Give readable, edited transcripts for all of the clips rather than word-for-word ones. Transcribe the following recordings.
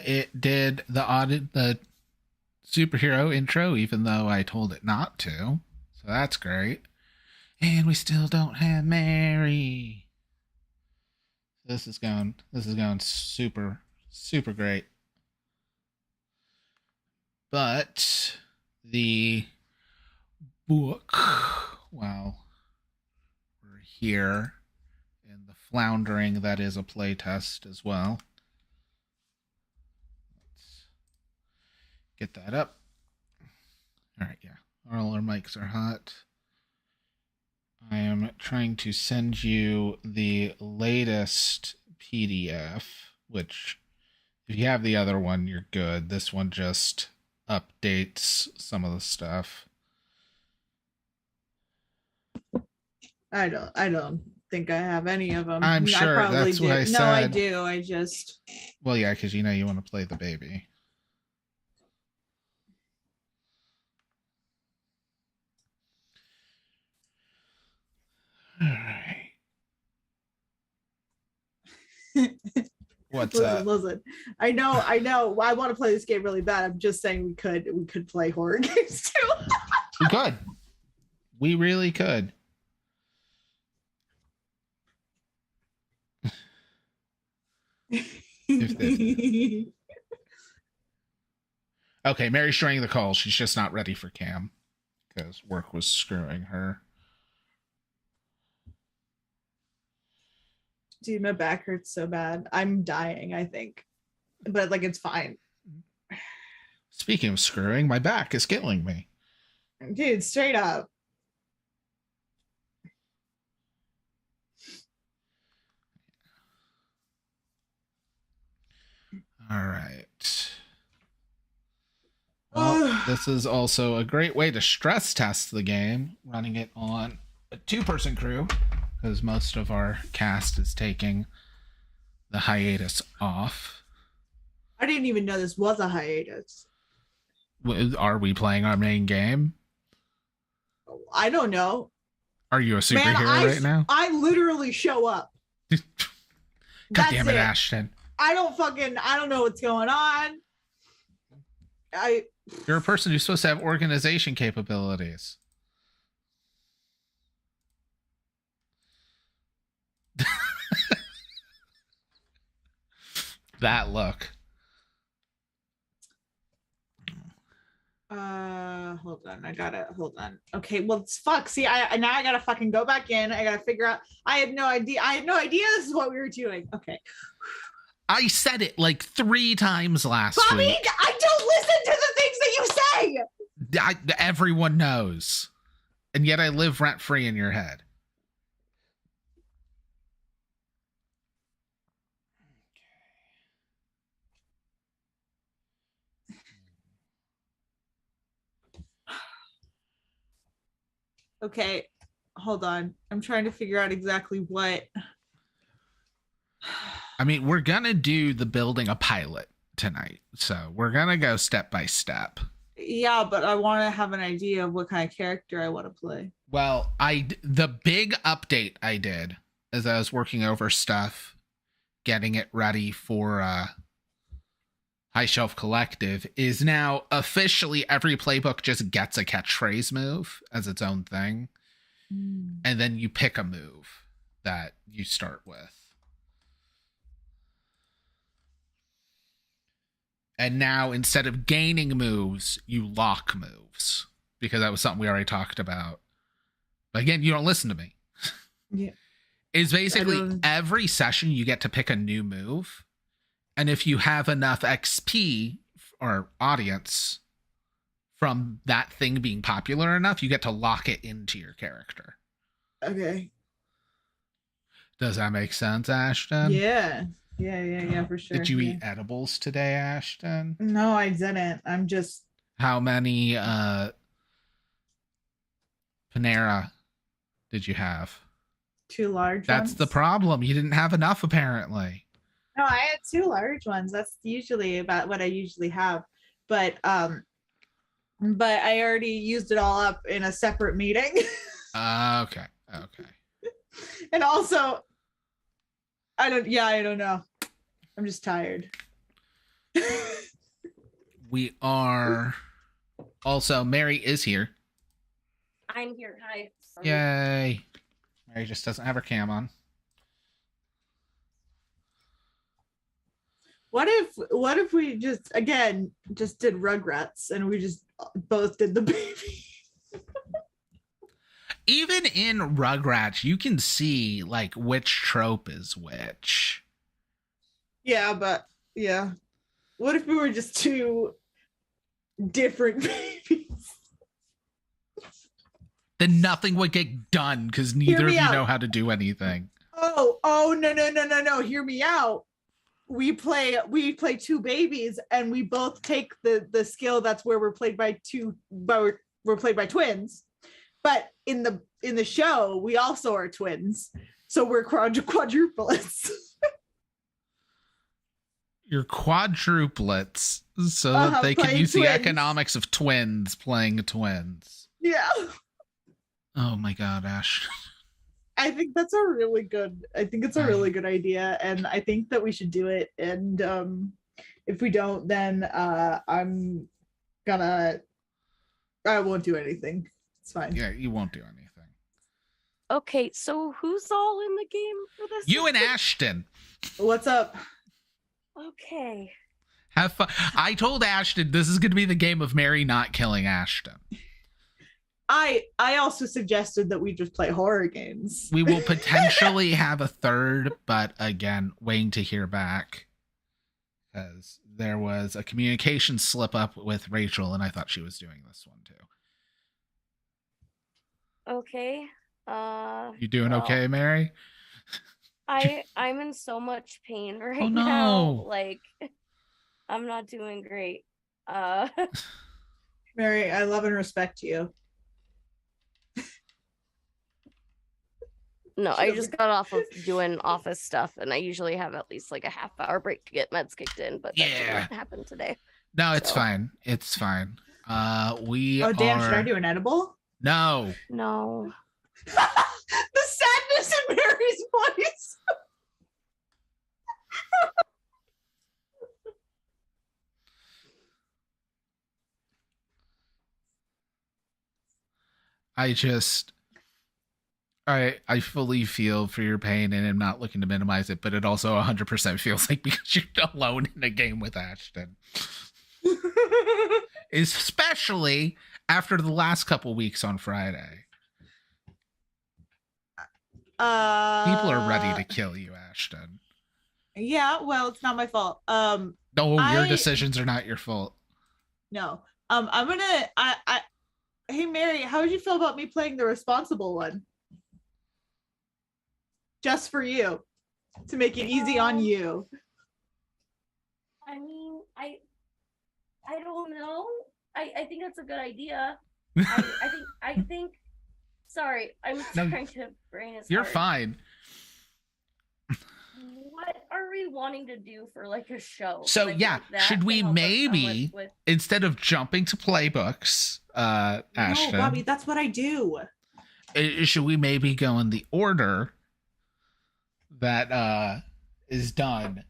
it did the superhero intro, even though I told it not to. So that's great. And we still don't have Mary. This is going super, super great. But the book, well, we're here in the floundering that is a playtest as well. Let's get that up. All right, yeah. All our mics are hot. I am trying to send you the latest PDF, which if you have the other one, you're good. This one just updates some of the stuff. I don't think I have any of them. I'm sure I that's do. what I said. No, I do. I just. Well, yeah, because you know you want to play the baby. All right. What's up? Listen. I know. I want to play this game really bad. I'm just saying we could play horror games too. We could. We really could. Okay, Mary's showing the call. She's just not ready for cam because work was screwing her. Dude, my back hurts so bad. I'm dying, I think. But like it's fine. Speaking of screwing, my back is killing me. Dude, straight up. All right. Well, this is also a great way to stress test the game, running it on a 2-person crew, because most of our cast is taking the hiatus off. I didn't even know this was a hiatus. Are we playing our main game? I don't know. Are you a superhero right now? I literally show up. God damn it, Ashton. I don't know what's going on. You're a person who's supposed to have organization capabilities. That look. Hold on. Okay, well, it's fuck. See, I gotta fucking go back in. I gotta figure out. I had no idea this is what we were doing. Okay. I said it like 3 times last Bobby, week. I don't listen to the things that you say. Everyone knows. And yet I live rent-free in your head. Okay, hold on. I'm trying to figure out exactly what. I mean, we're going to do the building a pilot tonight. So we're going to go step by step. Yeah, but I want to have an idea of what kind of character I want to play. Well, the big update I did as I was working over stuff, getting it ready for High Shelf Collective, is now officially every playbook just gets a catchphrase move as its own thing. And then you pick a move that you start with. And now, instead of gaining moves, you lock moves. Because that was something we already talked about. But again, you don't listen to me. Yeah. It's basically every session you get to pick a new move. And if you have enough XP or audience from that thing being popular enough, you get to lock it into your character. Okay. Does that make sense, Ashton? Yeah. Yeah, for sure. Did you eat edibles today, Ashton? No, I didn't. I'm just... How many Panera did you have? 2 large That's ones. the problem. You didn't have enough, apparently. No, I had 2 large ones. That's usually about what I usually have. But I already used it all up in a separate meeting. Okay. And also, I don't know. I'm just tired. We are also, Mary is here. I'm here. Hi. Sorry. Yay. Mary just doesn't have her cam on. What if we just did Rugrats and we just both did the baby? Even in Rugrats, you can see like which trope is which. Yeah, but yeah. What if we were just two different babies? Then nothing would get done because neither of you out. know how to do anything. Oh no. Hear me out. We play two babies and we both take the skill that's where we're played by twins. But in the show, we also are twins. So we're quadruplets. You're quadruplets so that they can use twins. the economics of twins playing twins. Yeah. Oh my god, Ash. I think it's a really good idea, and I think that we should do it. And if we don't, then I won't do anything. It's fine. Yeah, you won't do anything. Okay, so who's all in the game for this? You and Ashton. What's up? Okay. Have fun. I told Ashton this is going to be the game of Mary not killing Ashton. I also suggested that we just play horror games. We will potentially have a third, but again, waiting to hear back. Because there was a communication slip up with Rachel, and I thought she was doing this one too. Okay. You doing okay, Mary? I'm in so much pain right no. now. Like, I'm not doing great. Mary, I love and respect you. No, I just got off of doing office stuff, and I usually have at least like a half-hour break to get meds kicked in, but that didn't happen today. No, it's fine. It's fine. Oh, damn, should I do an edible? No. The sadness in Mary's voice. I fully feel for your pain, and I'm not looking to minimize it, but it also 100% feels like because you're alone in a game with Ashton. Especially after the last couple weeks on Friday. People are ready to kill you, Ashton. Yeah, well, it's not my fault. Your decisions are not your fault. No. Hey Mary, how would you feel about me playing the responsible one? Just for you. To make it easy on you. I mean, I don't know. I think that's a good idea. I think sorry, I'm trying to brain as You're hard. fine. What are we wanting to do for like a show? So like, yeah, should we maybe instead of jumping to playbooks, Ashton? No, Bobby, that's what I do. Should we maybe go in the order that is done?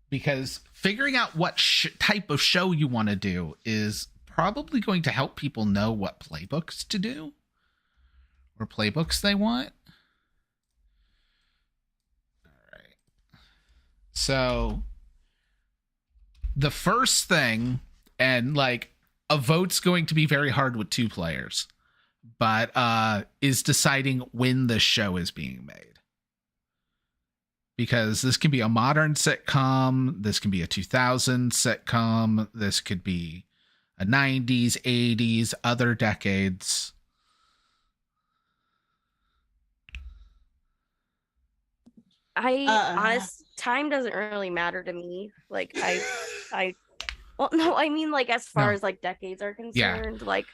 Because figuring out what type of show you want to do is probably going to help people know what playbooks to do or playbooks they want. All right. So the first thing, and like a vote's going to be very hard with 2 players, but is deciding when the show is being made. Because this can be a modern sitcom, this can be a 2000s sitcom, this could be a 90s, 80s, other decades. Honest time doesn't really matter to me. Like well, no, I mean like as far as like decades are concerned, like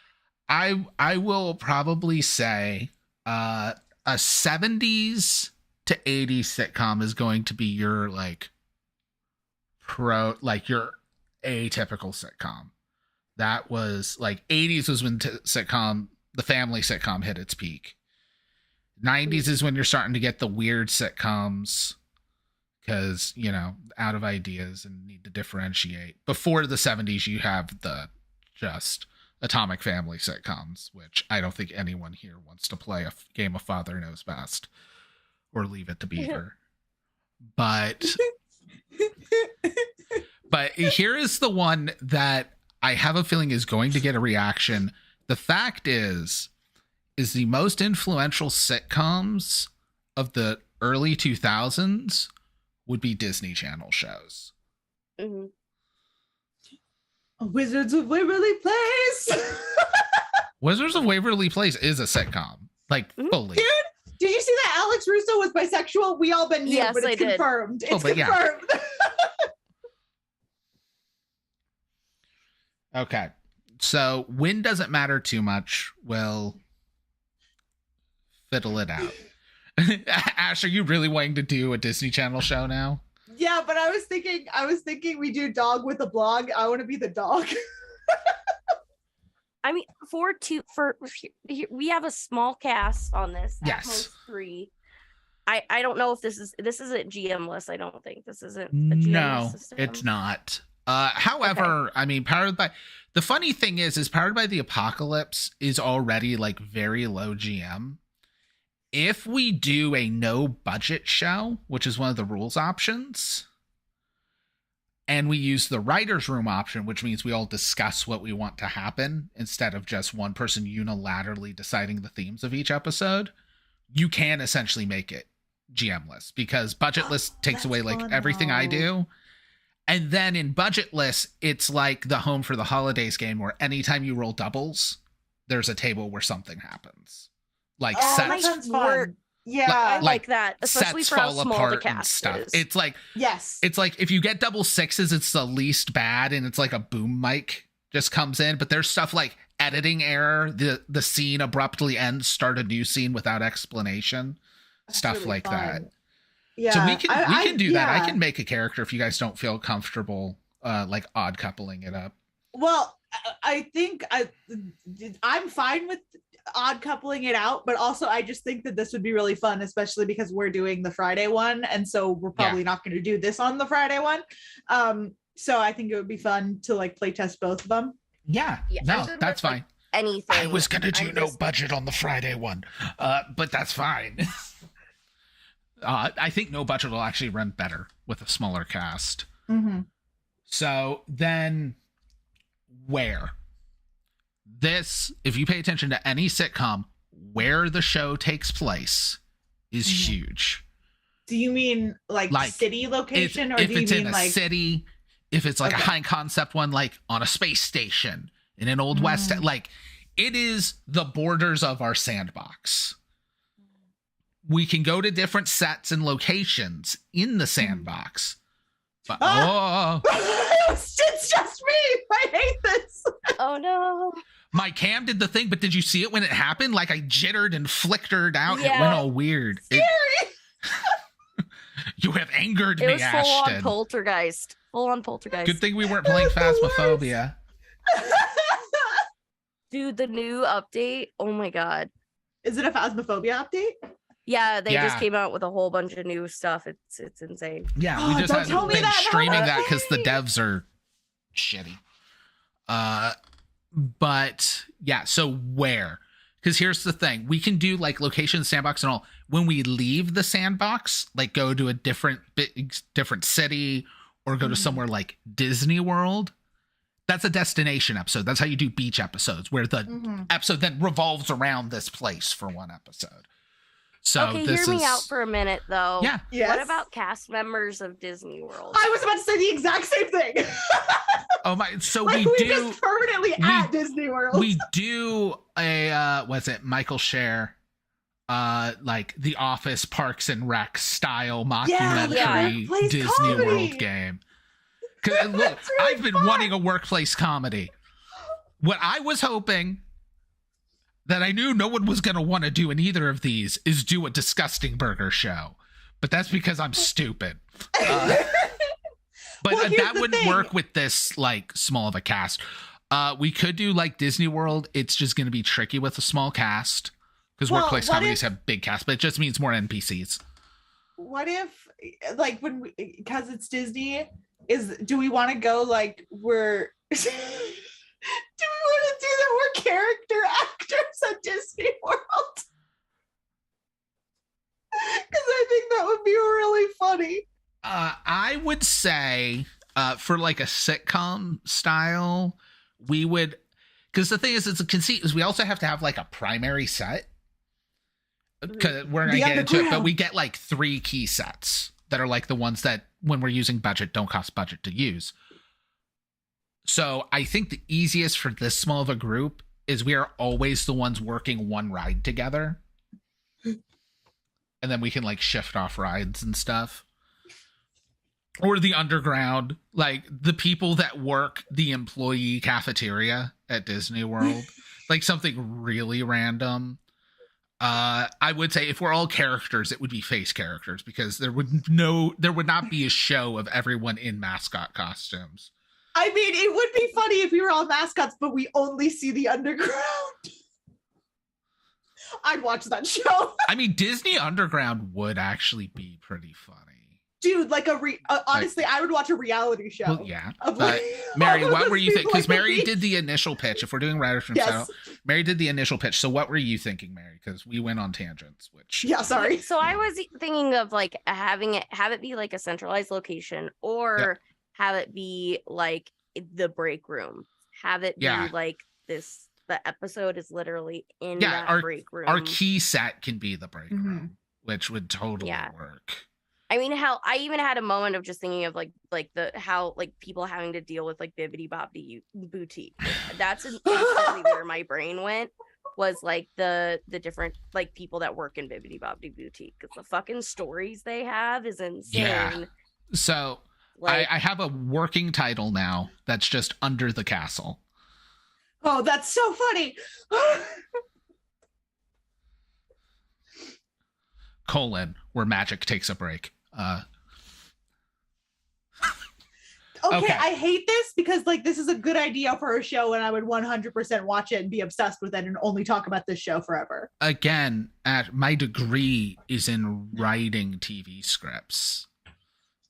I will probably say a 70s to 80s sitcom is going to be your like your atypical sitcom. That was like 80s was when the family sitcom hit its peak. 90s is when you're starting to get the weird sitcoms because, you know, out of ideas and need to differentiate. Before the 70s, you have the just Atomic Family sitcoms, which I don't think anyone here wants to play a game of Father Knows Best or Leave It to Beaver. But here is the one that I have a feeling is going to get a reaction. The fact is the most influential sitcoms of the early 2000s would be Disney Channel shows. Mm-hmm. Wizards of Waverly Place. Wizards of Waverly Place is a sitcom, like fully. Dude, did you see that Alex Russo was bisexual? We all been knew, yes, but it's confirmed. It's confirmed. Yeah. Okay, so when doesn't matter too much, we'll fiddle it out. Ash, are you really wanting to do a Disney Channel show now? Yeah, but I was thinking we do dog with a blog. I want to be the dog. I mean, we have a small cast on this. Yes. At most 3. I don't know if this isn't GM-less. I don't think this isn't a GM-less system. It's not. However, okay. I mean, the funny thing is Powered by the Apocalypse is already like very low GM. If we do a no budget show, which is one of the rules options, and we use the writer's room option, which means we all discuss what we want to happen instead of just one person unilaterally deciding the themes of each episode, you can essentially make it GM-less, because budgetless takes away like everything I do. And then in budgetless, it's like the Home for the Holidays game where anytime you roll doubles, there's a table where something happens. Like sets. Yeah, I like that, especially sets for how fall small apart the and cast stuff. is. It's like it's like if you get double 6s, it's the least bad, and it's like a boom mic just comes in. But there's stuff like editing error, the scene abruptly ends, start a new scene without explanation, that's stuff really like fun. that. Yeah, so we can do that. Yeah. I can make a character if you guys don't feel comfortable, like odd coupling it up. Well, I think I'm fine with odd coupling it out, but also I just think that this would be really fun, especially because we're doing the Friday one, and so we're probably not going to do this on the Friday one. So I think it would be fun to like play test both of them. Yeah, no, that's fine. Anything. I was gonna do no budget on the Friday one, but that's fine. I think no budget will actually run better with a smaller cast. Mm-hmm. So then, where? This, if you pay attention to any sitcom, where the show takes place is huge. Do you mean like city location, or if do you it's mean in like a city? If it's like a high concept one, like on a space station in an old west, like it is the borders of our sandbox. We can go to different sets and locations in the sandbox. But, it's just me. I hate this. Oh no. My cam did the thing, but did you see it when it happened? Like I jittered and flickered out. Yeah. It went all weird. Scary. You have angered it me, was Ashton. Full on poltergeist. Full on poltergeist. Good thing we weren't playing Phasmophobia. Dude, the new update. Oh my god. Is it a Phasmophobia update? Yeah, they just came out with a whole bunch of new stuff. It's insane. Yeah, we just haven't been streaming that because the devs are shitty. But yeah, so where? Because here's the thing. We can do like location, sandbox and all. When we leave the sandbox, like go to a different city or go to somewhere like Disney World, that's a destination episode. That's how you do beach episodes, where the episode then revolves around this place for one episode. So okay, hear me out for a minute, though. Yeah. Yes. What about cast members of Disney World? I was about to say the exact same thing. Oh my! So like we do just permanently at Disney World. We do a what's it? Michael Scher, like The Office, Parks and Rec style mockumentary Disney comedy. World game. Because look, I've been wanting a workplace comedy. What I was hoping that I knew no one was going to want to do in either of these is do a disgusting burger show. But that's because I'm stupid. But that wouldn't work with this like small of a cast. We could do like Disney World. It's just going to be tricky with a small cast because workplace comedies have big casts, but it just means more NPCs. what if, like, when we, because it's Disney, do we want to go like we're do we want to do that we're character actors at Disney World? Because I think that would be really funny. I would say for like a sitcom style, we would, because the thing is, it's a conceit is we also have to have like a primary set. Because we're gonna get into it, but we get like 3 key sets that are like the ones that when we're using budget don't cost budget to use. So I think the easiest for this small of a group is we are always the ones working one ride together. And then we can like shift off rides and stuff. Or the underground, like the people that work the employee cafeteria at Disney World. Like something really random. I would say if we're all characters, it would be face characters because there would not be a show of everyone in mascot costumes. I mean, it would be funny if we were all mascots, but we only see the underground. I'd watch that show. I mean, Disney Underground would actually be pretty funny. Dude, like honestly, I would watch a reality show. Well, yeah. Mary, what were you thinking? Because Mary did the initial pitch. If we're doing writers from Seattle, Mary did the initial pitch. So what were you thinking, Mary? Because we went on tangents, which... Yeah, sorry. So I was thinking of like have it be like a centralized location or have it be like the break room. Have it be like this, the episode is literally in that break room. Our key set can be the break room, which would totally work. I mean, hell, I even had a moment of just thinking of like how people having to deal with like Bibbidi Boutique. That's instantly where my brain went, was like the different like people that work in Bibbidi Boutique, because the fucking stories they have is insane. Yeah. So like, I have a working title now that's just Under the Castle. Oh, that's so funny. Where magic takes a break. Okay, I hate this because like this is a good idea for a show and I would 100% watch it and be obsessed with it and only talk about this show forever. Again, my degree is in writing TV scripts.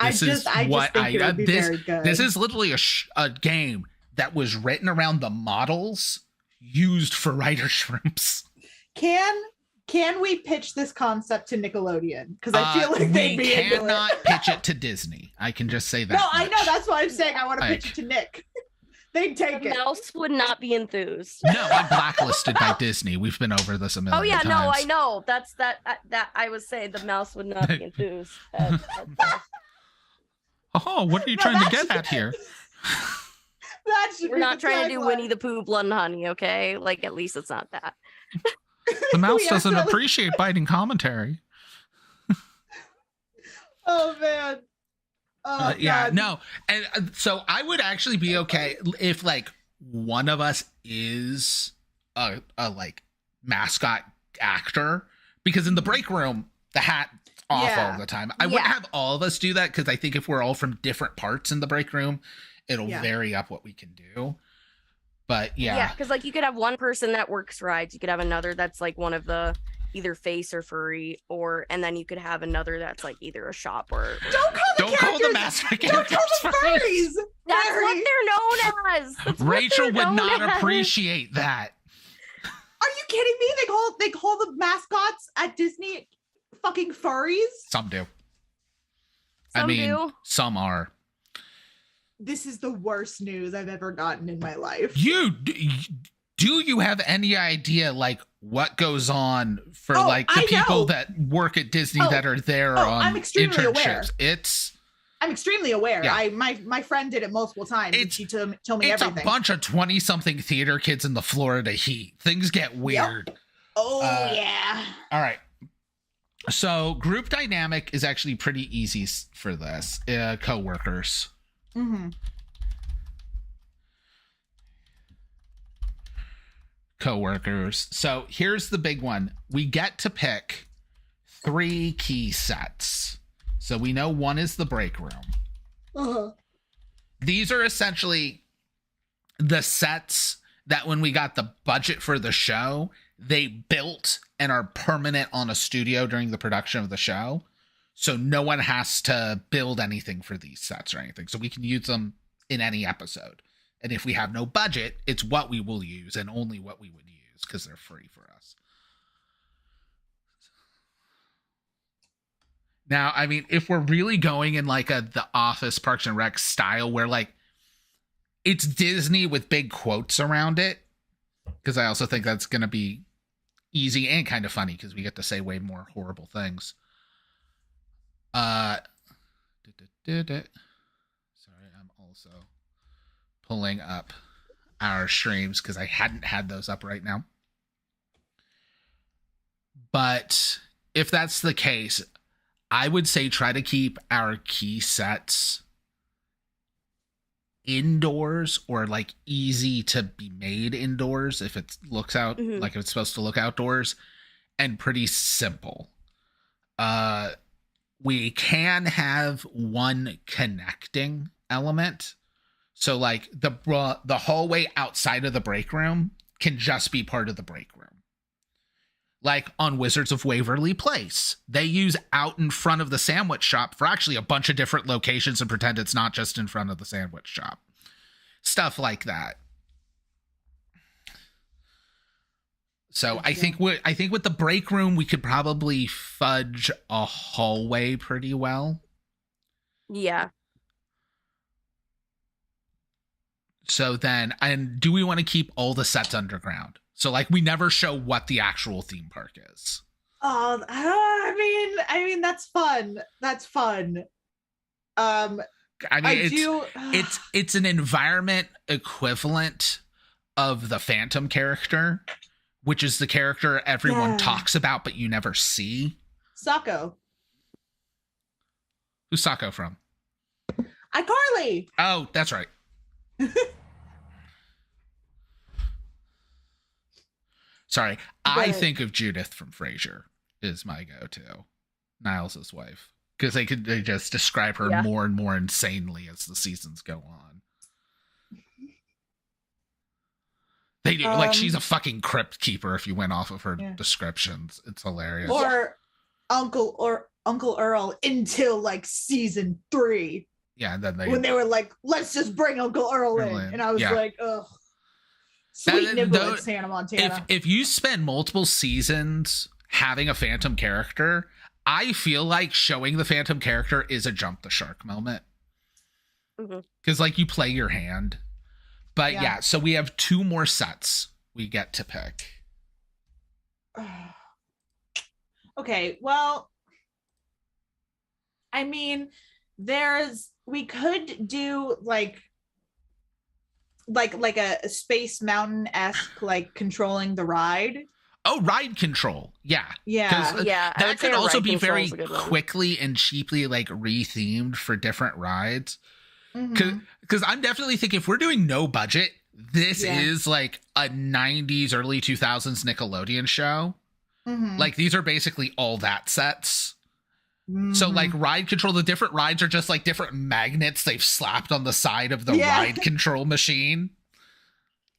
I just think it would be very good. This is literally a game that was written around the models used for writer's rooms. Can we pitch this concept to Nickelodeon? Because I feel like they'd be into it. We cannot pitch it to Disney. I can just say that. No, I know. That's why I'm saying I want to pitch it to Nick. They'd take it. Mouse would not be enthused. No, I'm blacklisted by Disney. We've been over this a million times. Oh yeah, no, I know. That's that I was saying the mouse would not be enthused. What are you trying to get at here? We're not trying to do Winnie the Pooh, Blood and Honey, okay? Like at least it's not that. The mouse doesn't appreciate biting commentary. Oh man. Oh yeah, no. And so I would actually be okay if like one of us is a like mascot actor, because in the break room the hat's off all the time. I wouldn't have all of us do that because I think if we're all from different parts in the break room, it'll vary up what we can do. But yeah, because like you could have one person that works rides, you could have another that's like one of the either face or furry, and then you could have another that's like either a shop or don't call the mascot characters furries. That's what they're known as. Rachel would not appreciate that. Are you kidding me? They call the mascots at Disney fucking furries? Some do. Some are. This is the worst news I've ever gotten in my life. Do you have any idea like what goes on for like the people that work at Disney that are there on I'm extremely internships? Aware. I'm extremely aware. Yeah. My friend did it multiple times. And she told me everything. It's a bunch of 20-something theater kids in the Florida heat. Things get weird. Yep. Oh yeah. All right. So group dynamic is actually pretty easy for this. Coworkers. Mm-hmm. Coworkers. So here's the big one. We get to pick 3 key sets. So we know one is the break room. Uh-huh. These are essentially the sets that when we got the budget for the show, they built and are permanent on a studio during the production of the show. So no one has to build anything for these sets or anything. So we can use them in any episode. And if we have no budget, it's what we will use and only what we would use because they're free for us. Now, I mean, if we're really going in like the Office Parks and Rec style where like it's Disney with big quotes around it, because I also think that's going to be easy and kind of funny because we get to say way more horrible things. Sorry, I'm also pulling up our streams because I hadn't had those up right now. But if that's the case, I would say try to keep our key sets indoors or like easy to be made indoors if it looks out like if it's supposed to look outdoors, and pretty simple. We can have one connecting element. So like the hallway outside of the break room can just be part of the break room. Like on Wizards of Waverly Place, they use out in front of the sandwich shop for actually a bunch of different locations and pretend it's not just in front of the sandwich shop. Stuff like that. So I think with the break room, we could probably fudge a hallway pretty well. Yeah. So then, and do we want to keep all the sets underground? So like we never show what the actual theme park is. Oh, I mean that's fun. That's fun. I mean, it's an environment equivalent of the Phantom character, which is the character everyone talks about but you never see. Sako. Who's Sako from? iCarly. Oh, that's right. Sorry, I think of Judith from Frasier is my go-to. Niles' wife. Because they just describe her more and more insanely as the seasons go on. They do like she's a fucking crypt keeper if you went off of her descriptions. It's hilarious. Or Uncle Earl until like season 3. Yeah, and then when they were like, let's just bring Uncle Earl in. And I was like, ugh. Sweet nibble in Santa Montana. If you spend multiple seasons having a Phantom character, I feel like showing the Phantom character is a jump the shark moment. Because like you play your hand. But yeah, so we have 2 more sets we get to pick. Okay, well, I mean, we could do like a Space Mountain-esque like controlling the ride. Oh, ride control. Yeah. Yeah. That could also be very quickly and cheaply like rethemed for different rides. Because I'm definitely thinking if we're doing no budget, this is like a 90s, early 2000s Nickelodeon show. Like these are basically all that sets. So like ride control, the different rides are just like different magnets they've slapped on the side of the ride control machine.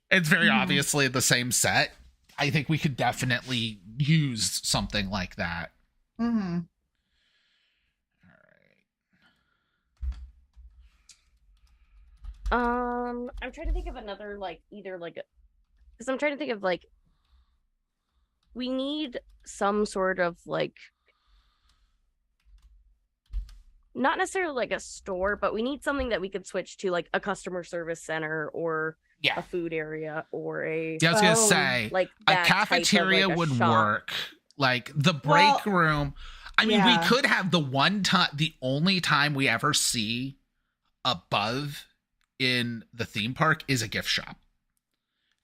It's very obviously the same set. I think we could definitely use something like that. All right. I'm trying to think of another because I'm trying to think of like we need some sort of like not necessarily like a store, but we need something that we could switch to like a customer service center or a food area or a I was gonna say like a cafeteria of, like, would work. Like the break room. I mean, we could have the only time we ever see above in the theme park is a gift shop.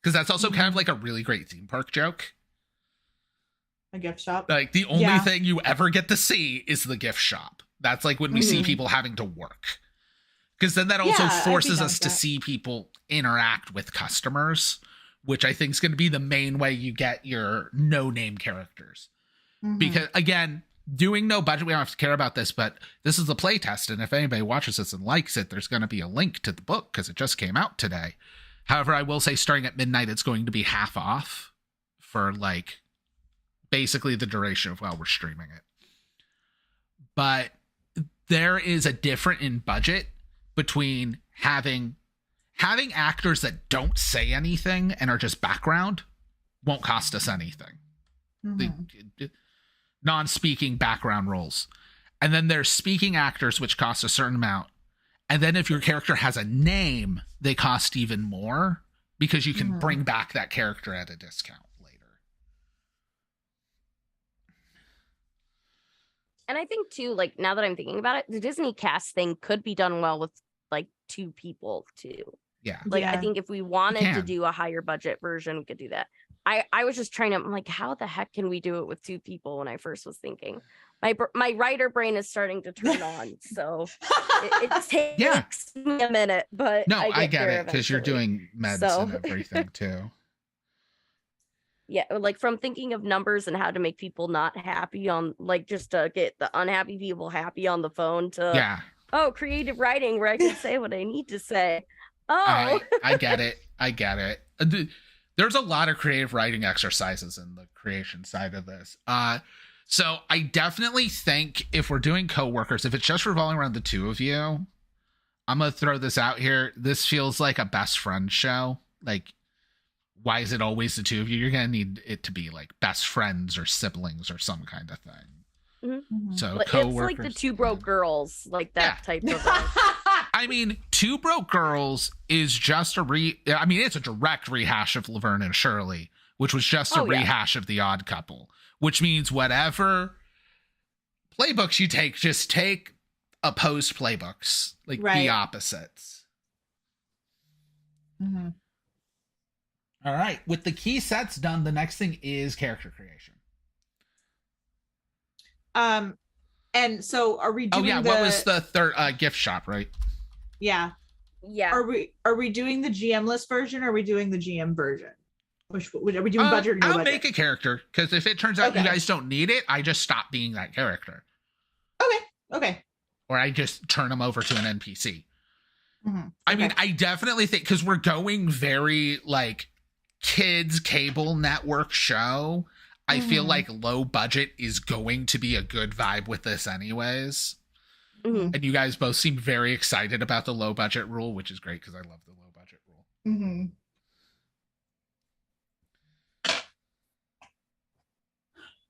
Because that's also kind of like a really great theme park joke. A gift shop. Like the only thing you ever get to see is the gift shop. That's like when we see people having to work. Because then that also forces us to see people interact with customers, which I think is going to be the main way you get your no-name characters. Because, again, doing no budget, we don't have to care about this, but this is a playtest, and if anybody watches this and likes it, there's going to be a link to the book because it just came out today. However, I will say starting at midnight, it's going to be half off for, like, basically the duration of while we're streaming it. but there is a difference in budget between having actors that don't say anything and are just background won't cost us anything. The non-speaking background roles. And then there's speaking actors, which cost a certain amount. And then if your character has a name, they cost even more because you can bring back that character at a discount later. And I think too, like now that I'm thinking about it, the Disney cast thing could be done well with like 2 people too. Yeah. Like I think if we wanted to do a higher budget version, we could do that. I was just trying to, I'm like, how the heck can we do it with 2 people when I first was thinking? My writer brain is starting to turn on, so it takes me a minute, but no, I get it because you're doing meds and everything too. Yeah, like from thinking of numbers and how to make people not happy on, like just to get the unhappy people happy on the phone to creative writing where I can say what I need to say. I get it. There's a lot of creative writing exercises in the creation side of this. So I definitely think if we're doing coworkers, if it's just revolving around the 2 of you, I'm going to throw this out here. This feels like a best friend show. Like, why is it always the 2 of you? You're going to need it to be like best friends or siblings or some kind of thing. So coworkers. It's like the 2 broke girls, like that type of I mean, 2 Broke Girls is just it's a direct rehash of Laverne and Shirley, which was just a rehash of The Odd Couple, which means whatever playbooks you take, just take opposed playbooks, like the opposites. All right. With the key sets done, the next thing is character creation. And so are we doing what was the third gift shop, right? Yeah. Are we doing the GM list version or are we doing the GM version? Which are we doing budget or no I'll budget? make a character because if it turns out you guys don't need it, I just stop being that character. Okay. Or I just turn them over to an NPC. I mean, I definitely think because we're going very like kids cable network show. I feel like low budget is going to be a good vibe with this anyways. And you guys both seem very excited about the low budget rule, which is great because I love the low budget rule.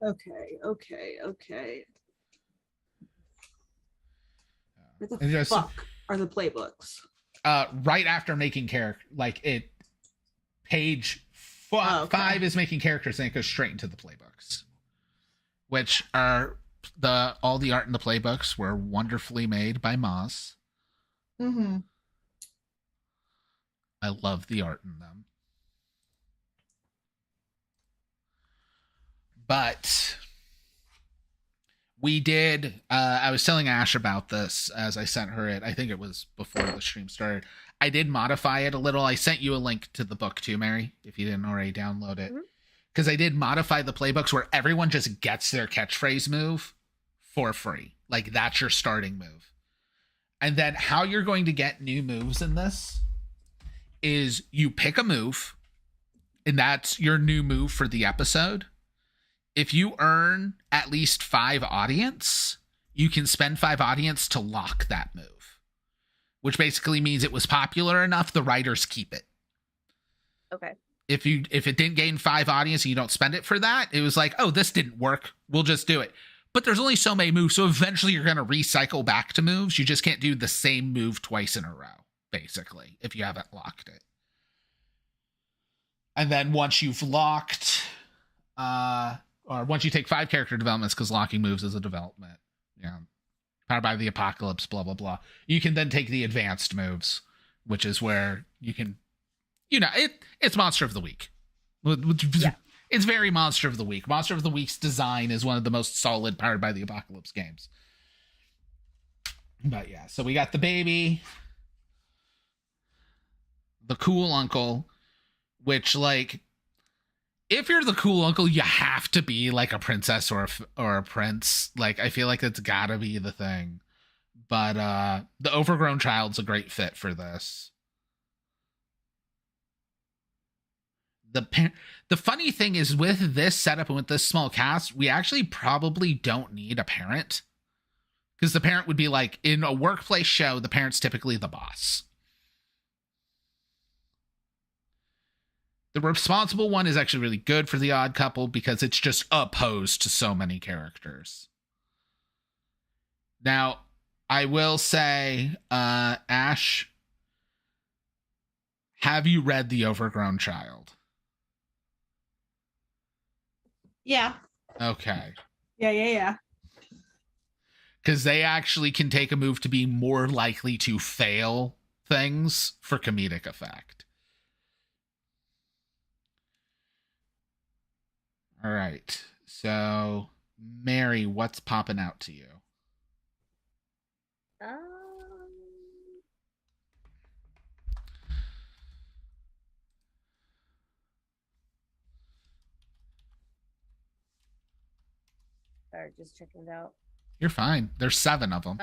Okay. Where the fuck are the playbooks? Right after making character, like it, page 5 is making characters, and it goes straight into the playbooks, which are all the art in the playbooks were wonderfully made by Moz. I love the art in them. But we did, I was telling Ash about this as I sent her it. I think it was before the stream started. I did modify it a little. I sent you a link to the book too, Mary, if you didn't already download it. Because I did modify the playbooks where everyone just gets their catchphrase move for free. Like that's your starting move. And then how you're going to get new moves in this is you pick a move, and that's your new move for the episode. If you earn at least 5 audience, you can spend 5 audience to lock that move, which basically means it was popular enough, the writers keep it. Okay. If it didn't gain 5 audience and you don't spend it for that, it was like, oh, this didn't work, we'll just do it. But there's only so many moves, so eventually you're going to recycle back to moves. You just can't do the same move twice in a row, basically, if you haven't locked it. And then once you've locked, or once you take 5 character developments, because locking moves is a development, powered by the apocalypse, blah, blah, blah. You can then take the advanced moves, which is where you can, it's Monster of the Week. It's very Monster of the Week. Monster of the Week's design is one of the most solid Powered by the Apocalypse games. But yeah, so we got the baby, the cool uncle, which like, if you're the cool uncle, you have to be like a princess or a prince. Like, I feel like that's gotta be the thing. But the overgrown child's a great fit for this. The funny thing is with this setup and with this small cast, we actually probably don't need a parent. Because the parent would be like, in a workplace show, the parent's typically the boss. The responsible one is actually really good for the odd couple because it's just opposed to so many characters. Now, I will say, Ash, have you read The Overgrown Child? Yeah. Okay. Yeah. Because they actually can take a move to be more likely to fail things for comedic effect. All right. So, Mary, what's popping out to you? Sorry, just checking it out. You're fine. There's 7 of them.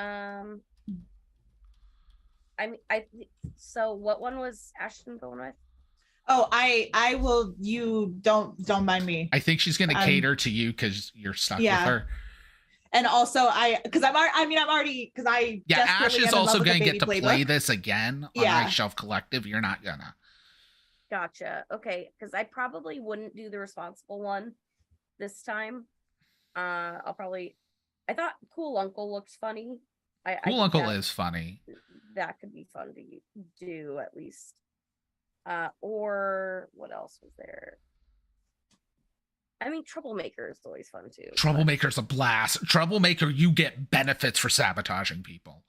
So what one was Ashton going with? Oh, I will. You don't mind me. I think she's going to cater to you because you're stuck with her. And also, because I'm already. Yeah, Ash is also going to get to play this again on Ice Shelf Collective. You're not gonna. Gotcha. Okay, because I probably wouldn't do the responsible one this time. I thought Cool Uncle looks funny. Cool Uncle is funny. That could be fun to do at least. Or what else was there? I mean, Troublemaker is always fun too. Troublemaker's a blast. Troublemaker, you get benefits for sabotaging people.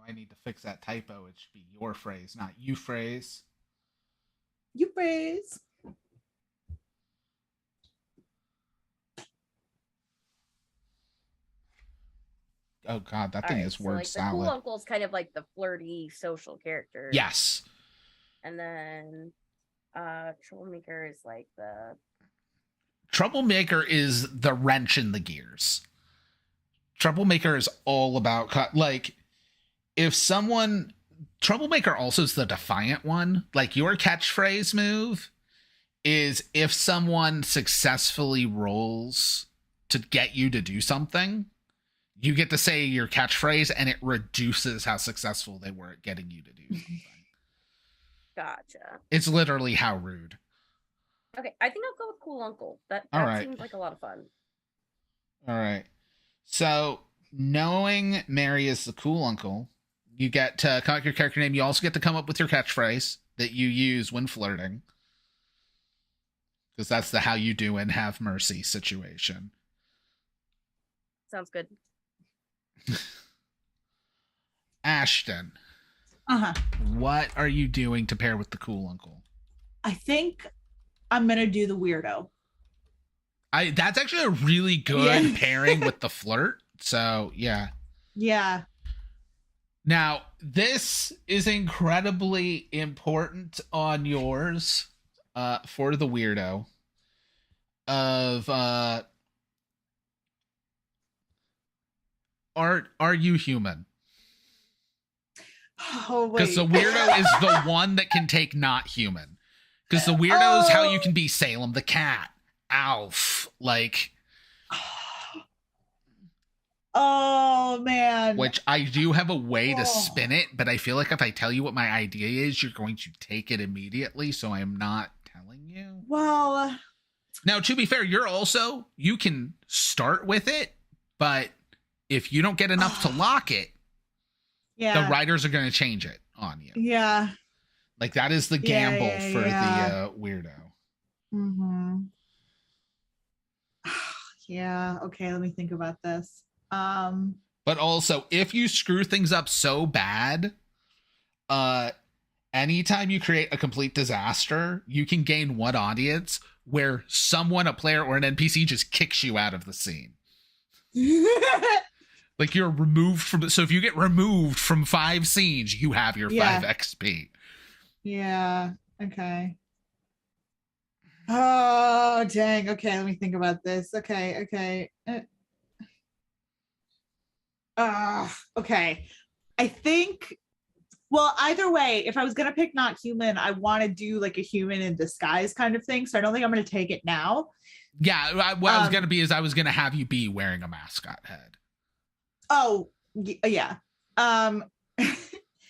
I need to fix that typo. It should be your phrase, not you phrase. You phrase. Oh God, that thing is word salad. The Cool Uncle's kind of like the flirty social character. Yes. And then Troublemaker is like the... Troublemaker is the wrench in the gears. Troublemaker is all about, like, if someone... Troublemaker also is the defiant one. Like, your catchphrase move is if someone successfully rolls to get you to do something, you get to say your catchphrase and it reduces how successful they were at getting you to do something. Gotcha. It's literally how rude. Okay, I think I'll go with Cool Uncle. That seems like a lot of fun. All right. So, knowing Mary is the Cool Uncle, you get to come up with your character name. You also get to come up with your catchphrase that you use when flirting. Because that's the how you do and have mercy situation. Sounds good. Ashton. Uh-huh. What are you doing to pair with the Cool Uncle? I think I'm going to do the weirdo. That's actually a really good pairing with the flirt. So, yeah. Yeah. Now, this is incredibly important on yours for the weirdo of are you human? Oh, wait. Because the weirdo is the one that can take not human. Because the weirdo is how you can be Salem the cat, Alf, like... Oh, man. Which I do have a way to spin it, but I feel like if I tell you what my idea is, you're going to take it immediately, so I'm not telling you. Well... Now, to be fair, you can start with it, but if you don't get enough to lock it, the writers are going to change it on you. Yeah. Like, that is the gamble for the weirdo. Mm-hmm. Yeah. Okay, let me think about this. But also, if you screw things up so bad, anytime you create a complete disaster, you can gain one audience where someone, a player or an NPC, just kicks you out of the scene. Like, you're removed from... So if you get removed from 5 scenes, you have your 5 XP. Yeah. Okay. Oh, dang. Okay, let me think about this. Okay. Okay. I think, well, either way, if I was going to pick not human, I want to do like a human in disguise kind of thing. So I don't think I'm going to take it now. Yeah, what I was going to be is I was going to have you be wearing a mascot head. Oh, yeah.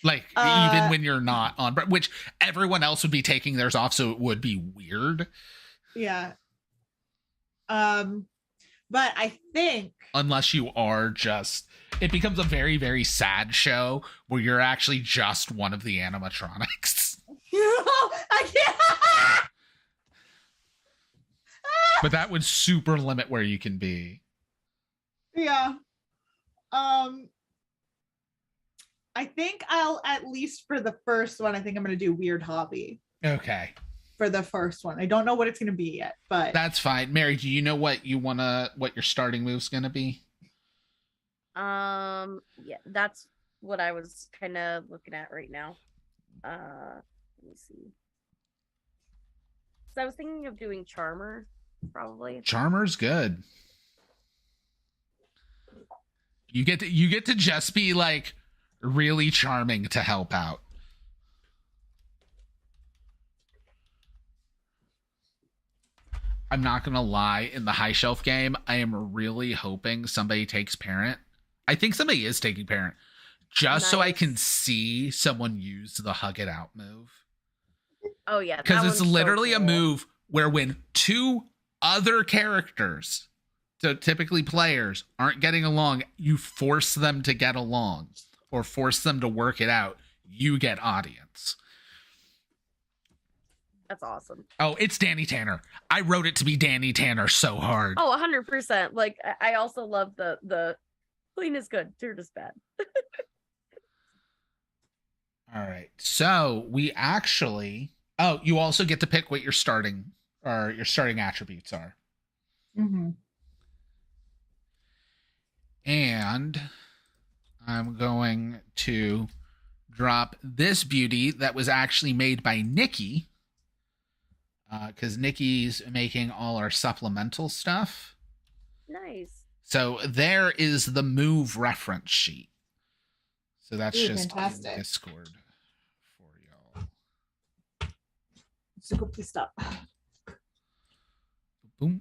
Like, even when you're not on, which everyone else would be taking theirs off, so it would be weird. Yeah. But I think, unless you are just, it becomes a very, very sad show where you're actually just one of the animatronics. I can't. But that would super limit where you can be. Yeah. I think I'll, at least for the first one, I think I'm going to do weird hobby. Okay. For the first one. I don't know what it's going to be yet, but that's fine. Mary, do you know what your starting move's going to be? Yeah, that's what I was kind of looking at right now. Let me see. So I was thinking of doing Charmer, probably. Charmer's good. You get to just be like really charming to help out. I'm not gonna lie, in the high shelf game, I am really hoping somebody takes parent. I think somebody is taking parent, just so I can see someone use the hug it out move. Oh yeah, because it's literally so cool. A move where when two other characters, so typically players, aren't getting along, you force them to get along or force them to work it out. You get audience. That's awesome. Oh, it's Danny Tanner. I wrote it to be Danny Tanner so hard. Oh, 100%. Like, I also love the clean is good, dirt is bad. All right. So we actually, oh, you also get to pick what your starting attributes are. Mm-hmm. And I'm going to drop this beauty that was actually made by Nikki. Because Nikki's making all our supplemental stuff. Nice. So there is the move reference sheet. So that's just fantastic. In Discord for y'all. So please stop. Boom.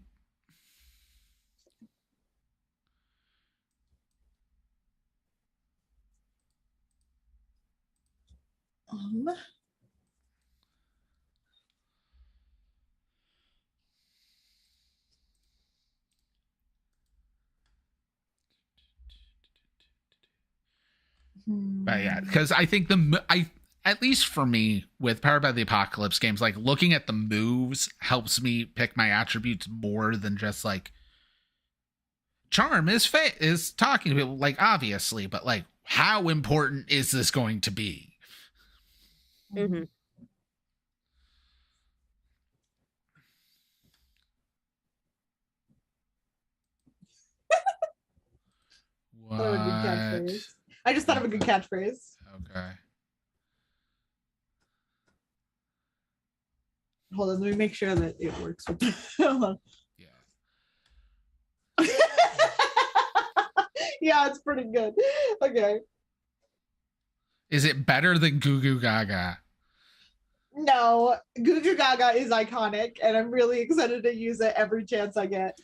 But yeah, because I think at least for me with Powered by the Apocalypse games, like looking at the moves helps me pick my attributes more than just like charm is talking to people, like obviously, but like how important is this going to be? Mm-hmm. What? I just thought of a good catchphrase. Okay. Hold on, let me make sure that it works. Hold on. Yeah. Yeah, it's pretty good. Okay. Is it better than Goo Goo Gaga? No, Goo Goo Gaga is iconic, and I'm really excited to use it every chance I get.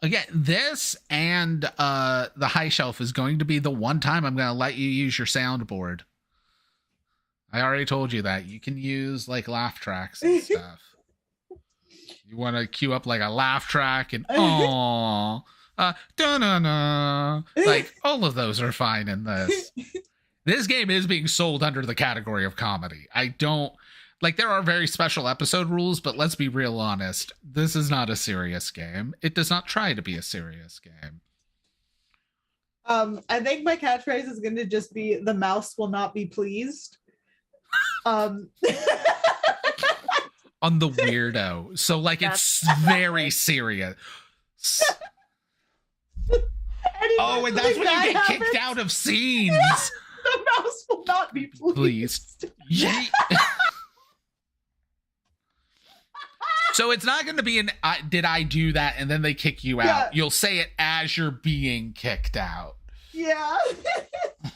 Again, this and the high shelf is going to be the one time I'm going to let you use your soundboard. I already told you that. You can use like laugh tracks and stuff. You want to cue up like a laugh track and aww, da-na-na. Like all of those are fine in this. This game is being sold under the category of comedy. I don't... Like, there are very special episode rules, but let's be real honest. This is not a serious game. It does not try to be a serious game. I think my catchphrase is going to just be, the mouse will not be pleased. On the weirdo. So, like, it's very serious. Oh, and that's when you get kicked out of scenes. The mouse will not be pleased. Yeah. So it's not going to be did I do that? And then they kick you out. Yeah. You'll say it as you're being kicked out. Yeah. God,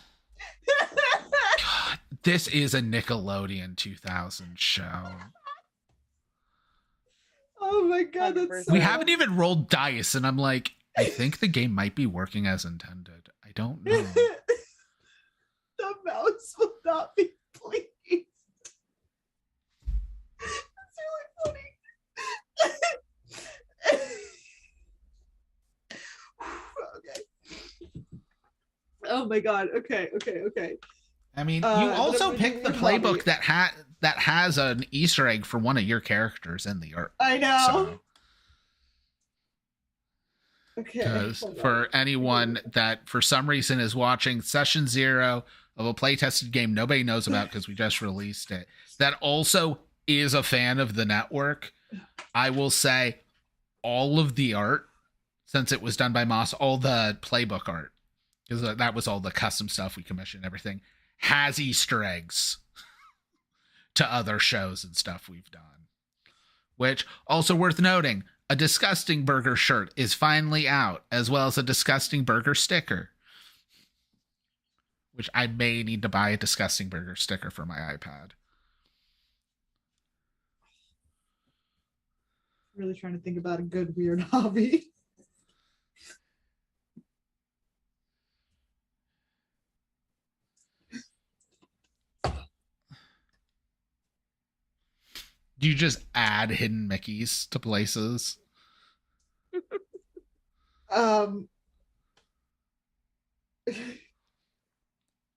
this is a Nickelodeon 2000 show. Oh my God. That's we haven't even rolled dice. And I'm like, I think the game might be working as intended. I don't know. The mouse will not be pleased. That's really funny. Okay. Oh my God. Okay. I mean, you also picked the playbook that has an Easter egg for one of your characters in the art. I know. So. Okay. Because for anyone that for some reason is watching session 0 of a playtested game nobody knows about because we just released it, that also is a fan of the network, I will say all of the art, since it was done by Moss, all the playbook art, because that was all the custom stuff we commissioned, everything, has Easter eggs to other shows and stuff we've done. Which, also worth noting, a Disgusting Burger shirt is finally out, as well as a Disgusting Burger sticker. Which I may need to buy a Disgusting Burger sticker for my iPad. Really trying to think about a good weird hobby. Do you just add hidden Mickeys to places?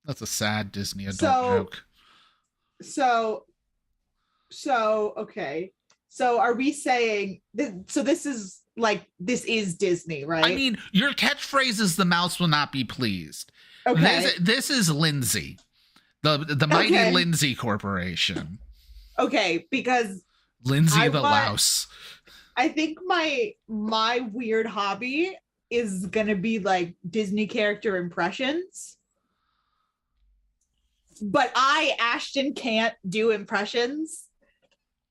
That's a sad Disney adult joke. So okay. So are we saying so this is Disney, right? I mean, your catchphrase is "the mouse will not be pleased." Okay. This is Lindsay, the mighty Lindsay Corporation. Okay, because Lindsay the louse. I think my weird hobby is gonna be like Disney character impressions. But Ashton, can't do impressions.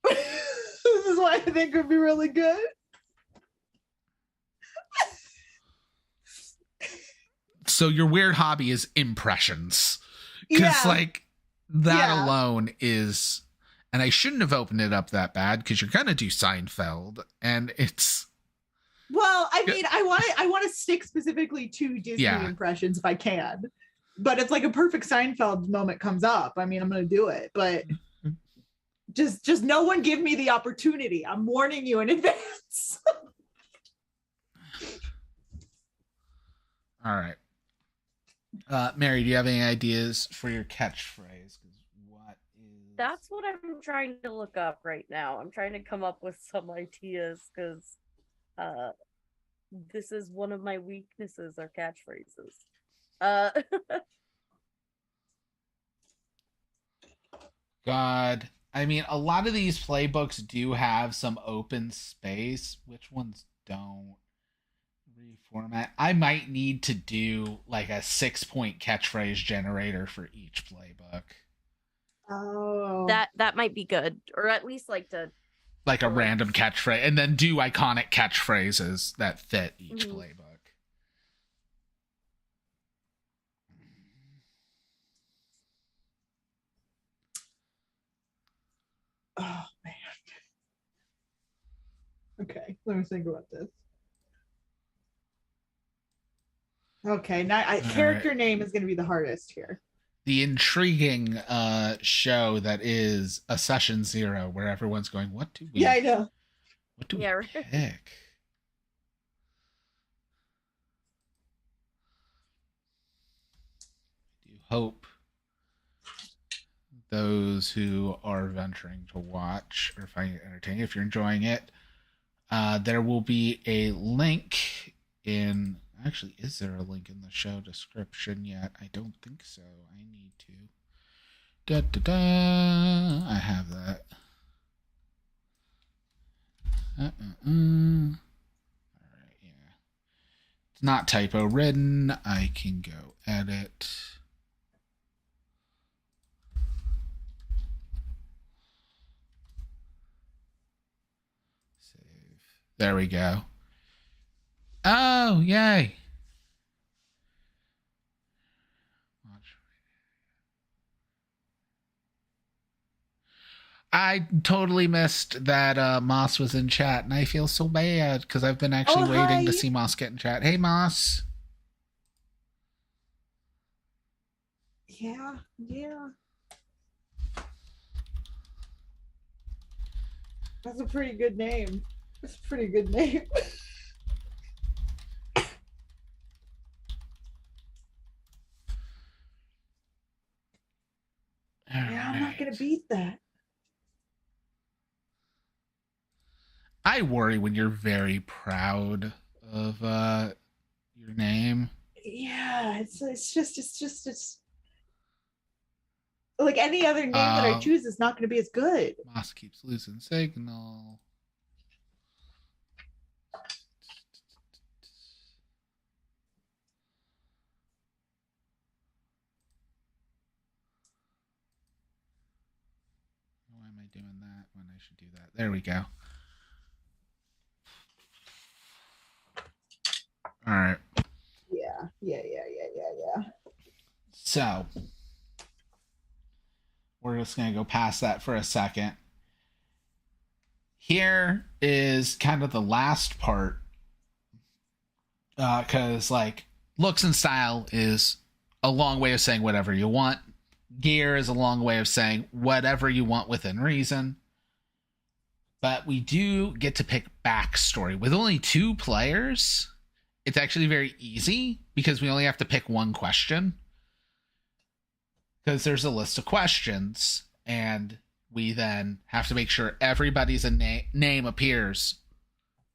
This is why I think would be really good. So your weird hobby is impressions. Because that alone is... And I shouldn't have opened it up that bad because you're gonna do Seinfeld, and it's. Well, I mean, I want to stick specifically to Disney impressions if I can, but if like a perfect Seinfeld moment comes up, I mean, I'm gonna do it. But just no one give me the opportunity. I'm warning you in advance. All right, Mary, do you have any ideas for your catchphrase? That's what I'm trying to look up right now. I'm trying to come up with some ideas because this is one of my weaknesses are catchphrases. God, I mean, a lot of these playbooks do have some open space. Which ones don't? Reformat. I might need to do like a 6-point catchphrase generator for each playbook. Oh, that might be good, or at least like a random catchphrase, and then do iconic catchphrases that fit each playbook. Oh man. Okay, let me think about this. Okay, now character name is going to be the hardest here. The intriguing show that is a session 0 where everyone's going, what do we I know. What do we pick? I do hope those who are venturing to watch or find it entertaining, if you're enjoying it, there will be a link in... Actually, is there a link in the show description yet? I don't think so. I need to. I have that. All right, yeah. It's not typo written. I can go edit. There we go. Oh, yay. I totally missed that Moss was in chat, and I feel so bad because I've been actually waiting to see Moss get in chat. Hey, Moss. Yeah. That's a pretty good name. That's a pretty good name. Yeah, I'm not going to beat that. I worry when you're very proud of your name. Yeah, it's like any other name that I choose is not going to be as good. Moss keeps losing signal. Why am I doing that when I should do that? There we go. All right. Yeah. So we're just going to go past that for a second. Here is kind of the last part. Because, like, looks and style is a long way of saying whatever you want. Gear is a long way of saying whatever you want within reason. But we do get to pick backstory. With only 2 players, it's actually very easy because we only have to pick one question. Because there's a list of questions, and we then have to make sure everybody's name appears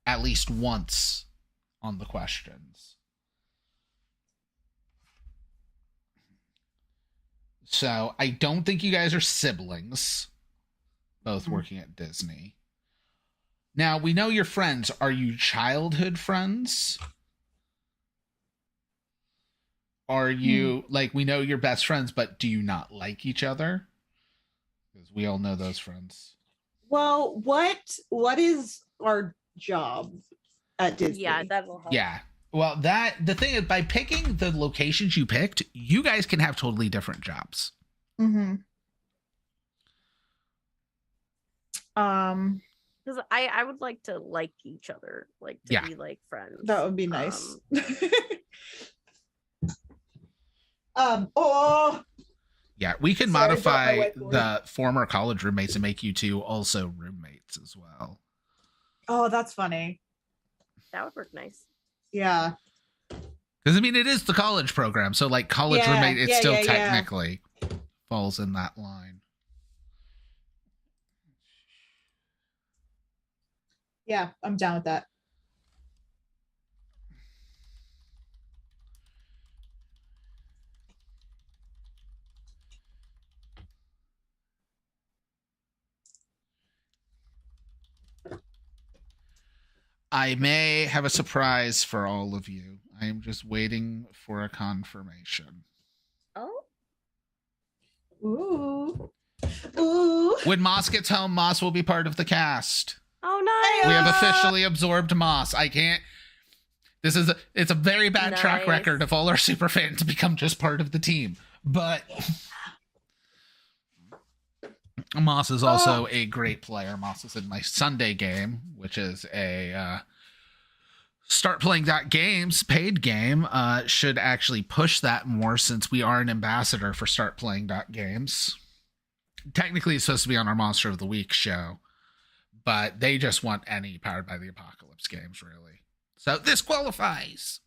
at least once on the questions. So I don't think you guys are siblings, both working at Disney. Now, we know you're friends. Are you childhood friends? Are you, like, we know you're best friends, but do you not like each other? Because we all know those friends. Well, what is our job at Disney? Yeah, that will help. Yeah. Well, the thing is, by picking the locations you picked, you guys can have totally different jobs. Mm-hmm. Because I would like to like each other, like to be like friends. That would be nice. Yeah, we can modify the former college roommates and make you 2 also roommates as well. Oh, that's funny. That would work nice. Yeah. Because, I mean, it is the college program, so, like, college roommate, it still technically falls in that line. Yeah, I'm down with that. I may have a surprise for all of you. I am just waiting for a confirmation. Oh. Ooh. When Moss gets home, Moss will be part of the cast. Oh, nice. We have officially absorbed Moss. I can't. It's a very bad track record if all our super fans become just part of the team. But Moss is also a great player. Moss is in my Sunday game, which is a StartPlaying.Games paid game. Should actually push that more since we are an ambassador for StartPlaying.Games. Technically, it's supposed to be on our Monster of the Week show, but they just want any Powered by the Apocalypse games, really. So this qualifies.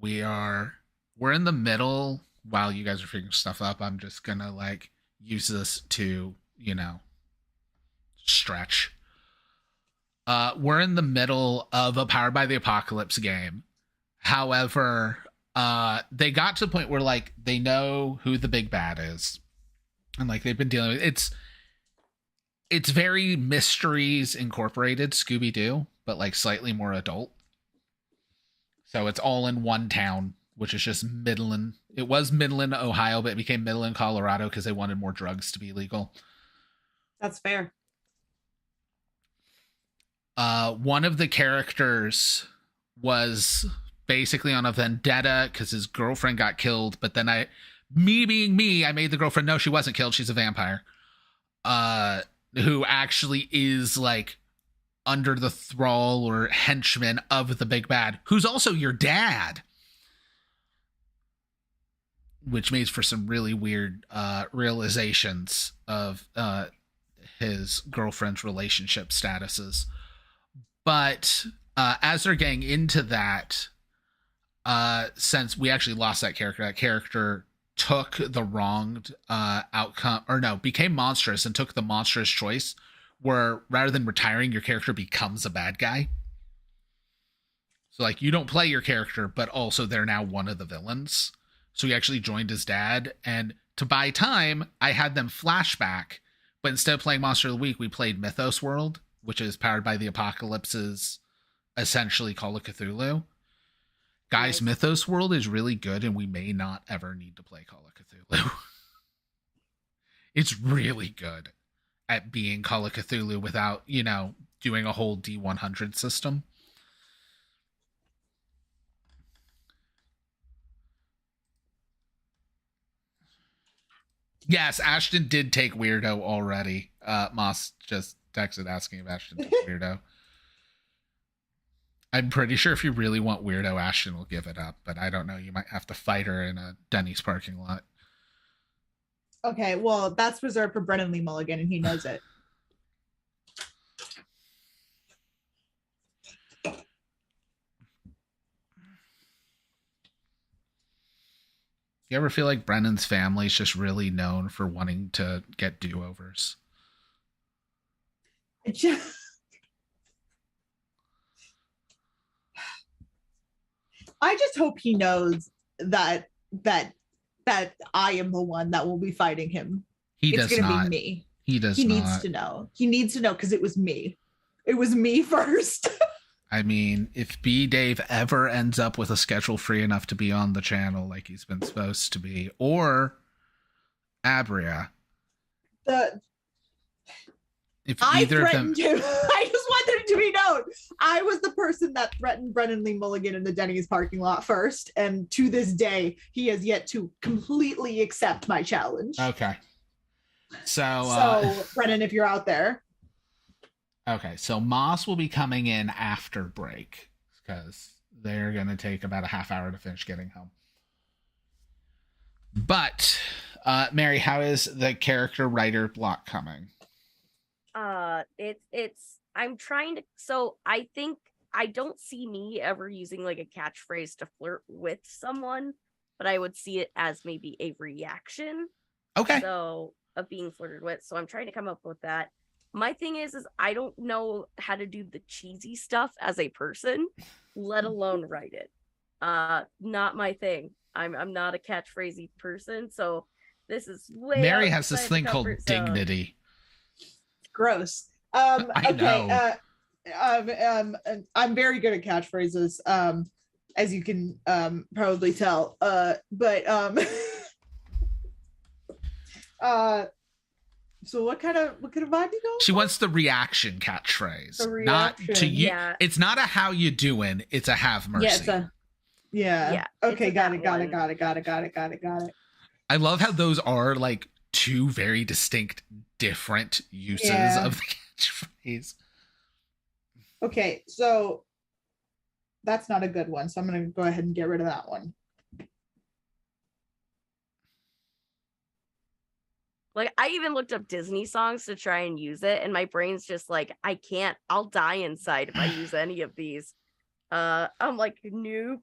We're in the middle. While you guys are figuring stuff up, I'm just gonna like use this to, stretch. We're in the middle of a Powered by the Apocalypse game. However, they got to the point where like they know who the big bad is, and like they've been dealing with it's very Mysteries Incorporated Scooby-Doo, but like slightly more adult. So it's all in one town, which is just Midland. It was Midland, Ohio, but it became Midland, Colorado because they wanted more drugs to be legal. That's fair. one of the characters was basically on a vendetta because his girlfriend got killed, but then me being me, I made the girlfriend know she wasn't killed, she's a vampire. Who actually is like under the thrall or henchman of the big bad, who's also your dad. Which makes for some really weird realizations of his girlfriend's relationship statuses. But as they're getting into that, since we actually lost that character took the wronged outcome, or no, became monstrous and took the monstrous choice where rather than retiring, your character becomes a bad guy. So like you don't play your character, but also they're now one of the villains. So he actually joined his dad, and to buy time, I had them flashback, but instead of playing Monster of the Week, we played Mythos World, which is powered by the Apocalypse's essentially Call of Cthulhu. Guys, Mythos World is really good, and we may not ever need to play Call of Cthulhu. It's really good at being Call of Cthulhu without, doing a whole D100 system. Yes, Ashton did take Weirdo already. Moss just texted asking if Ashton took Weirdo. I'm pretty sure if you really want Weirdo, Ashton will give it up, but I don't know. You might have to fight her in a Denny's parking lot. Okay, well, that's reserved for Brennan Lee Mulligan, and he knows it. You ever feel like Brennan's family's just really known for wanting to get do-overs? I just hope he knows that I am the one that will be fighting him. It's going to be me. He does not. He needs to know. He needs to know because it was me. It was me first. I mean, if B Dave ever ends up with a schedule free enough to be on the channel like he's been supposed to be, or Abria. If either of them, I just wanted it to be known. I was the person that threatened Brennan Lee Mulligan in the Denny's parking lot first, and to this day, he has yet to completely accept my challenge. Okay. So Brennan, if you're out there. Okay, so Moss will be coming in after break because they're going to take about a half hour to finish getting home. But, Mary, how is the character writer block coming? I'm trying to, so I think I don't see me ever using like a catchphrase to flirt with someone, but I would see it as maybe a reaction. Okay. So of being flirted with. So I'm trying to come up with that. My thing is I don't know how to do the cheesy stuff as a person, let alone write it. Not my thing. I'm not a catchphrasey person, so this is way. Mary has this thing called dignity. Gross. I know. I'm very good at catchphrases, as you can probably tell. So what kind of vibe you go? She wants the reaction catchphrase, not to you. Yeah. It's not a how you doing. It's a have mercy. Yeah. Okay, got it. I love how those are like two very distinct, different uses of the catchphrase. Okay, so that's not a good one. So I'm going to go ahead and get rid of that one. Like, I even looked up Disney songs to try and use it, and my brain's just like, I can't. I'll die inside if I use any of these. I'm like, nope.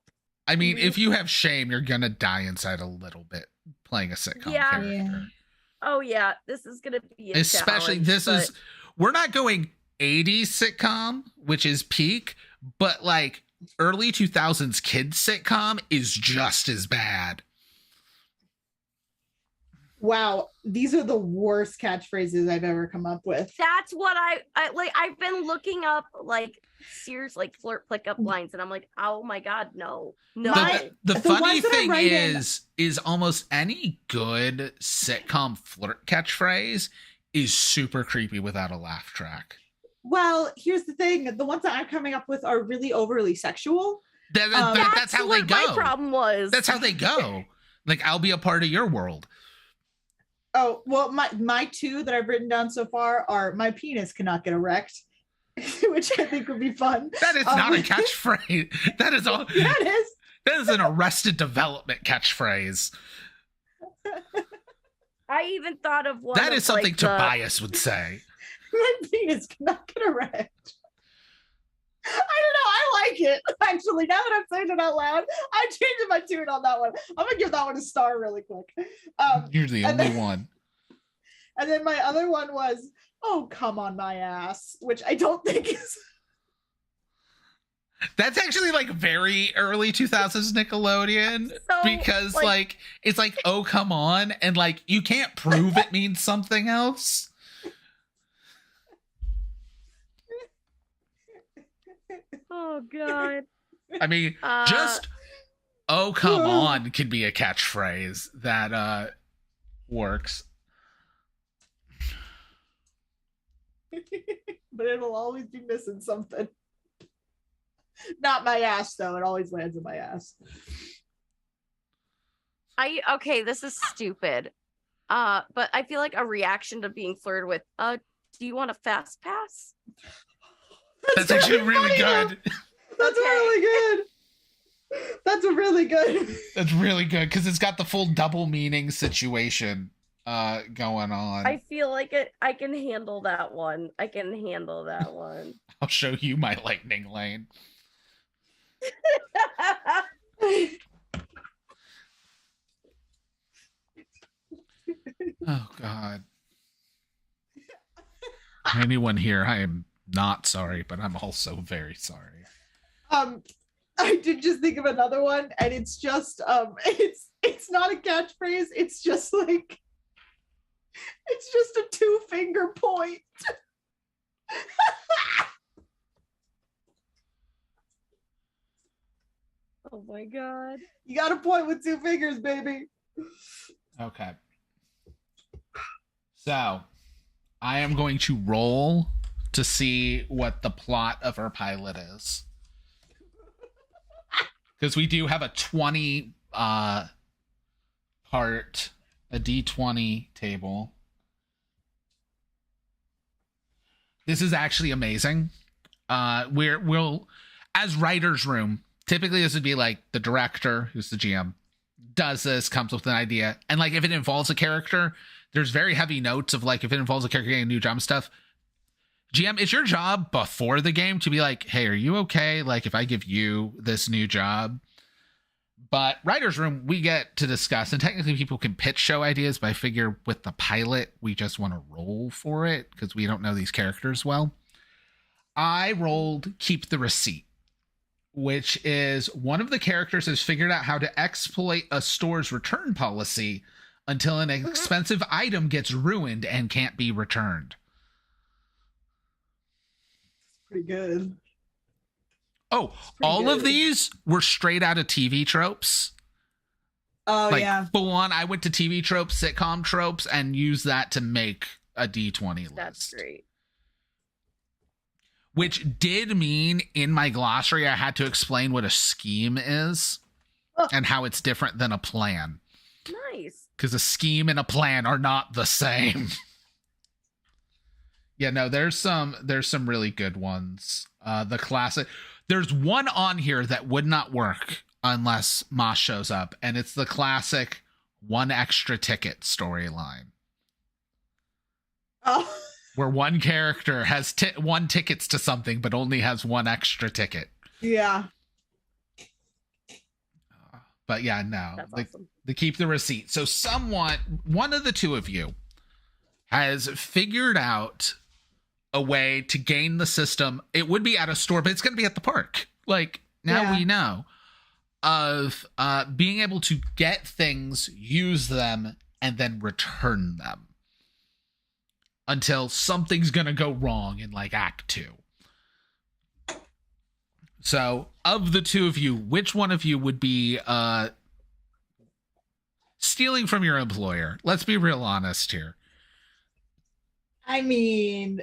I mean, if you have shame, you're gonna die inside a little bit playing a sitcom character. Yeah. Oh yeah, this is gonna be a especially challenge, we're not going 80s sitcom, which is peak, but like early 2000s kids sitcom is just as bad. Wow, these are the worst catchphrases I've ever come up with. That's what I like. I've been looking up like serious like flirt pickup lines, and I'm like, oh my god, no. The funny thing is almost any good sitcom flirt catchphrase is super creepy without a laugh track. Well, here's the thing. The ones that I'm coming up with are really overly sexual. That's how they go. My problem was. That's how they go. Like, I'll be a part of your world. Oh, well, my two that I've written down so far are my penis cannot get erect, which I think would be fun. That is not a catchphrase. That is all. Yeah, it is. That is an Arrested Development catchphrase. I even thought of one. That is something Tobias would say. My penis cannot get erect. I don't know. I like it. Actually, now that I'm saying it out loud, I'm changing my tune on that one. I'm going to give that one a star really quick. You're the only one. And then my other one was, oh, come on my ass, which I don't think is... That's actually like very early 2000s Nickelodeon, because like it's like, oh, come on. And like, you can't prove it means something else. Oh God. I mean, just oh, come on can be a catchphrase that works. But it'll always be missing something. Not my ass, though. It always lands in my ass. Okay, this is stupid. But I feel like a reaction to being flirted with, do you want a fast pass? That's actually really good. That's really good. That's really good. That's really good because it's got the full double meaning situation going on. I feel like I can handle that one. I'll show you my lightning lane. Oh God. Anyone here, I am not sorry, but I'm also very sorry. I did just think of another one, and it's just it's not a catchphrase, it's just like a 2-finger point. Oh my God. You got to point with 2 fingers, baby. Okay. So, I am going to roll to see what the plot of our pilot is. Because we do have a 20 part, a D20 table. This is actually amazing. We'll, as writer's room, typically this would be like the director, who's the GM, does this, comes up with an idea. And like, if it involves a character, there's very heavy notes of like, if it involves a character getting a new job and stuff, GM, it's your job before the game to be like, hey, are you okay? Like, if I give you this new job. But writer's room, we get to discuss, and technically people can pitch show ideas, but I figure with the pilot, we just want to roll for it because we don't know these characters well. I rolled Keep the Receipt, which is one of the characters has figured out how to exploit a store's return policy until an expensive item gets ruined and can't be returned. Pretty good. Oh, all of these were straight out of TV tropes. Oh, like, yeah. Full on, I went to TV tropes, sitcom tropes, and used that to make a D20 list. That's great. Which did mean in my glossary, I had to explain what a scheme is and how it's different than a plan. Nice. Because a scheme and a plan are not the same. Yeah, no, there's some really good ones. The classic. There's one on here that would not work unless Moss shows up, and it's the classic one extra ticket storyline. Oh. Where one character has one tickets to something, but only has one extra ticket. Yeah. But yeah, no. Awesome. They keep the receipt. So one of the two of you has figured out a way to gain the system. It would be at a store, but it's going to be at the park. Like, now we know of being able to get things, use them, and then return them until something's going to go wrong in like Act 2. So, of the two of you, which one of you would be stealing from your employer? Let's be real honest here. I mean,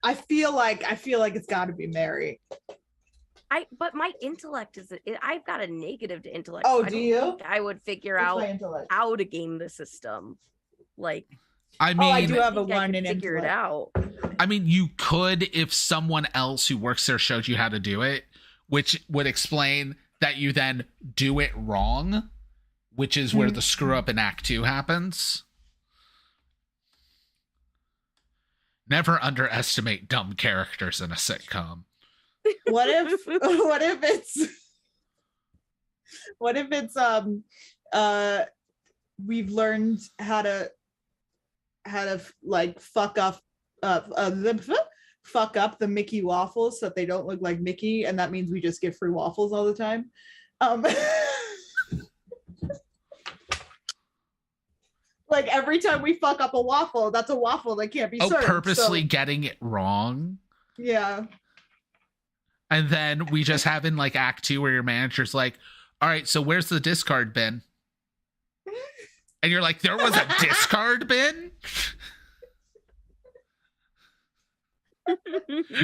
I feel like it's got to be Mary. But my intellect I've got a negative to intellect. Oh, so do you? Think I would figure out how to game the system. Like, I mean, I do have a 1 in figure it out. I mean, you could if someone else who works there showed you how to do it, which would explain that you then do it wrong, which is where the screw up in Act 2 happens. Never underestimate dumb characters in a sitcom. What if it's we've learned how to like fuck up the Mickey waffles so that they don't look like Mickey, and that means we just get free waffles all the time. Like every time we fuck up a waffle, that's a waffle that can't be served. Purposely getting it wrong. Yeah. And then we just have in like Act 2 where your manager's like, all right, so where's the discard bin? And you're like, there was a discard bin?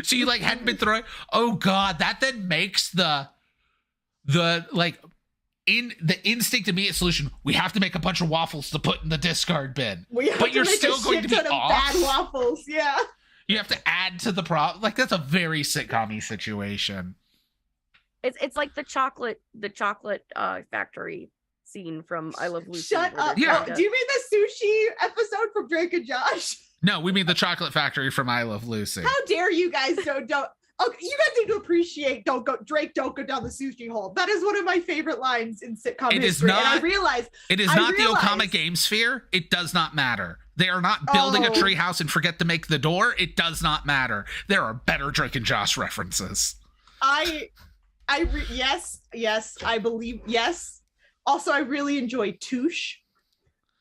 So you like hadn't been throwing. Oh God, that then makes the like in the instinct immediate solution. We have to make a bunch of waffles to put in the discard bin. But you're still going to be off. Bad waffles, yeah. You have to add to the problem. Like that's a very sitcom-y situation. It's like the chocolate factory scene from I Love Lucy. Shut up. Yeah. Oh, do you mean the sushi episode from Drake and Josh? No, we mean the chocolate factory from I Love Lucy. How dare you guys don't oh, you guys need to appreciate don't go down the sushi hole. That is one of my favorite lines in sitcom history. Is not, and I realize it is not the Okama game sphere. It does not matter. They are not building a treehouse and forget to make the door. It does not matter. There are better Drake and Josh references. Yes, I believe, yes. Also, I really enjoy Touche.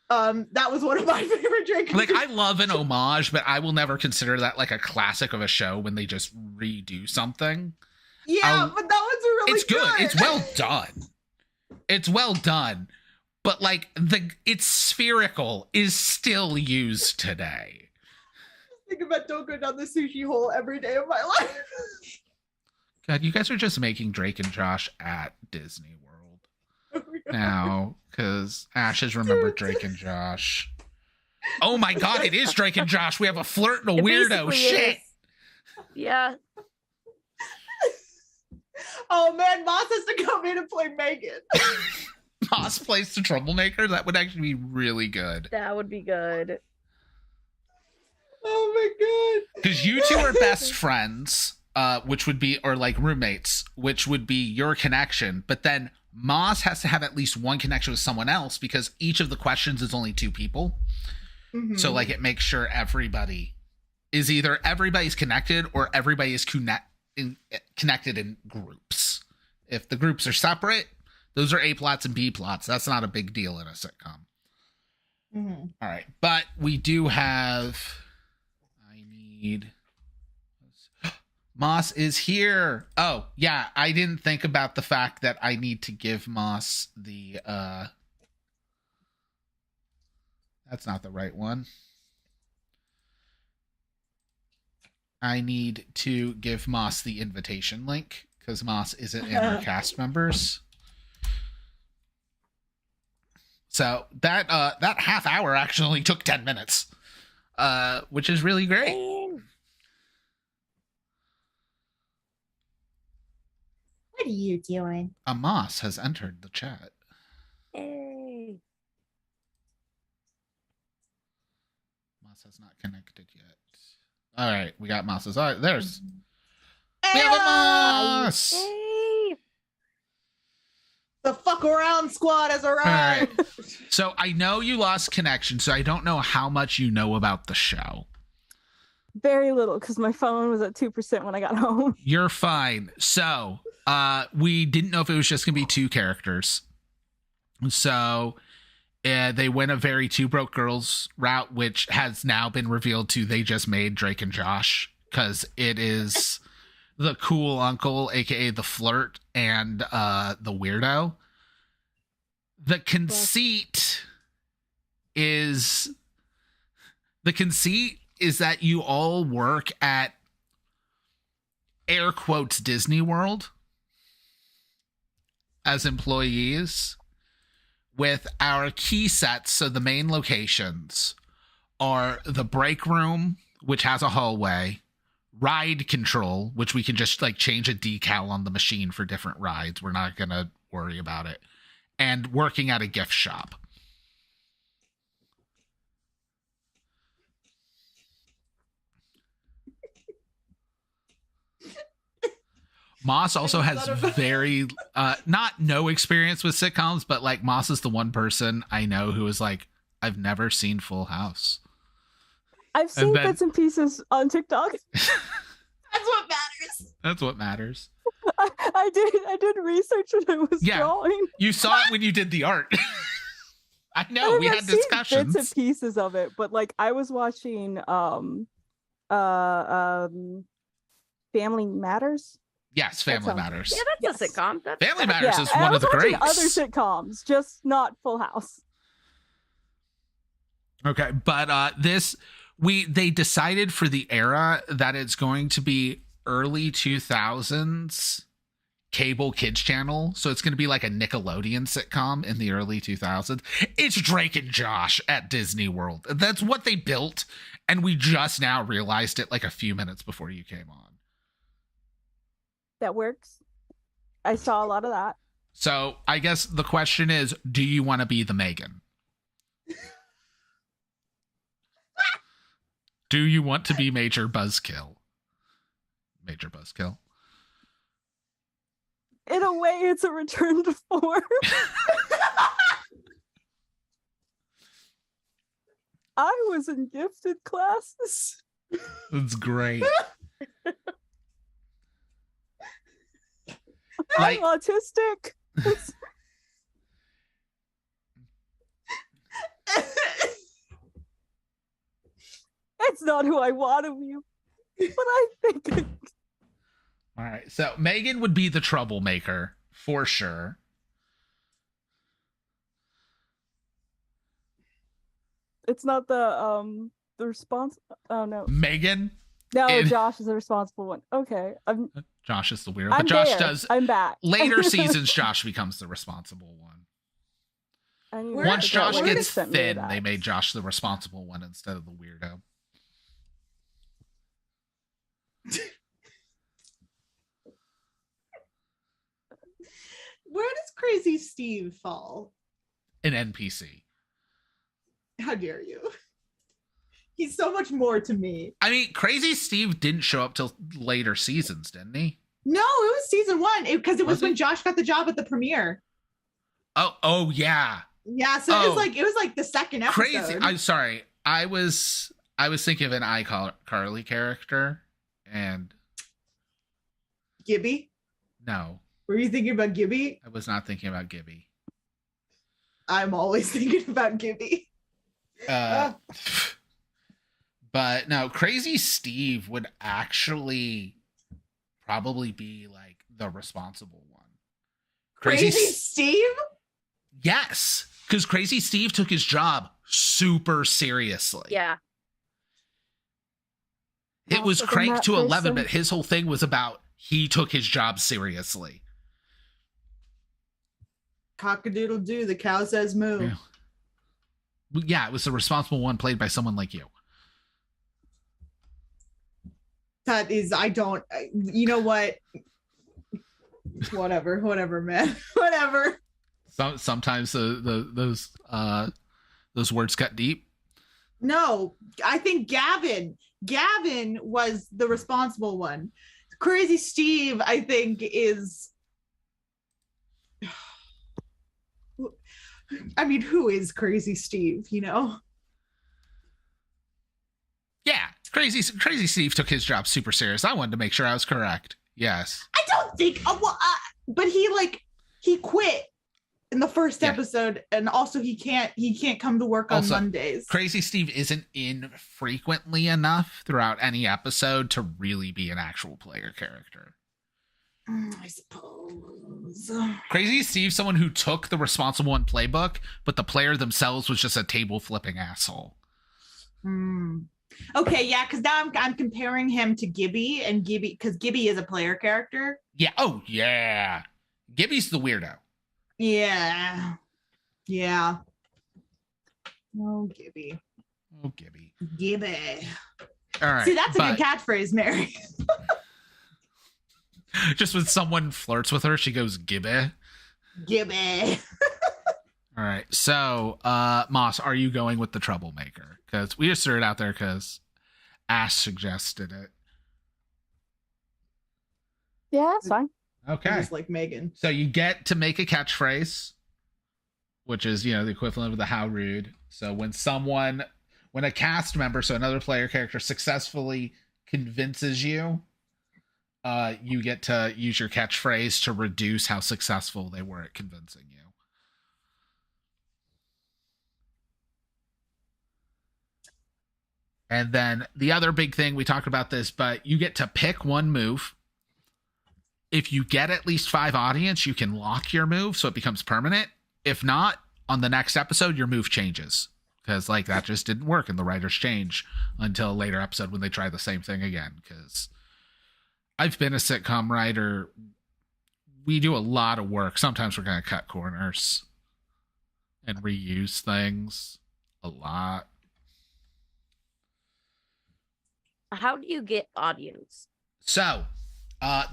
That was one of my favorite Drake and Like, I love an homage, but I will never consider that like a classic of a show when they just redo something. Yeah, but that one's really It's good. It's well done. It's well done. But like it's spherical is still used today. Think about don't go down the sushi hole every day of my life. God, you guys are just making Drake and Josh at Disney World now, because Ash has remembered Drake and Josh. Oh my God, it is Drake and Josh. We have a flirt and a weirdo. Shit. Yeah. Oh man, Moss has to come in and play Megan. Moss plays the troublemaker. That would actually be really good. That would be good. Oh my God. Because you two are best friends, which would be, or like roommates, which would be your connection. But then Moss has to have at least one connection with someone else because each of the questions is only 2 people. Mm-hmm. So like it makes sure everybody is either everybody's connected or everybody is connected in groups. If the groups are separate, those are A plots and B plots. That's not a big deal in a sitcom. Mm-hmm. All right. But we do have... Moss is here. Oh, yeah. I didn't think about the fact that I need to give Moss the... That's not the right one. I need to give Moss the invitation link because Moss isn't in our cast members. So that half hour actually only took 10 minutes, which is really great. What are you doing? Moss has entered the chat. Hey. Moss has not connected yet. All right, we got Moss's. All right, there's. Hey, we have a Moss. Hey. The fuck around squad has arrived. Right. So I know you lost connection, so I don't know how much you know about the show. Very little, because my phone was at 2% when I got home. You're fine. So we didn't know if it was just gonna be 2 characters. So they went a very 2 broke girls route, which has now been revealed to they just made Drake and Josh because it is the cool uncle, aka the flirt, and the weirdo. The conceit is that you all work at air quotes Disney World as employees with our key sets. So the main locations are the break room, which has a hallway, ride control, which we can just like change a decal on the machine for different rides. We're not going to worry about it. And working at a gift shop. Moss also has very, not no experience with sitcoms, but like Moss is the one person I know who is like, I've never seen Full House. I've seen bits and pieces on TikTok. That's what matters. That's what matters. I did research when I was drawing. You saw it when you did the art. I know, we had discussions. Bits and pieces of it, but like I was watching Family Matters. Yes, Family Matters. Yeah, that's a sitcom. Family Matters is one of the greats. Other sitcoms, just not Full House. Okay, but they decided for the era that it's going to be early 2000s cable kids channel, so it's going to be like a Nickelodeon sitcom in the early 2000s. It's Drake and Josh at Disney World. That's what they built, and we just now realized it like a few minutes before you came on. That works. I saw a lot of that. So I guess the question is, do you want to be the Megan? Do you want to be Major Buzzkill? Major Buzzkill. In a way, it's a return to form. I was in gifted classes. That's great. I'm autistic. It's not who I want to be, but I think. All right, so Megan would be the troublemaker for sure. It's not the response. Oh no, Megan. No, Josh is the responsible one. Okay, Josh is the weirdo, but Josh does. I'm back. Later seasons, Josh becomes the responsible one. Once Josh gets thin, they made Josh the responsible one instead of the weirdo. Where does Crazy Steve fall? An NPC. How dare you? He's so much more to me. I mean, Crazy Steve didn't show up till later seasons, didn't he? No, it was season one because it was when Josh got the job at the premiere. Oh yeah. Yeah, so it was like the second episode. Crazy. I'm sorry. I was thinking of an iCarly character and Gibby? No. Were you thinking about Gibby? I was not thinking about Gibby. I'm always thinking about Gibby. But no, Crazy Steve would actually probably be like the responsible one. Crazy Steve? Yes, because Crazy Steve took his job super seriously. Yeah. It was cranked to 11, but his whole thing was about he took his job seriously. Cock-a-doodle-doo, the cow says moo. Yeah, it was the responsible one played by someone like you. That is, you know what? Whatever, man. Whatever. Sometimes those words cut deep. No, I think Gavin was the responsible one. Crazy Steve, I think, is. I mean, who is Crazy Steve? You know. Yeah, Crazy Steve took his job super serious. I wanted to make sure I was correct. Yes. I don't think. But he quit in the first episode, and also he can't come to work on Mondays. Crazy Steve isn't in frequently enough throughout any episode to really be an actual player character. I suppose. Crazy Steve, someone who took the responsible one playbook, but the player themselves was just a table flipping asshole. Okay, yeah, because now I'm comparing him to Gibby, and Gibby, because Gibby is a player character. Yeah. Oh, yeah. Gibby's the weirdo. Yeah. Yeah. Oh, Gibby. Oh, Gibby. Gibby. All right. See, that's a good catchphrase, Mary. Just when someone flirts with her, she goes, Gibby. Gibby. All right. So, Moss, are you going with the troublemaker? Because we just threw it out there because Ash suggested it. Yeah, that's fine. Okay. Just like Megan. So you get to make a catchphrase, which is, the equivalent of the how rude. So when a cast member, so another player character, successfully convinces you, you get to use your catchphrase to reduce how successful they were at convincing you. And then the other big thing, we talked about this, but you get to pick one move. If you get at least 5 audience, you can lock your move so it becomes permanent. If not, on the next episode, your move changes. Because that just didn't work, and the writers change until a later episode when they try the same thing again. Because I've been a sitcom writer. We do a lot of work. Sometimes we're going to cut corners and reuse things a lot. How do you get audience? So,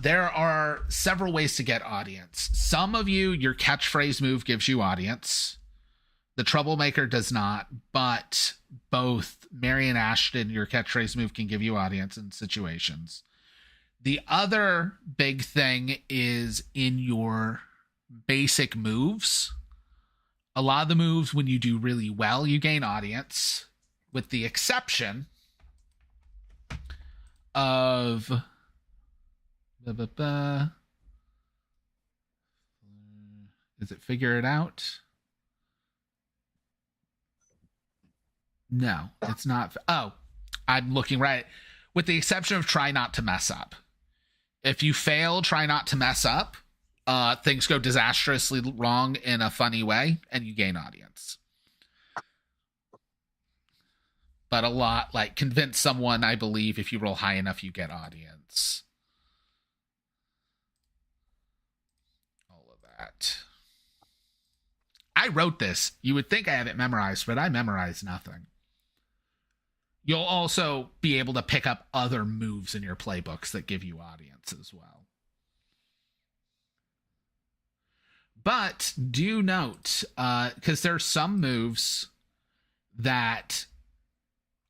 there are several ways to get audience. Some of you, your catchphrase move gives you audience. The troublemaker does not, but both Mary and Ashton, your catchphrase move can give you audience in situations. The other big thing is in your basic moves. A lot of the moves, when you do really well, you gain audience, with the exception of is it Figure It Out? No, it's not. Oh, I'm looking right. With the exception of Try Not to Mess Up. If you fail Try Not to Mess Up, things go disastrously wrong in a funny way, and you gain audience. But a lot, convince someone, I believe, if you roll high enough, you get audience. All of that. I wrote this. You would think I have it memorized, but I memorized nothing. You'll also be able to pick up other moves in your playbooks that give you audience as well. But do note, because there's some moves that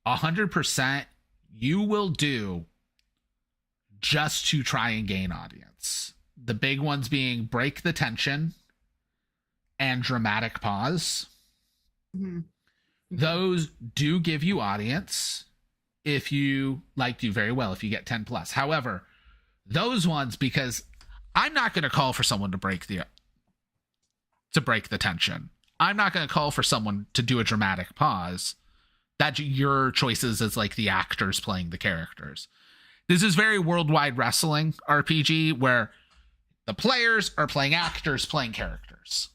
100% you will do just to try and gain audience. The big ones being Break the Tension and Dramatic Pause. Mm-hmm. Those do give you audience if you do very well, if you get 10 plus. However, those ones, because I'm not going to call for someone to break the tension. I'm not going to call for someone to do a dramatic pause. That's your choices as the actors playing the characters. This is very Worldwide Wrestling RPG where the players are playing actors playing characters.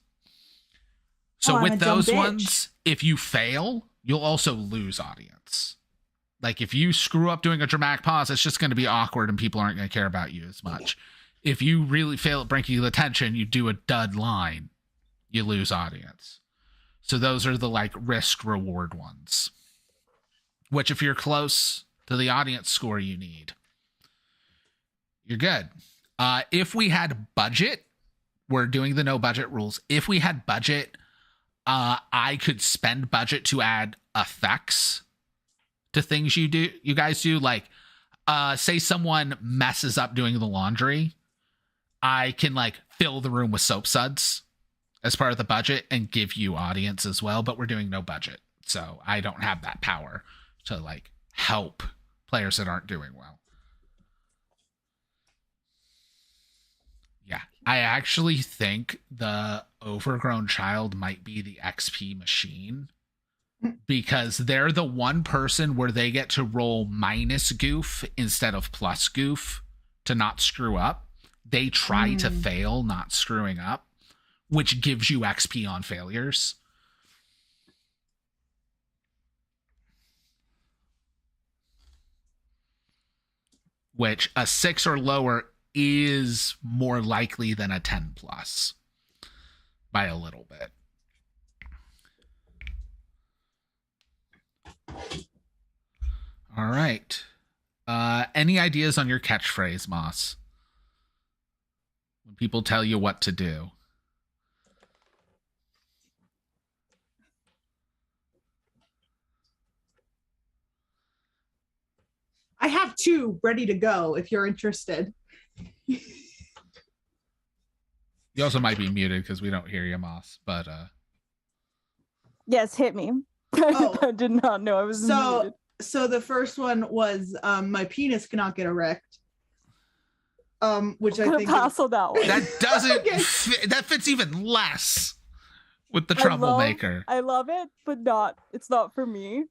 So with those ones, if you fail, you'll also lose audience. If you screw up doing a dramatic pause, it's just going to be awkward and people aren't going to care about you as much. If you really fail at breaking the tension, you do a dud line, you lose audience. So those are the risk reward ones. Which if you're close to the audience score you need, you're good. If we had budget, we're doing the no budget rules. If we had budget, I could spend budget to add effects to things you guys do. Say someone messes up doing the laundry. I can fill the room with soap suds as part of the budget and give you audience as well, but we're doing no budget. So I don't have that power to help players that aren't doing well. Yeah, I actually think the overgrown child might be the XP machine because they're the one person where they get to roll minus goof instead of plus goof to not screw up. They try to fail not screwing up, which gives you XP on failures. which a 6 or lower is more likely than a 10 plus by a little bit. All right. Any ideas on your catchphrase, Moss? When people tell you what to do. I have 2 ready to go if you're interested. You also might be muted because we don't hear you, Moss. But Yes, hit me. Oh. I did not know I was muted. So the first one was my penis cannot get erect. Which I think pass on that one. that doesn't Okay. that fits even less with the troublemaker. I love it, but it's not for me.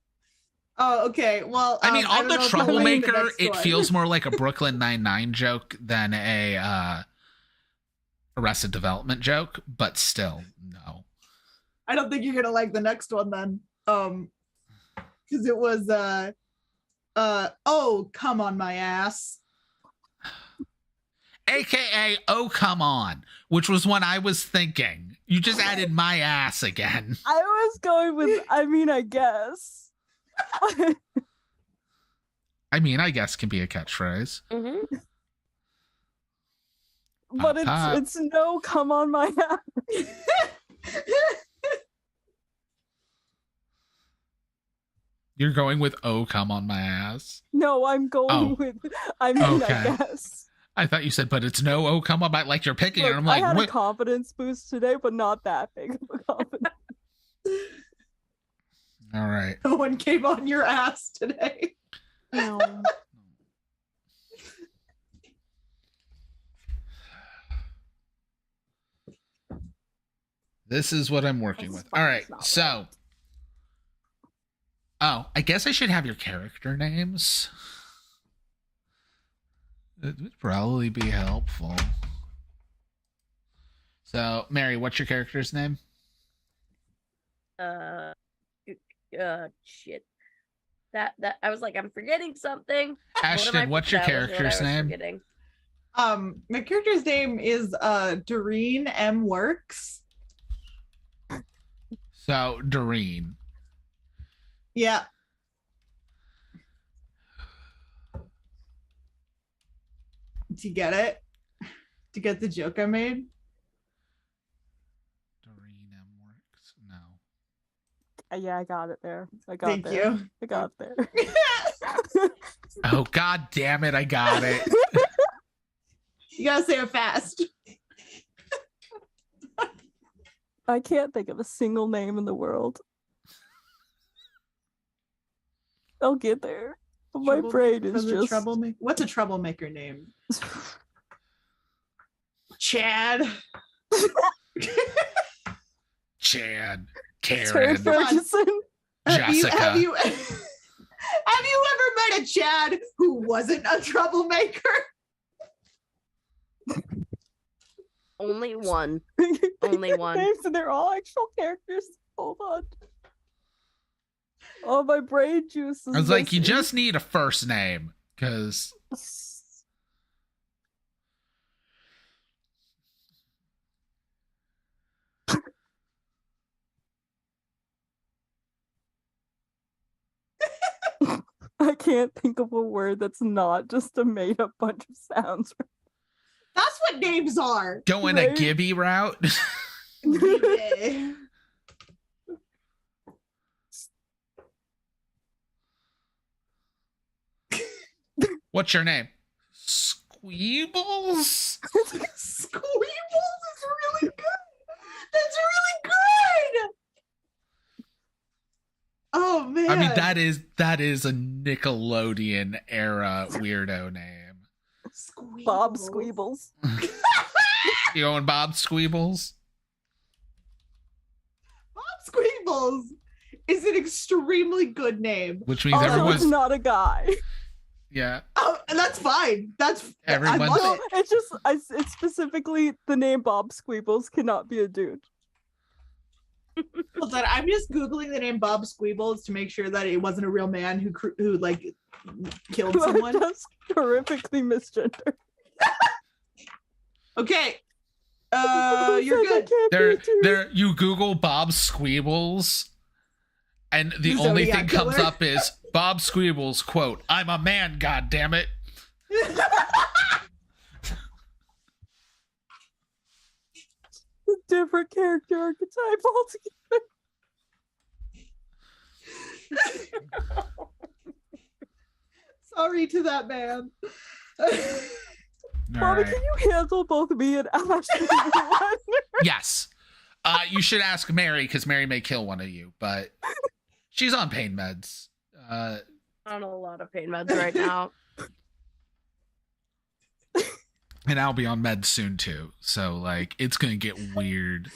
Oh, okay. Well, I mean, I on don't the know if I'll like the troublemaker, next it one. feels more like a Brooklyn Nine-Nine joke than a Arrested Development joke, but still, no. I don't think you're gonna like the next one then. Because it was oh, come on my ass. AKA, oh, come on, which was one I was thinking. You just added my ass again. I was going with, I guess. I mean, I guess can be a catchphrase. Mm-hmm. But Pop. it's no, come on my ass. You're going with, oh, come on my ass. No, I'm going with, I Okay. guess. I thought you said, but it's no, oh, come on, like you're picking it. Look, I'm like, I had a what? confidence boost today, but not that big of a confidence. All right. No one came on your ass today. No. This is what I'm working with. All right. So, I guess I should have your character names. It would probably be helpful. So, Mary, what's your character's name? Shit. That I was like, I'm forgetting something. Ashton, what's your character's name? Forgetting. My character's name is Doreen M. Works. So, Doreen. Yeah. Do you get it? Do you get the joke I made? Doreen M. Works. No. Yeah, I got it there. I got Thank there. you. I got there. Oh, god damn it. I got it. You gotta say it fast. I can't think of a single name in the world. I'll get there. But my brain is just troublemaker. What's a troublemaker name? Chad. Chad. Terry Karen. Ferguson. Jessica. Have you ever met a Chad who wasn't a troublemaker? Only one. Only one. Names and they're all actual characters. Hold on. Oh, my brain juice is I was like, you missing. just need a first name. Because I can't think of a word that's not just a made up bunch of sounds. That's what names are. going a Right? Gibby route. Yeah. What's your name? Squeebles? Squeebles is really good. That's really good. Oh man. I mean, that is a Nickelodeon era weirdo name. Squeebles. Bob Squeebles. You going Bob Squeebles? Bob Squeebles is an extremely good name. Which means Also, everyone's it's not a guy. yeah. Oh, and that's fine. That's Everyone's- I love No, it. it's just it's specifically the name Bob Squeebles cannot be a dude. Hold on, I'm just googling the name Bob Squeebles to make sure that it wasn't a real man who like killed You are someone. just horrifically misgendered. Okay. Who You're says I good. can't be too? There, you Google Bob Squeebles, and the Zodiac only thing killer. comes up is Bob Squeebles, quote, "I'm a man, goddammit." A different character archetype altogether. Sorry to that man. All Bobby, right. can you handle both me and Ash? Yes. You should ask Mary, because Mary may kill one of you, but she's on pain meds. On a lot of pain meds right now. And I'll be on meds soon too. So like it's gonna get weird.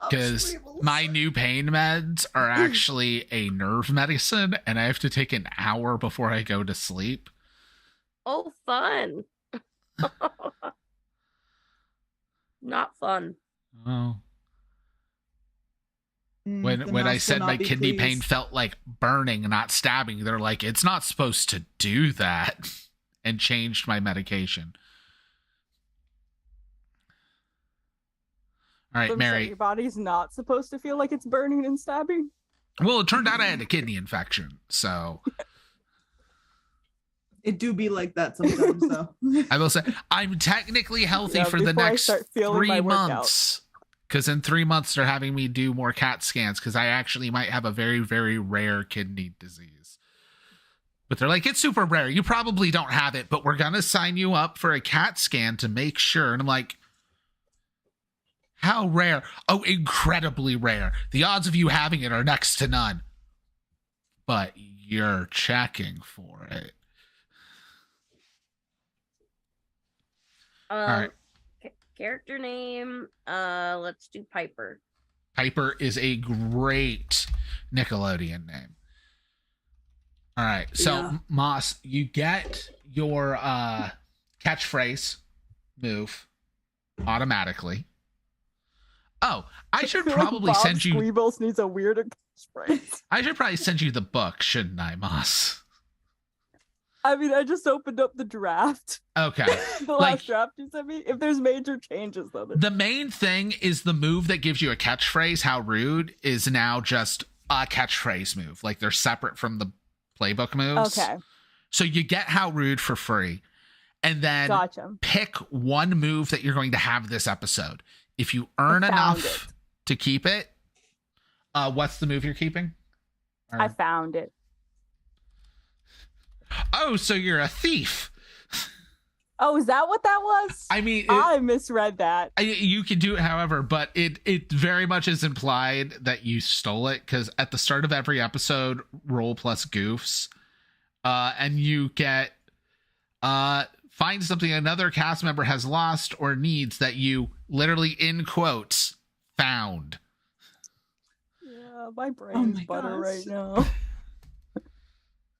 Because my new pain meds are actually a nerve medicine, and I have to take an hour before I go to sleep. Oh, fun. Not fun. Oh. The When I mouse said will my not be kidney pain pleased. felt like burning, not stabbing, they're like, it's not supposed to do that, and changed my medication. All right, So Mary. your body's not supposed to feel like it's burning and stabbing. Well, it turned out I had a kidney infection, so It do be like that sometimes, though. I will say I'm technically healthy Yeah, for the before I next start feeling my 3 workout. months. Because in 3 months they're having me do more CAT scans because I actually might have a very, very rare kidney disease. But they're like, it's super rare. You probably don't have it, but we're gonna sign you up for a CAT scan to make sure. And I'm like, how rare? Oh, incredibly rare. The odds of you having it are next to none. But you're checking for it. right. Character name. Let's do Piper. Piper is a great Nickelodeon name. All right. So, Yeah. Moss, you get your catchphrase move automatically. Oh, I should feel like probably Bob send you. Squeebles needs a weirder catchphrase. I should probably send you the book, shouldn't I, Moss? I mean, I just opened up the draft. Okay. The Like- last draft you sent me. If there's major changes, though. The main thing is the move that gives you a catchphrase, How Rude, is now just a catchphrase move. Like they're separate from the playbook moves. Okay, So you get How Rude for free. And then gotcha. pick one move that you're going to have this episode. If you earn I found enough to keep it, what's the move you're keeping? Or- I found it. Oh, so you're a thief. Oh, is that what that was? I mean, I misread that. you can do it however, but it very much is implied that you stole it, because at the start of every episode, roll plus goofs, and you get find something another cast member has lost or needs that you literally, in quotes, found. Yeah, my brain's my butter gosh. right now.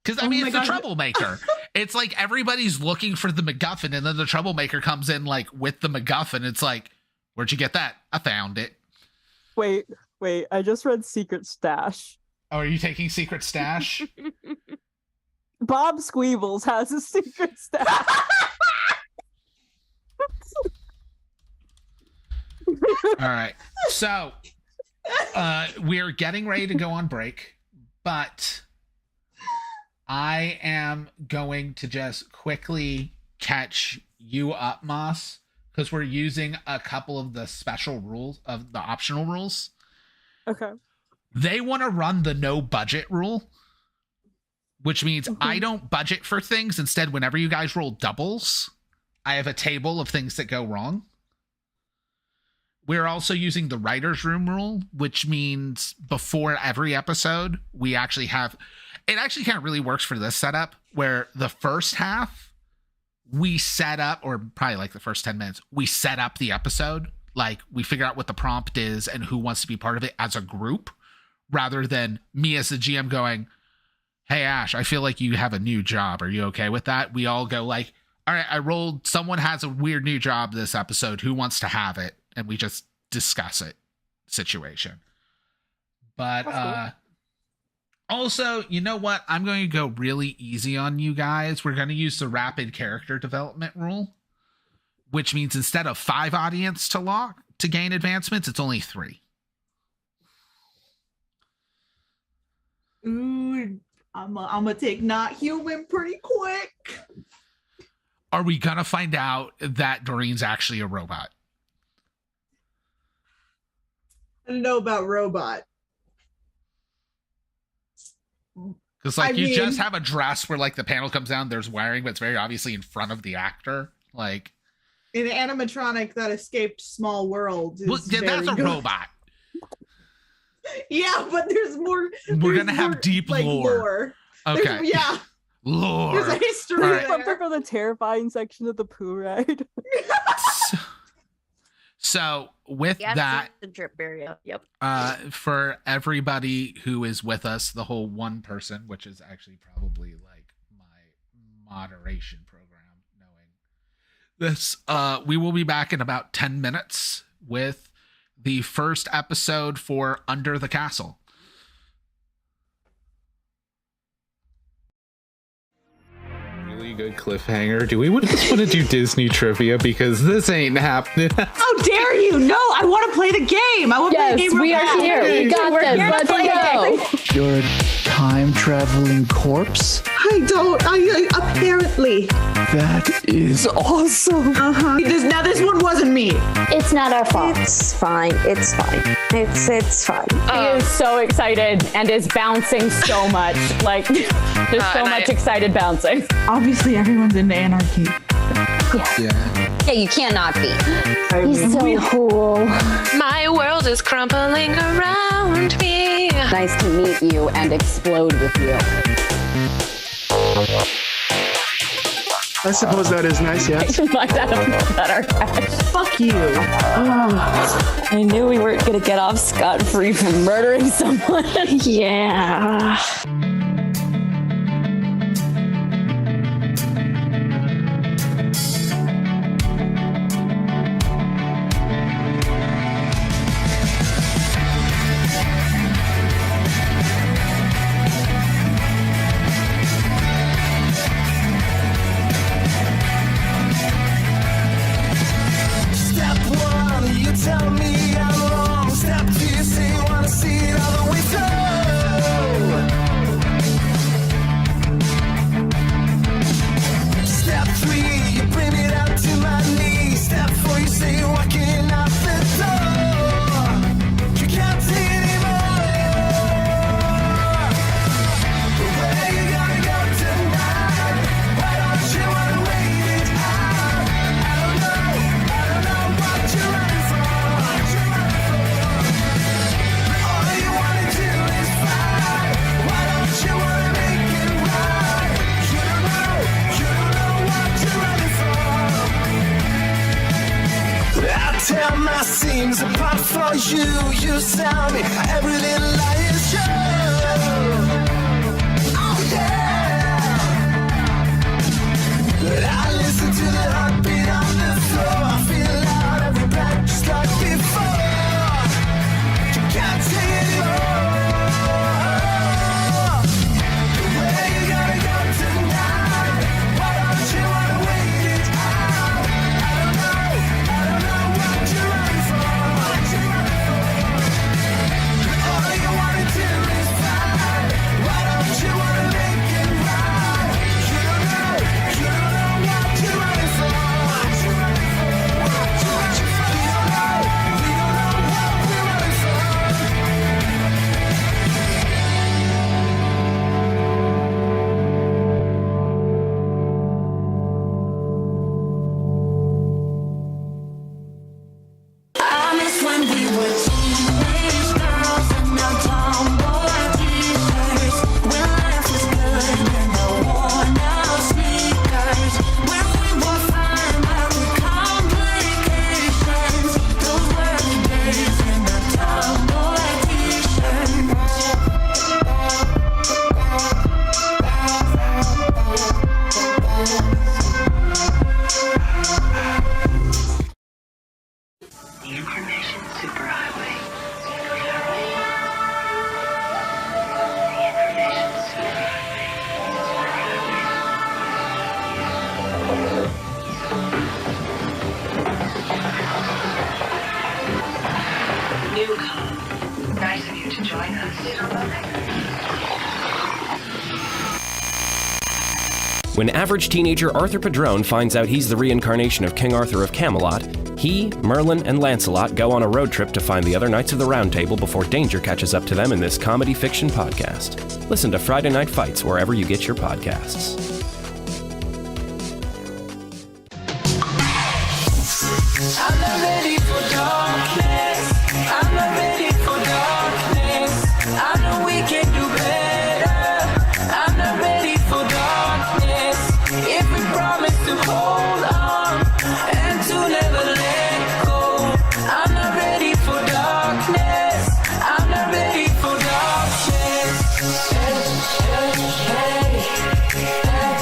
Because, I Oh mean, my it's the God. troublemaker. It's like everybody's looking for the MacGuffin, and then the troublemaker comes in, like, with the MacGuffin. It's like, where'd you get that? I found it. Wait, I just read Secret Stash. Oh, are you taking Secret Stash? Bob Squeebles has a secret stash. All right. So, we're getting ready to go on break, but I am going to just quickly catch you up, Moss, because we're using a couple of the special rules, of the optional rules. Okay. They want to run the no budget rule, which means Mhm. I don't budget for things. Instead, whenever you guys roll doubles, I have a table of things that go wrong. We're also using the writer's room rule, which means before every episode, we actually have... It actually kind of really works for this setup, where the first half, we set up, or probably like the first 10 minutes, we set up the episode. Like, we figure out what the prompt is and who wants to be part of it as a group, rather than me as the GM going, hey, Ash, I feel like you have a new job. Are you okay with that? We all go like, all right, I rolled, someone has a weird new job this episode. Who wants to have it? And we just discuss it situation. But That's also, you know what? I'm going to go really easy on you guys. We're going to use the rapid character development rule, which means instead of 5 audience to lock to gain advancements, it's only 3. Ooh, I'm gonna take not human pretty quick. Are we going to find out that Doreen's actually a robot? I don't know about robot. Because like you just have a dress where like the panel comes down, there's wiring, but it's very obviously in front of the actor. Like an animatronic that escaped Small World. Well, yeah, that's a robot. Yeah, but there's more. We're gonna have deep like, lore. Okay. Yeah. Lore. There's a history Right. there. For the terrifying section of the poo ride. So with that, the drip area. Yep. for everybody who is with us, the whole one person, which is actually probably like my moderation program, knowing this, we will be back in about 10 minutes with the first episode for Under the Castle. Really good cliffhanger. Do we just want to do Disney trivia because this ain't happening? How dare you? No, I want to play the game. I want to play the Yes, game. we real are fast. here. We got this. Let's go. You're a time traveling corpse? I don't. I apparently. That is awesome. Now this one wasn't me. It's not our fault. It's fine. It's fine. It's fine. He is so excited and is bouncing so much. Like, there's so much excited bouncing. Obviously, everyone's into anarchy. Yeah, you cannot be. He's so cool. My world is crumbling around me. Nice to meet you and explode with you. I suppose that is nice, yes. Might have better. Fuck you. I knew we weren't gonna get off scot-free from murdering someone. Yeah. Step 1, you tell me I'm wrong. Step 2, you say you wanna see it all the way through. Step 3, you bring me down to my knees. Step 4, you say you're walking out the door. You can't take anymore. But where you gonna go tonight? Why don't you wanna wait it out? I don't know what you're running from. All you wanna do is fight. Why don't you wanna make it right? You don't know what you're running from. I tear my seams apart for you. You tell me every little lie is true. Oh yeah. But I listen to the heartbeat on the floor. I feel out every breath just like before. You can't take it anymore. Where you gonna go tonight? Why don't you wanna wait it out? I don't know what you're running from. All you wanna do is Nice of you to join us. When average teenager Arthur Padrone finds out he's the reincarnation of King Arthur of Camelot, he, Merlin, and Lancelot go on a road trip to find the other Knights of the Round Table before danger catches up to them in this comedy fiction podcast. Listen to Friday Night Fights wherever you get your podcasts. I'm not ready for darkness. I'm not ready for darkness. I know we can do better. I'm not ready for darkness. If we promise to hold on and to never let go, I'm not ready for darkness. I'm not ready for darkness. Hey, hey, hey, hey.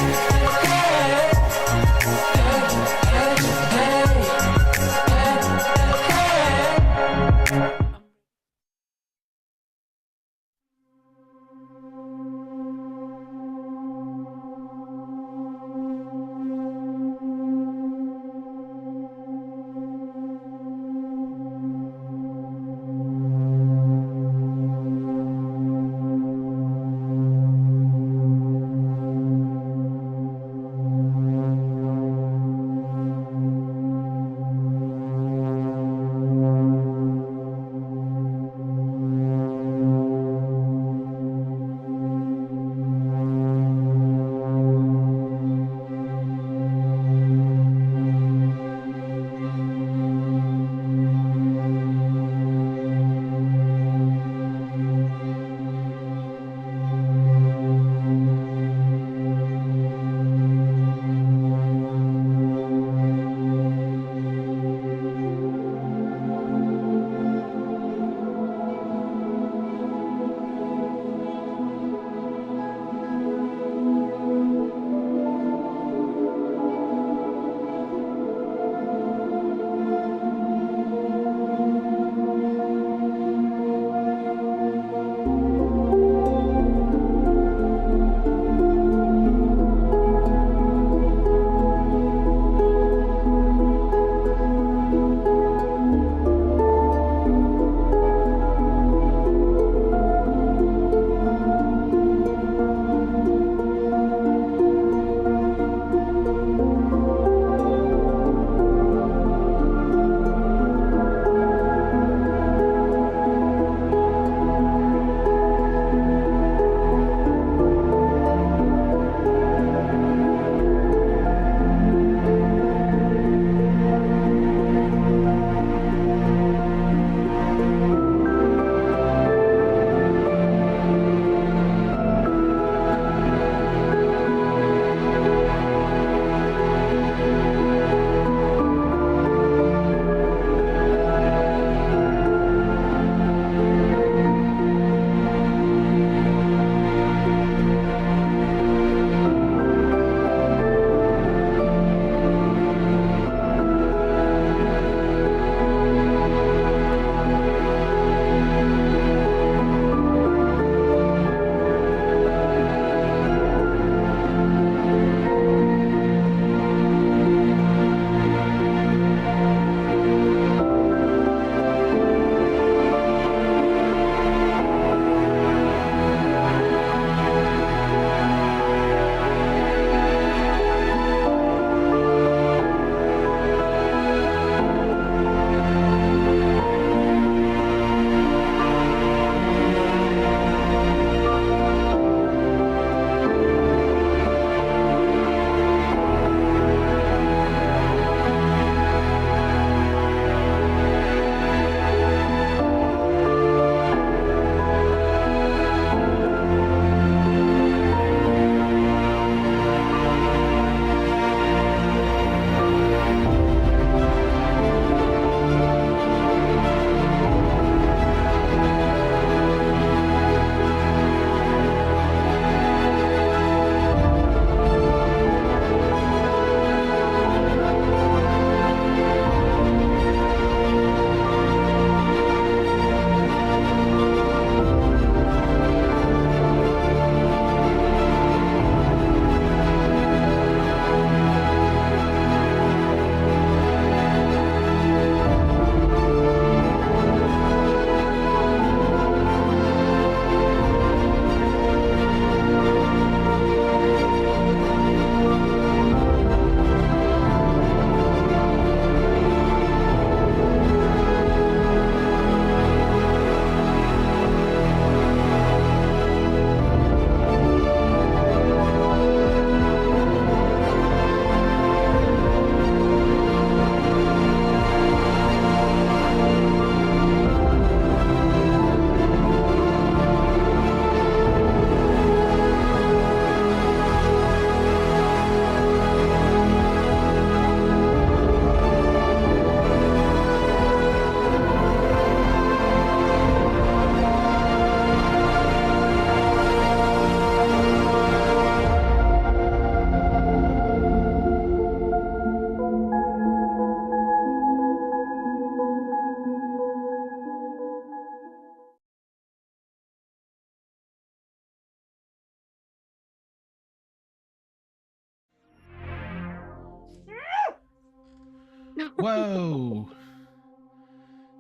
Whoa.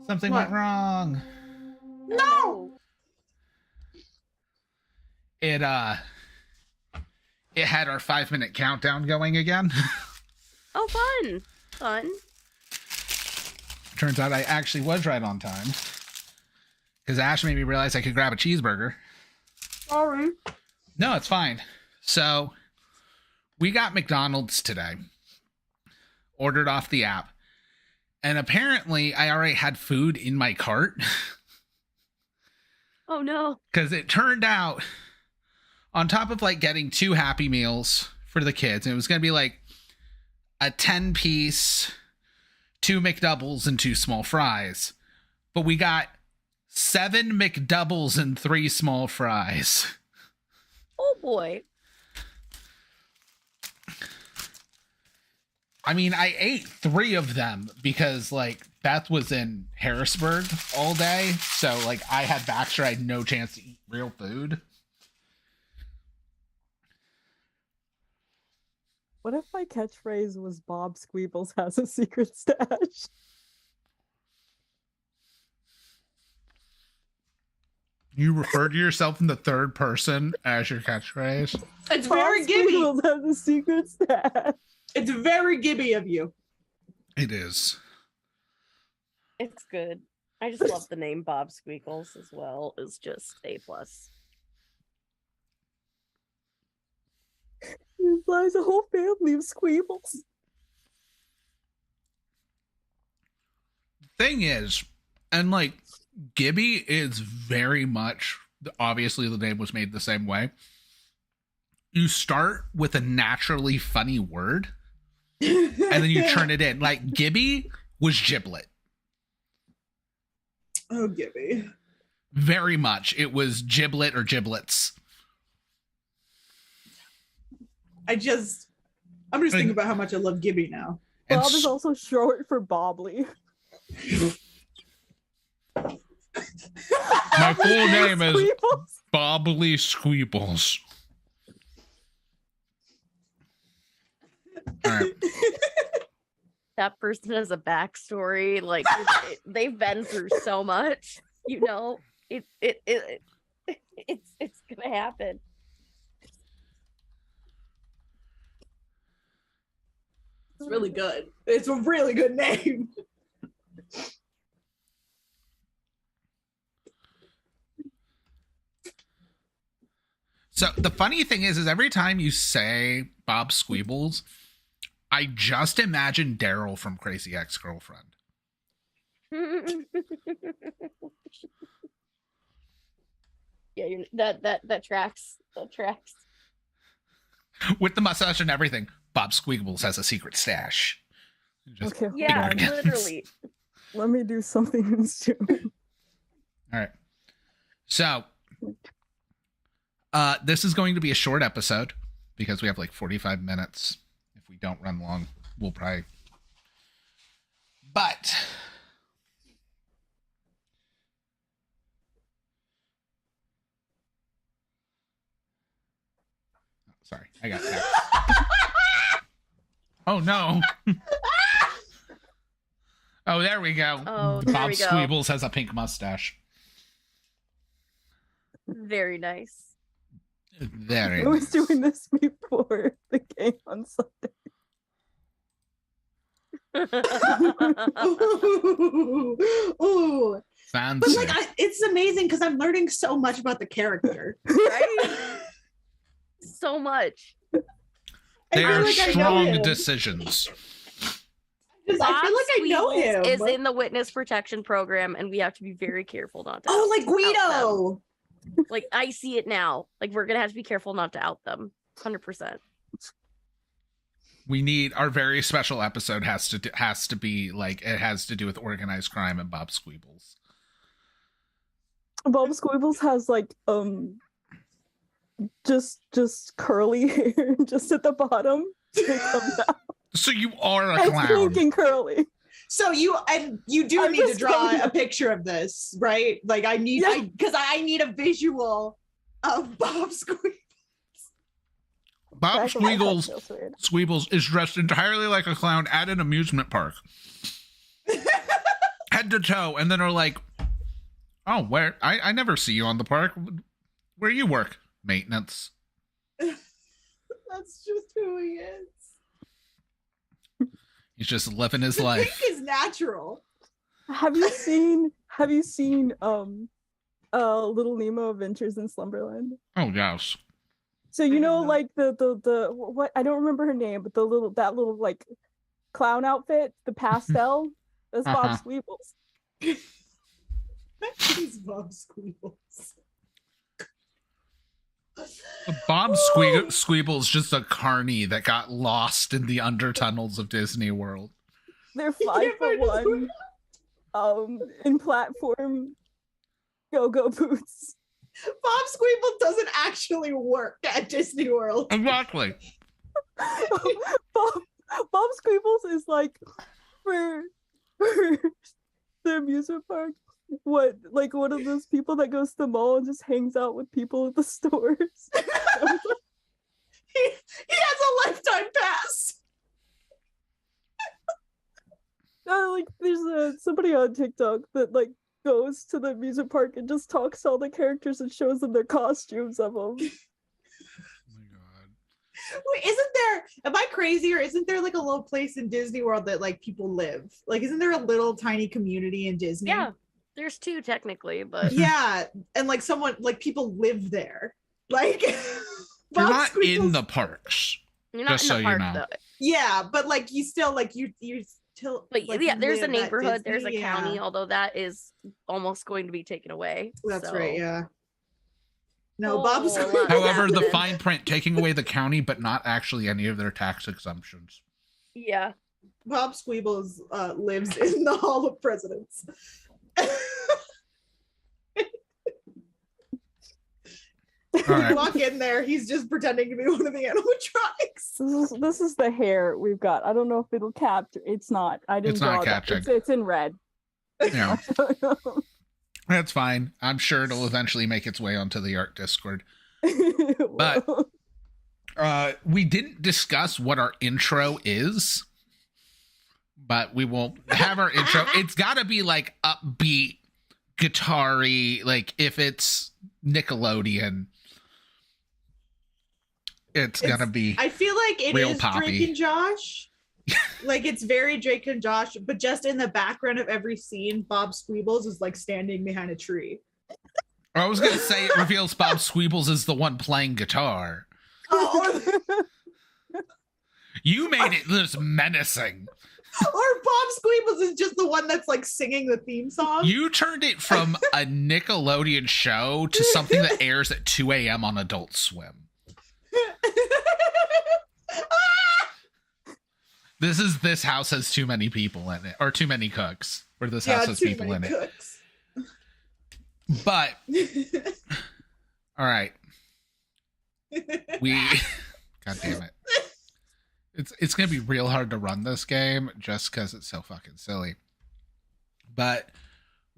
Something went wrong. No. It had our 5-minute countdown going again. Oh, fun. Turns out I actually was right on time. Because Ash made me realize I could grab a cheeseburger. Sorry. No, it's fine. So, we got McDonald's today. Ordered off the app. And apparently, I already had food in my cart. Oh, no. Because it turned out, on top of like getting 2 Happy Meals for the kids, and it was going to be like a 10-piece, 2 McDoubles, and 2 small fries. But we got 7 McDoubles and 3 small fries. Oh, boy. I mean, I ate 3 of them because, like, Beth was in Harrisburg all day. So, like, I had Baxter. I had no chance to eat real food. What if my catchphrase was Bob Squeebles has a secret stash? You refer to yourself in the third person as your catchphrase? It's Bob very Gibby. Squeebles has a secret stash. It's very Gibby of you. It is. It's good. I just love the name Bob Squeakles as well. It's just A+. There's a whole family of Squeebles. Thing is, and like, Gibby is very much, obviously the name was made the same way. You start with a naturally funny word, and then you turn it in. Like, Gibby was giblet. Oh, Gibby. Very much. It was giblet or giblets. I'm just thinking about how much I love Gibby now. Bob is also short for Bobbly. My full name is Bobbly Squeebles. All right. That person has a backstory. Like they've been through so much. You know, it's gonna happen. It's really good. It's a really good name. So the funny thing is every time you say Bob Squeebles, I just imagine Daryl from Crazy Ex-Girlfriend. Yeah, that tracks. That tracks. With the mustache and everything, Bob Squeebles has a secret stash. Just Okay. Yeah, ignore it. literally. Let me do something stupid. All right. So, this is going to be a short episode because we have like 45 minutes. If we don't run long, we'll probably. But sorry, I got that. Oh no. Oh, there we go. Oh, there Bob we go. Squeebles has a pink mustache. Very nice. Very I was doing this before the game on Sunday. Ooh. Fancy. But like, it's amazing because I'm learning so much about the character. Right? So much. They I feel are like I know strong him. decisions. I feel like I know him. Is in the witness protection program, and we have to be very careful not to. Oh, like out them. Guido. Like I see it now. Like we're gonna have to be careful not to out them. 100%. We need our very special episode has to be like it has to do with organized crime and Bob Squeebles. Bob Squeebles has like just curly hair just at the bottom. So you are a It's clown. pink and curly. So you do I'm need to just draw kidding. a picture of this, right? Like I need because I need a visual of Bob Squeebles. Bob Crackle my Squeagles, feels weird. Squeebles is dressed entirely like a clown at an amusement park. Head to toe, and then are like, oh, where? I never see you on the park. Where you work? Maintenance. That's just who he is. He's just living his The life. pink is natural. Have you seen Little Nemo Adventures in Slumberland? Oh yes. So you know, like the what, I don't remember her name, but that little like clown outfit, the pastel, that's Bob Squeebles. He's Bob Squeebles. Bob Squeeble's just a carny that got lost in the undertunnels of Disney World. They're 5'1", in platform go-go boots. Bob Squeeble doesn't actually work at Disney World. Exactly. Bob Squeebles is like for the amusement park. What, like one of those people that goes to the mall and just hangs out with people at the stores? He has a lifetime pass. Like there's somebody on TikTok that like goes to the amusement park and just talks to all the characters and shows them their costumes of them. Wait, isn't there, am I crazy, or isn't there like a little place in Disney World that like people live? Like, isn't there a little tiny community in Disney? Yeah, there's two technically, but yeah, and like someone, like people live there. Like You're not in the parks. You're not just in so the park you know. though. Yeah, but like you still like you still. But like, yeah, there's a live at neighborhood, there's a Disney, county, yeah. although that is almost going to be taken away. That's so. right. Yeah. No, Bob's. However, the fine print taking away the county, but not actually any of their tax exemptions. Yeah. Bob Squeebles lives in the Hall of Presidents. All right. You walk in there, he's just pretending to be one of the animatronics. This is the hair we've got. I don't know if it'll capture. It's not. I didn't It's not draw that. capturing. It's in red. Yeah. That's fine. I'm sure it'll eventually make its way onto the art Discord. But we didn't discuss what our intro is, but we will have our intro. It's got to be like upbeat, guitar-y. Like if it's Nickelodeon, it's gonna be. I feel like it real is poppy. Drake and Josh. Like it's very Drake and Josh, but just in the background of every scene, Bob Squeebles is like standing behind a tree. I was gonna say it reveals Bob Squeebles is the one playing guitar. Oh, You made it this menacing. or Bob Squeebles is just the one that's like singing the theme song. You turned it from a Nickelodeon show to something that airs at 2 a.m. on Adult Swim. This house has too many people in it, or too many cooks, or this house has too people in many it. cooks. But all right, God damn it, it's gonna be real hard to run this game just because it's so fucking silly. But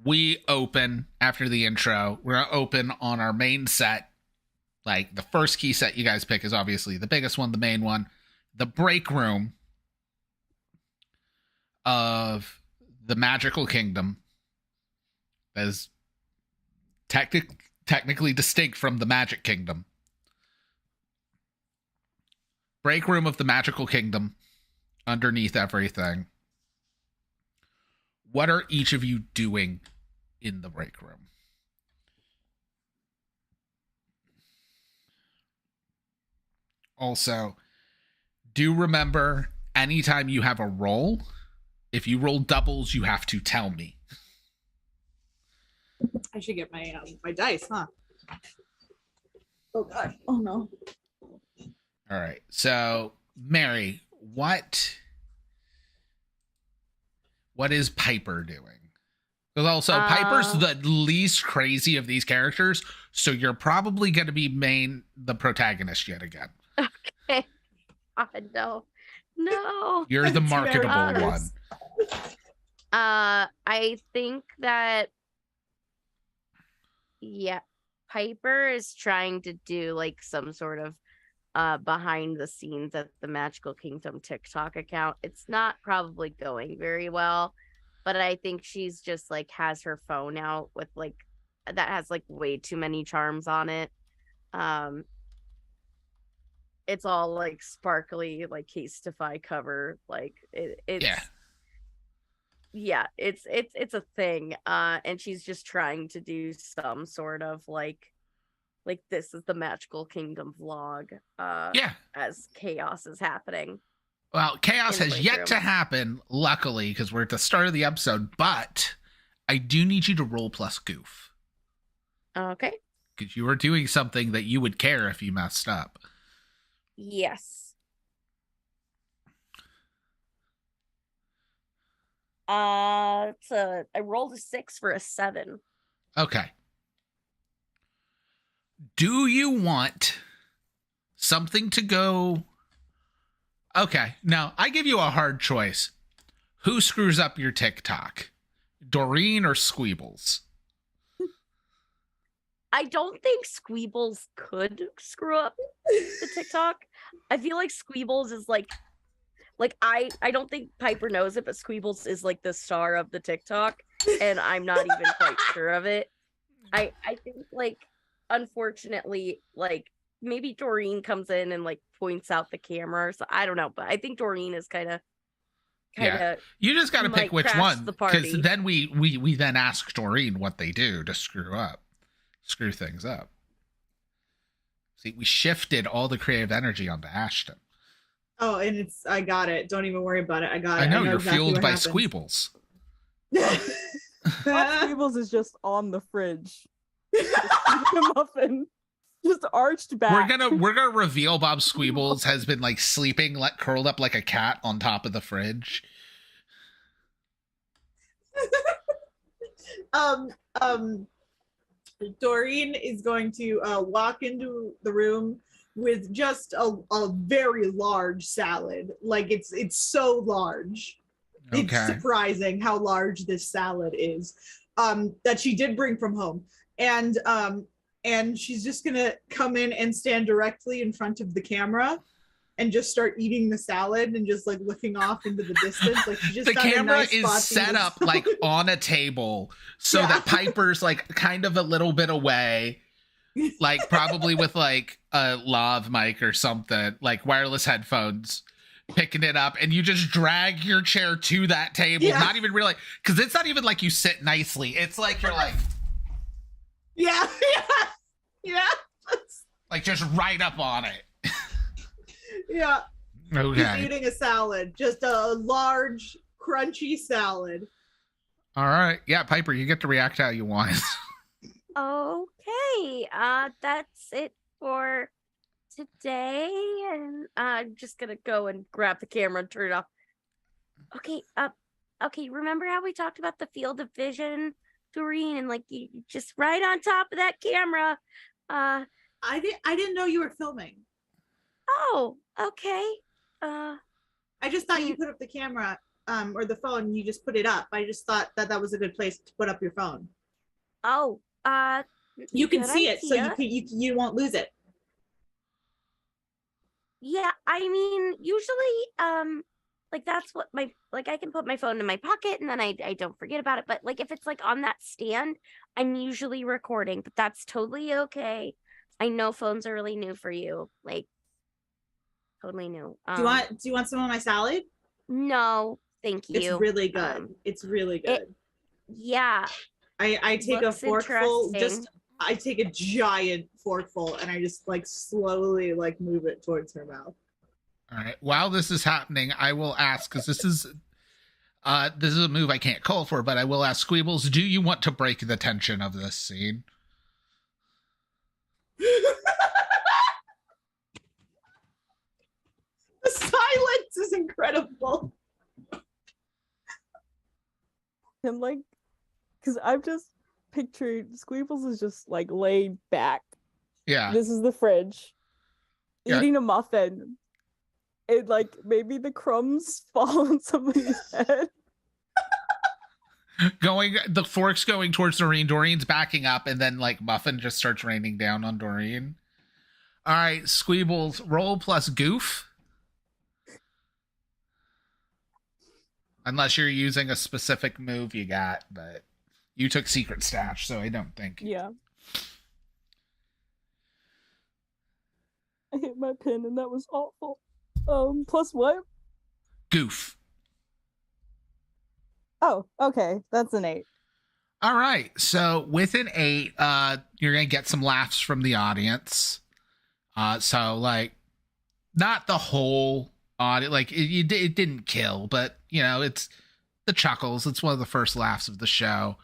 we open after the intro. We're gonna open on our main set. Like the first key set you guys pick is obviously the biggest one, the main one, the break room of the magical kingdom that is technically distinct from the magic kingdom. Break room of the magical kingdom underneath everything. What are each of you doing in the break room? Also, do remember anytime you have a roll, if you roll doubles, you have to tell me. I should get my my dice, huh? Oh god. Oh no. All right. So, Mary, what is Piper doing? Because also Piper's the least crazy of these characters, so you're probably going to be the protagonist yet again. Okay. No. You're the marketable Very one. I think that Piper is trying to do like some sort of behind the scenes at the Magical Kingdom TikTok account. It's not probably going very well, but I think she's just like has her phone out with like that has like way too many charms on it. It's all like sparkly, like Casetify cover, like it's it's a thing. And she's just trying to do some sort of like this is the Magical Kingdom vlog. As chaos is happening. Well, chaos has yet to happen, luckily, because we're at the start of the episode, but I do need you to roll plus goof. Okay. Because you are doing something that you would care if you messed up. Yes. I rolled a 6 for a 7. Okay. Do you want something to go? Okay, now I give you a hard choice. Who screws up your TikTok? Doreen or Squeebles? I don't think Squeebles could screw up the TikTok. I feel like Squeebles is like I don't think Piper knows it, but Squeebles is like the star of the TikTok, and I'm not even quite sure of it. I think like unfortunately like maybe Doreen comes in and like points out the camera, so I don't know, but I think Doreen is kind of you just got to pick which one, because then we then ask Doreen what they do to screw things up. See, we shifted all the creative energy onto Ashton. Oh, and I got it. Don't even worry about it. I got it. I know you're exactly fueled by happens. Squeebles. Squeebles is just on the fridge. The muffin just arched back. We're gonna reveal Bob Squeebles has been like sleeping like curled up like a cat on top of the fridge. Doreen is going to walk into the room with just a very large salad. Like it's so large. Okay. It's surprising how large this salad is, that she did bring from home. And she's just gonna come in and stand directly in front of the camera and just start eating the salad and just like looking off into the distance. Like she just the got camera a nice is set up like on a table so that Piper's like kind of a little bit away, like probably with like a lav mic or something, like wireless headphones, picking it up, and you just drag your chair to that table, not even really, because it's not even like you sit nicely. It's like you're like yeah. Like just right up on it. Yeah. Okay. He's eating a salad, just a large, crunchy salad. All right. Yeah, Piper, you get to react how you want. Okay. That's it for today, and I'm just gonna go and grab the camera and turn it off. Okay. Okay. Remember how we talked about the field of vision, Doreen, and like you just right on top of that camera. I didn't know you were filming. Oh, okay. I just thought you put up the camera, or the phone. You just put it up. I just thought that was a good place to put up your phone. Oh, you can see it, so you won't lose it. Yeah, I mean, usually, like that's what I can put my phone in my pocket and then I don't forget about it. But like if it's like on that stand, I'm usually recording, but that's totally okay. I know phones are really new for you, like totally new. Do you want some of my salad? No, thank you. It's really good. It's really good. Yeah. I take a forkful. I take a giant forkful and I just like slowly like move it towards her mouth. All right. While this is happening, I will ask, because this is a move I can't call for, but I will ask Squeebles, do you want to break the tension of this scene? The silence is incredible. I'm like, because I've just pictured Squeebles is just like laid back. Yeah. This is the fridge. Eating a muffin. And like maybe the crumbs fall on somebody's head. The fork's going towards Doreen. Doreen's backing up, and then like muffin just starts raining down on Doreen. All right, Squeebles, roll plus goof. Unless you're using a specific move you got, but you took Secret Stash, so I don't think. Yeah. I hit my pin and that was awful. Plus what? Goof. Oh, okay. That's an 8. All right. So with an 8, you're going to get some laughs from the audience. So, like, not the whole audience. Like, it didn't kill, but, you know, it's the chuckles. It's one of the first laughs of the show.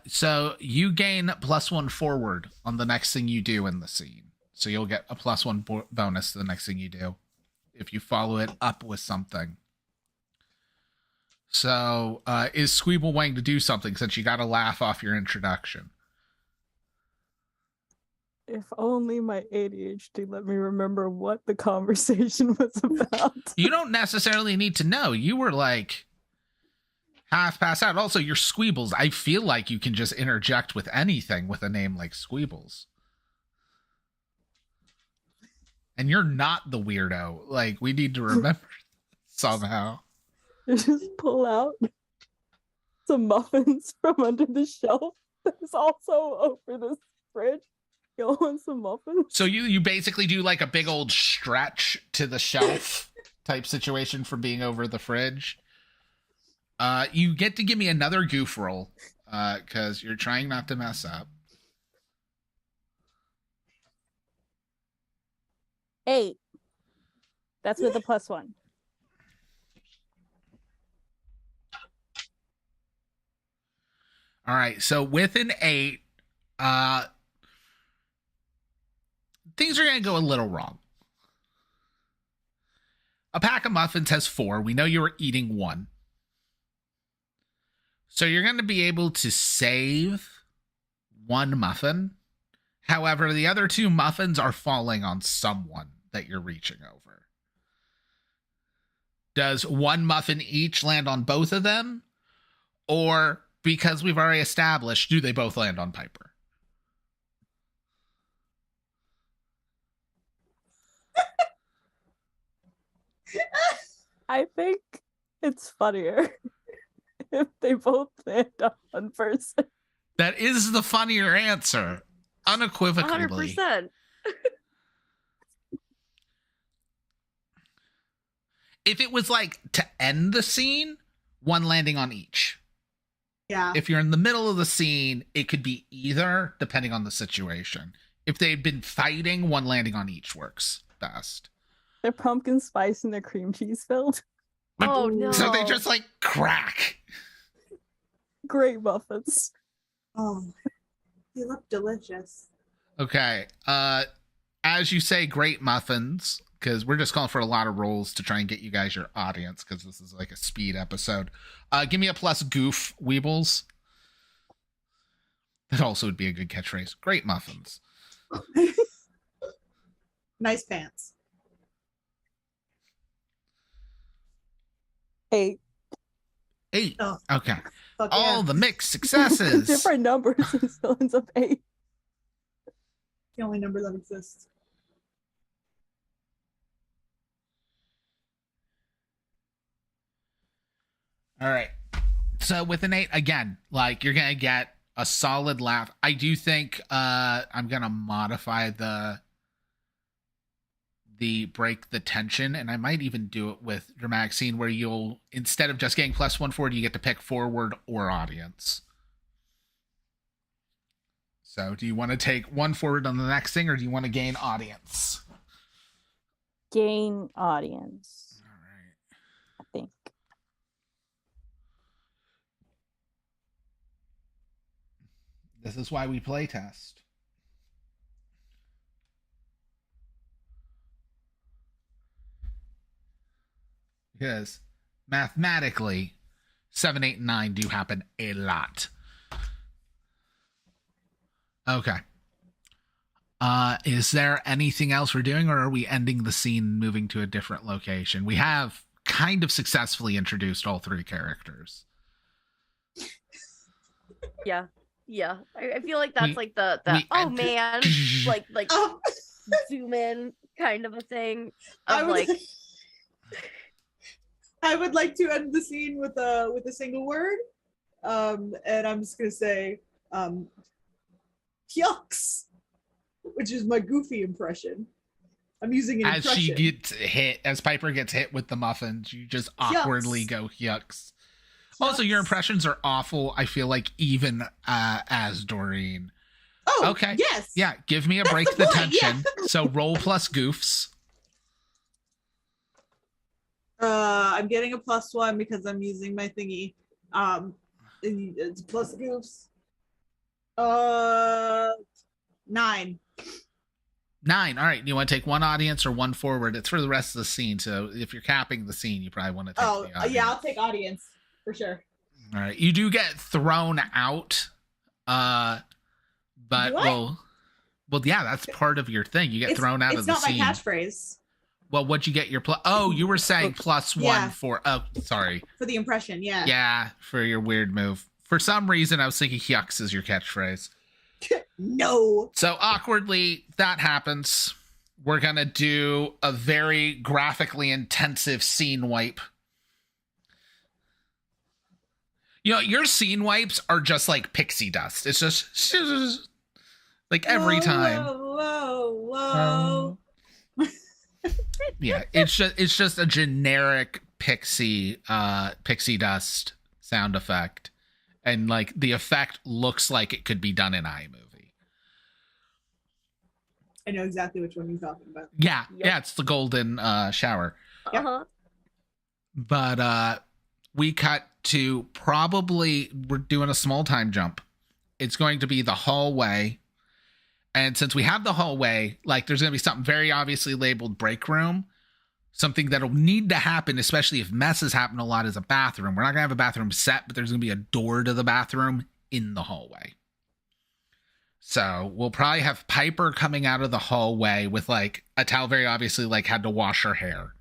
So you gain +1 forward on the next thing you do in the scene. So you'll get a +1 bonus to the next thing you do if you follow it up with something. So is Squeeble wanting to do something since you got a laugh off your introduction? If only my ADHD let me remember what the conversation was about. You don't necessarily need to know. You were like half passed out. Also, you're Squeebles. I feel like you can just interject with anything with a name like Squeebles. And you're not the weirdo. Like, we need to remember somehow. Just pull out some muffins from under the shelf that's also over this fridge. Y'all want some muffins? So you basically do like a big old stretch to the shelf type situation for being over the fridge. You get to give me another goof roll because you're trying not to mess up. 8. That's with a +1. All right, so with an 8, things are going to go a little wrong. A pack of muffins has 4. We know you were eating 1. So you're going to be able to save 1 muffin. However, the other 2 muffins are falling on someone that you're reaching over. Does 1 muffin each land on both of them? Or, because we've already established, do they both land on Piper? I think it's funnier if they both land on one person. That is the funnier answer. Unequivocally. 100%. If it was like to end the scene, 1 landing on each. Yeah. If you're in the middle of the scene, it could be either, depending on the situation. If they'd been fighting, 1 landing on each works best. They're pumpkin spice and they're cream cheese filled. Oh no. So they just like crack. Great muffins. Oh, they look delicious. Okay. As you say, great muffins, because we're just calling for a lot of rolls to try and get you guys your audience, because this is like a speed episode. Give me a plus goof, Weebles. That also would be a good catchphrase. Great muffins. Nice pants. 8. 8. Oh. Okay. Fuck All yeah. the mixed successes. Different numbers and still ends up 8. The only number that exists. All right. So with an 8, again, like you're gonna get a solid laugh. I do think I'm gonna modify the break the tension, and I might even do it with dramatic scene where you'll, instead of just getting +1 forward, you get to pick forward or audience. So do you want to take 1 forward on the next thing, or do you want to gain audience? Gain audience. All right. I think. This is why we play test. Because mathematically, 7, 8, and 9 do happen a lot. Okay. Is there anything else we're doing, or are we ending the scene and moving to a different location? We have kind of successfully introduced all 3 characters. Yeah. Yeah, I feel like that's We- like the we oh enter- man, like zoom in kind of a thing. I Of would, like, I would like to end the scene with a single word, and I'm just gonna say, yucks, which is my Goofy impression. I'm using an As she impression. gets hit, as Piper gets hit with the muffins, you just awkwardly go yucks. Also, your impressions are awful. I feel like even as Doreen. Oh, okay. yes. Yeah, give me a That's break the the point, tension. So roll plus goofs. I'm getting a +1 because I'm using my thingy. It's plus goofs. 9. 9. All right. You want to take one audience or one forward? It's for the rest of the scene. So if you're capping the scene, you probably want to take the audience. Yeah, I'll take audience for sure. All right. You do get thrown out. But Do I? well, yeah, that's part of your thing. You get thrown out of the scene. It's not my catchphrase. Well, what'd you get your plus? Oh, you were saying +1 Yeah. for. Oh, sorry. For the impression, yeah. Yeah, for your weird move. For some reason, I was thinking yucks is your catchphrase. No. So awkwardly, that happens. We're going to do a very graphically intensive scene wipe. You know, your scene wipes are just like pixie dust. It's just like every time. Whoa. Yeah, it's just a generic pixie dust sound effect. And like the effect looks like it could be done in iMovie. I know exactly which one you're talking about. Yeah, yeah, it's the golden shower. uh-huh. But we cut to probably, we're doing a small time jump. It's going to be the hallway. And since we have the hallway, like there's going to be something very obviously labeled break room. Something that'll need to happen, especially if messes happen a lot, is a bathroom. We're not going to have a bathroom set, but there's going to be a door to the bathroom in the hallway. So we'll probably have Piper coming out of the hallway with like a towel, very obviously like had to wash her hair.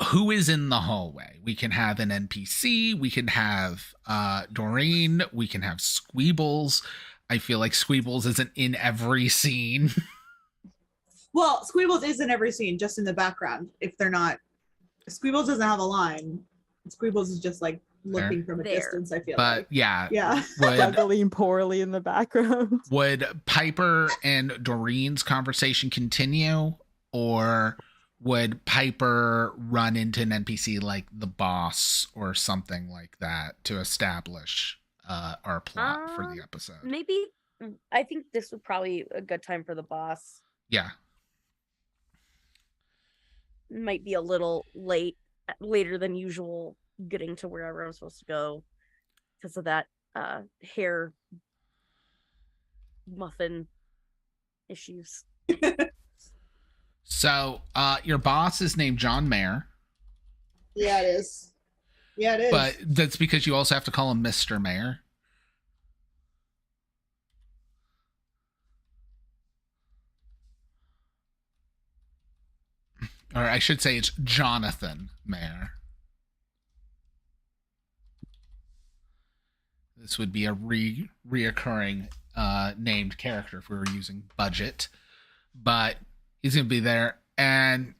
Who is in the hallway? We can have an NPC. We can have Doreen. We can have Squeebles. I feel like Squeebles isn't in every scene. Well, Squeebles is in every scene, just in the background. If they're not, Squeebles doesn't have a line. Squeebles is just like looking from a distance. I feel But like. yeah, Yeah. Juggling poorly in the background. Would Piper and Doreen's conversation continue, or would Piper run into an NPC like the boss or something like that to establish our plot for the episode? Maybe I think this would probably a good time for the boss. Yeah. Might be a little later than usual getting to wherever I'm supposed to go because of that hair muffin issues. So your boss is named John Mayer. Yeah, it is. Yeah, it is. But that's because you also have to call him Mr. Mayer. Or I should say it's Jonathan Mayer. This would be a reoccurring named character if we were using budget. But he's going to be there. And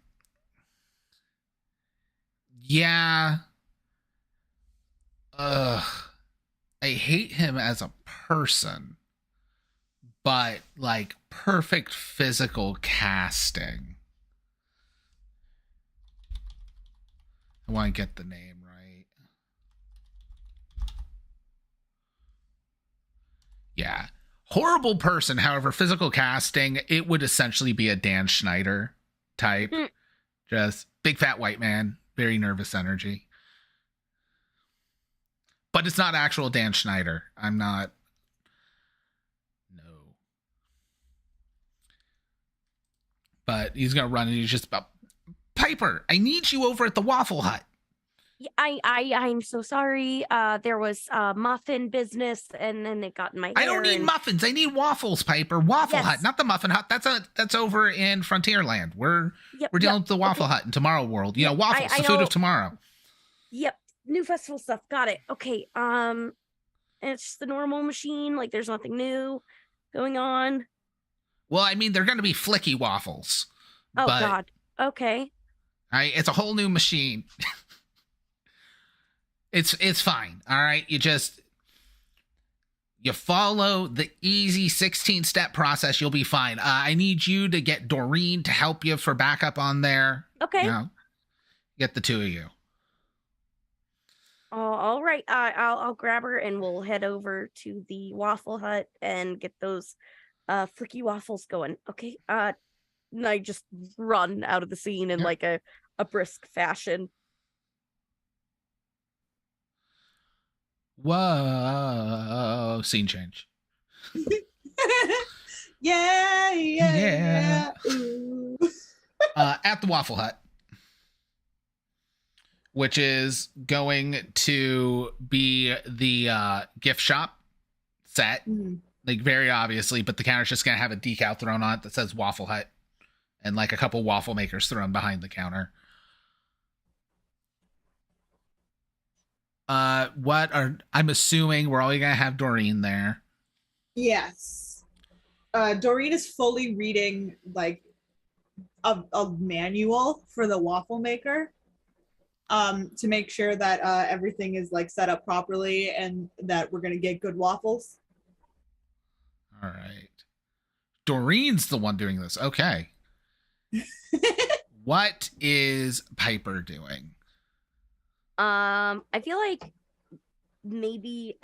yeah. I hate him as a person. But like perfect physical casting. I want to get the name right. Yeah. Horrible person, however, physical casting, it would essentially be a Dan Schneider type. Just big fat white man, very nervous energy. But it's not actual Dan Schneider. I'm not. No. But he's going to run and he's just about, Piper, I need you over at the Waffle Hut. I'm so sorry. There was muffin business, and then it got in my hair. I don't need muffins. I need waffles, Piper. Waffle Hut, not the Muffin Hut. That's over in Frontierland. We're dealing with the Waffle Hut in Tomorrow World. You know, waffles, the food of tomorrow. Yep, new festival stuff. Got it. Okay. and it's just the normal machine. Like there's nothing new going on. Well, I mean, they're going to be flicky waffles. Oh but, God. Okay. It's a whole new machine. It's fine. All right. You follow the easy 16-step process. You'll be fine. I need you to get Doreen to help you for backup on there. Okay. You know, get the two of you. All right. I'll grab her and we'll head over to the Waffle Hut and get those flicky waffles going. Okay. And I just run out of the scene in like a brisk fashion. Whoa, scene change. Yeah. At the Waffle Hut, which is going to be the gift shop set, like very obviously, but the counter's just going to have a decal thrown on it that says Waffle Hut and like a couple waffle makers thrown behind the counter. I'm assuming we're only gonna have Doreen there. Yes. Doreen is fully reading like a manual for the waffle maker to make sure that everything is like set up properly and that we're gonna get good waffles. All right. Doreen's the one doing this. Okay. What is Piper doing? I feel like maybe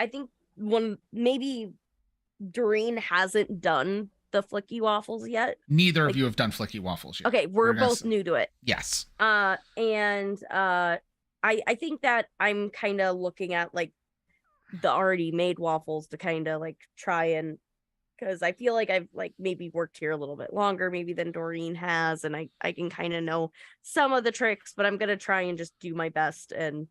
Doreen hasn't done the flicky waffles yet. Neither of you have done flicky waffles yet. Okay, we're both new to it. Yes. I think that I'm kind of looking at like the already made waffles to kind of like try and, because I feel like I've like maybe worked here a little bit longer maybe than Doreen has, and I can kind of know some of the tricks, but I'm gonna try and just do my best and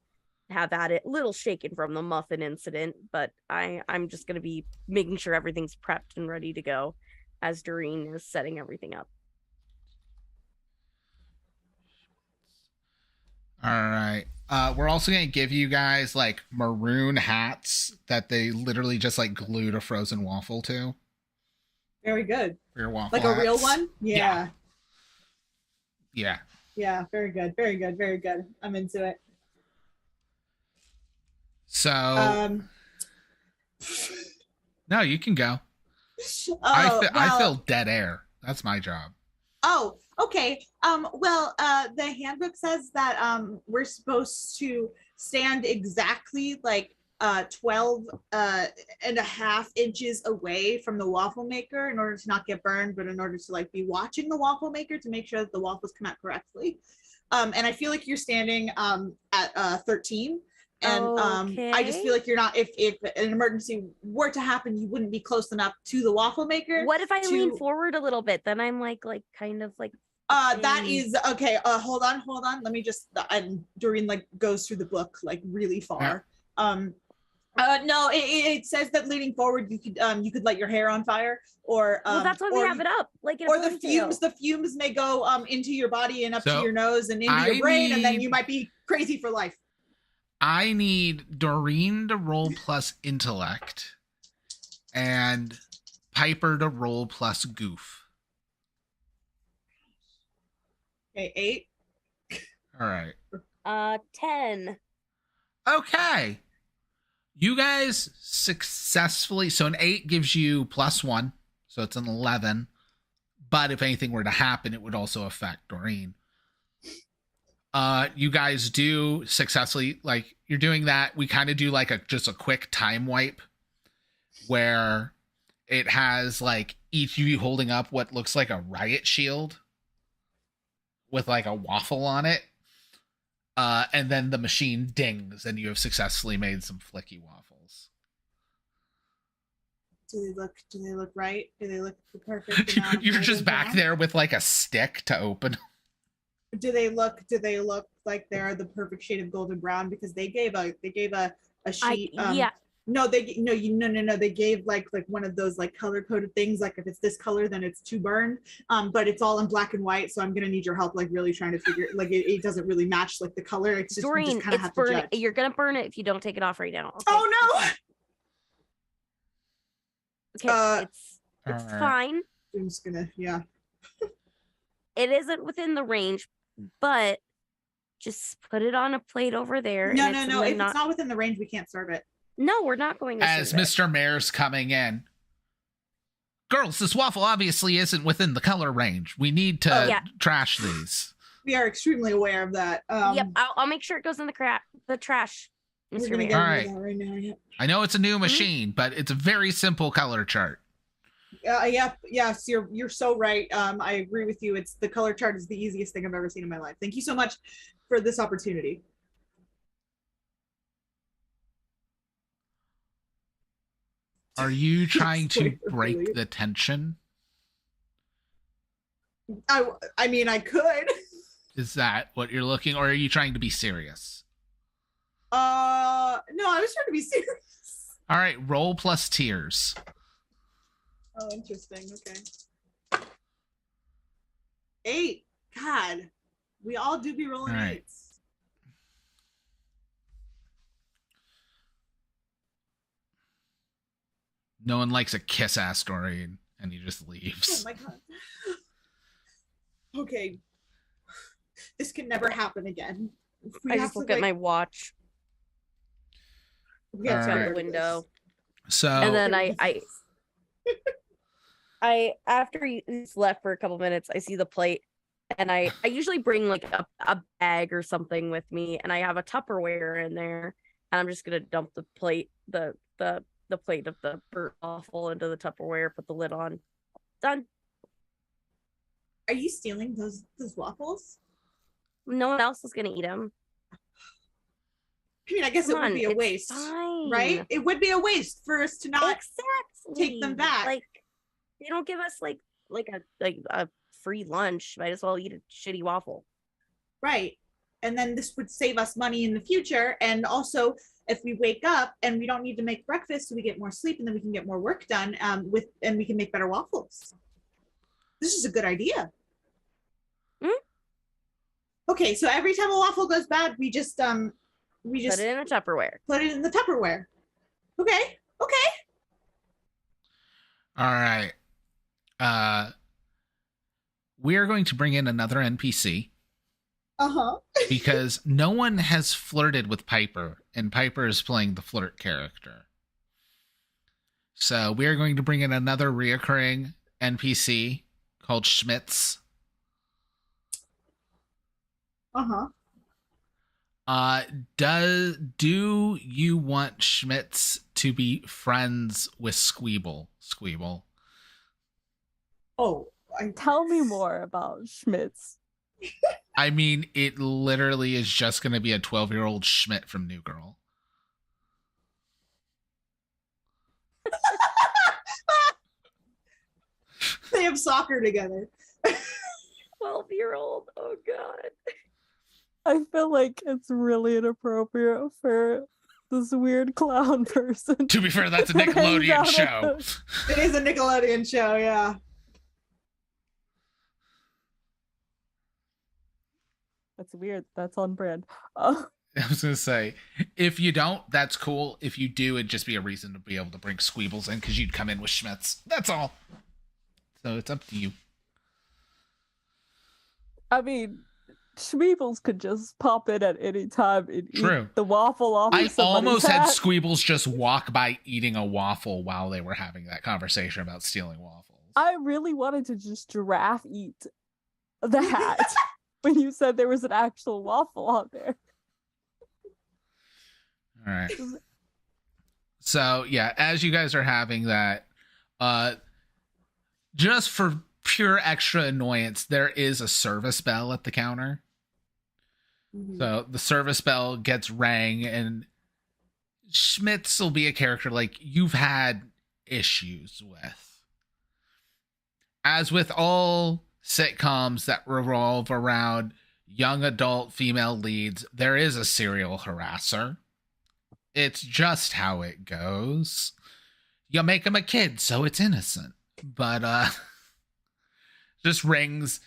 have at it. A little shaken from the muffin incident, but I'm just gonna be making sure everything's prepped and ready to go as Doreen is setting everything up. All right. We're also going to give you guys like maroon hats that they literally just like glued a frozen waffle to. Very good. For your waffle like hats. a real one? Yeah. Yeah. Yeah, very good. Very good. Very good. I'm into it. So no, you can go. I feel dead air. That's my job. Oh, okay. The handbook says that we're supposed to stand exactly like 12 and a half inches away from the waffle maker in order to not get burned, but in order to like be watching the waffle maker to make sure that the waffles come out correctly. And I feel like you're standing at 13. And I just feel like you're not, if an emergency were to happen, you wouldn't be close enough to the waffle maker. What if I lean forward a little bit? Then I'm like kind of like that is okay. Hold on. Let me just, and Doreen like goes through the book like really far. No, it says that leaning forward you could light your hair on fire, or well, that's why we have it up, like in or the fumes may go into your body and up to your nose and into your brain, and then you might be crazy for life. I need Doreen to roll plus intellect and Piper to roll plus goof. Okay, 8. All right. 10. Okay. You guys successfully, so an 8 gives you +1, so it's an 11. But if anything were to happen, it would also affect Doreen. You guys do successfully, like, you're doing that. We kind of do like just a quick time wipe where it has like each of you holding up what looks like a riot shield with like a waffle on it. And then the machine dings and you have successfully made some flicky waffles. Do they look right? Do they look the perfect amount? You're just back there with like a stick to open. Do they look like they're the perfect shade of golden brown? Because they gave a sheet. Yeah. No, they gave like one of those like color coded things. Like if it's this color, then it's too burned. But it's all in black and white. So I'm gonna need your help, like really trying to figure. Like it doesn't really match like the color. It's just Doreen, kind of have burn. to judge. You're gonna burn it if you don't take it off right now. Okay? Oh no! Okay, it's Alright. fine. I'm just gonna, yeah. It isn't within the range, but just put it on a plate over there. No, and no, it's no. in If the it's not within the range, we can't serve it. No, we're not going to As serve it. Mr. Mayor's coming in. Girls, this waffle obviously isn't within the color range. We need to trash these. We are extremely aware of that. Yep, I'll make sure it goes in the trash, Mr. Mayor. All right. Right now, yep. I know it's a new machine, but it's a very simple color chart. Yes, you're so right. I agree with you. It's the color chart is the easiest thing I've ever seen in my life. Thank you so much for this opportunity. Are you trying to break the tension? I mean, I could. Is that what you're looking, or are you trying to be serious? No, I was trying to be serious. All right, roll plus tears. Oh, interesting. Okay. 8. God, we all do be rolling All right. 8s. No one likes a kiss-ass story, and he just leaves. Oh my God. Okay. This can never happen again. I just look at my watch. We have to out get the rid of window. So And then I after he's left for a couple minutes, I see the plate, and I usually bring like a bag or something with me, and I have a Tupperware in there, and I'm just gonna dump the plate, the plate of the burnt waffle into the Tupperware, put the lid on. Done. Are you stealing those waffles? No one else is gonna eat them. I mean, I guess Come it would on, be a it's waste, fine. right? It would be a waste for us to not Exactly. take them back. Like they don't give us like a free lunch. Might as well eat a shitty waffle. Right. And then this would save us money in the future. And also, if we wake up and we don't need to make breakfast, so we get more sleep, and then we can get more work done and we can make better waffles. This is a good idea. Okay, so every time a waffle goes bad, we just put it in a Tupperware. Put it in the Tupperware. Okay. all right. We are going to bring in another NPC. Because no one has flirted with Piper, and Piper is playing the flirt character. So we are going to bring in another reoccurring NPC called Schmitz. Do you want Schmitz to be friends with Squeeble? Oh, tell me more about Schmitz. I mean, it literally is just going to be a 12-year-old Schmidt from New Girl. They have soccer together. 12-year-old. Oh God. I feel like it's really inappropriate for this weird clown person. To be fair, that's a Nickelodeon show. It is a Nickelodeon show, yeah. That's weird. That's on brand. I was going to say, if you don't, that's cool. If you do, it'd just be a reason to be able to bring Squeebles in, because you'd come in with Schmitz. That's all. So it's up to you. I mean, Schmeebles could just pop in at any time and True. eat the waffle off. I of somebody's almost had hat. Squeebles just walk by eating a waffle while they were having that conversation about stealing waffles. I really wanted to just giraffe eat the hat when you said there was an actual waffle on there. All right. So, yeah, as you guys are having that, just for pure extra annoyance, there is a service bell at the counter. So the service bell gets rang, and Schmitz will be a character like you've had issues with. As with all sitcoms that revolve around young adult female leads, there is a serial harasser. It's just how it goes. You make him a kid, so it's innocent. But, just rings,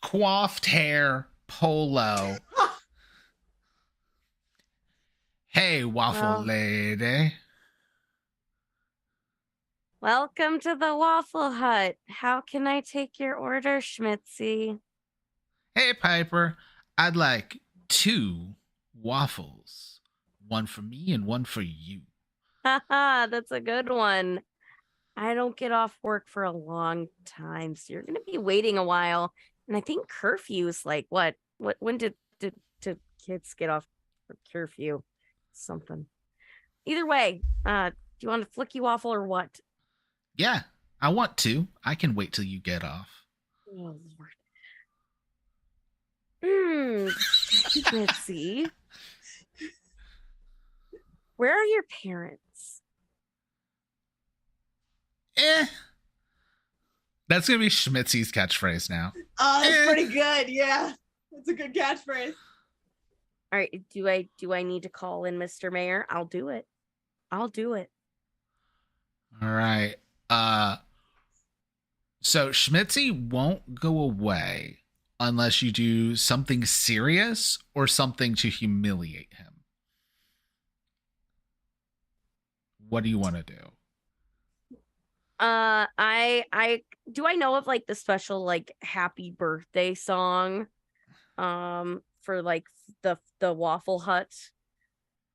coiffed hair, polo. Hey, waffle lady. Welcome to the Waffle Hut. How can I take your order, Schmitzy? Hey, Piper. I'd like 2 waffles. One for me and one for you. Haha, that's a good one. I don't get off work for a long time, so you're gonna be waiting a while. And I think curfew's like what? When did kids get off for curfew? Something. Either way, do you want a flicky waffle or what? Yeah, I want to. I can wait till you get off. Oh, Lord. Let's see. Where are your parents? That's gonna be Schmitzy's catchphrase now. Oh, that's pretty good. Yeah, that's a good catchphrase. All right, do I need to call in Mr. Mayor? I'll do it. All right. So Schmitzy won't go away unless you do something serious or something to humiliate him. What do you want to do? I do I know of like the special like happy birthday song for like the Waffle Hut?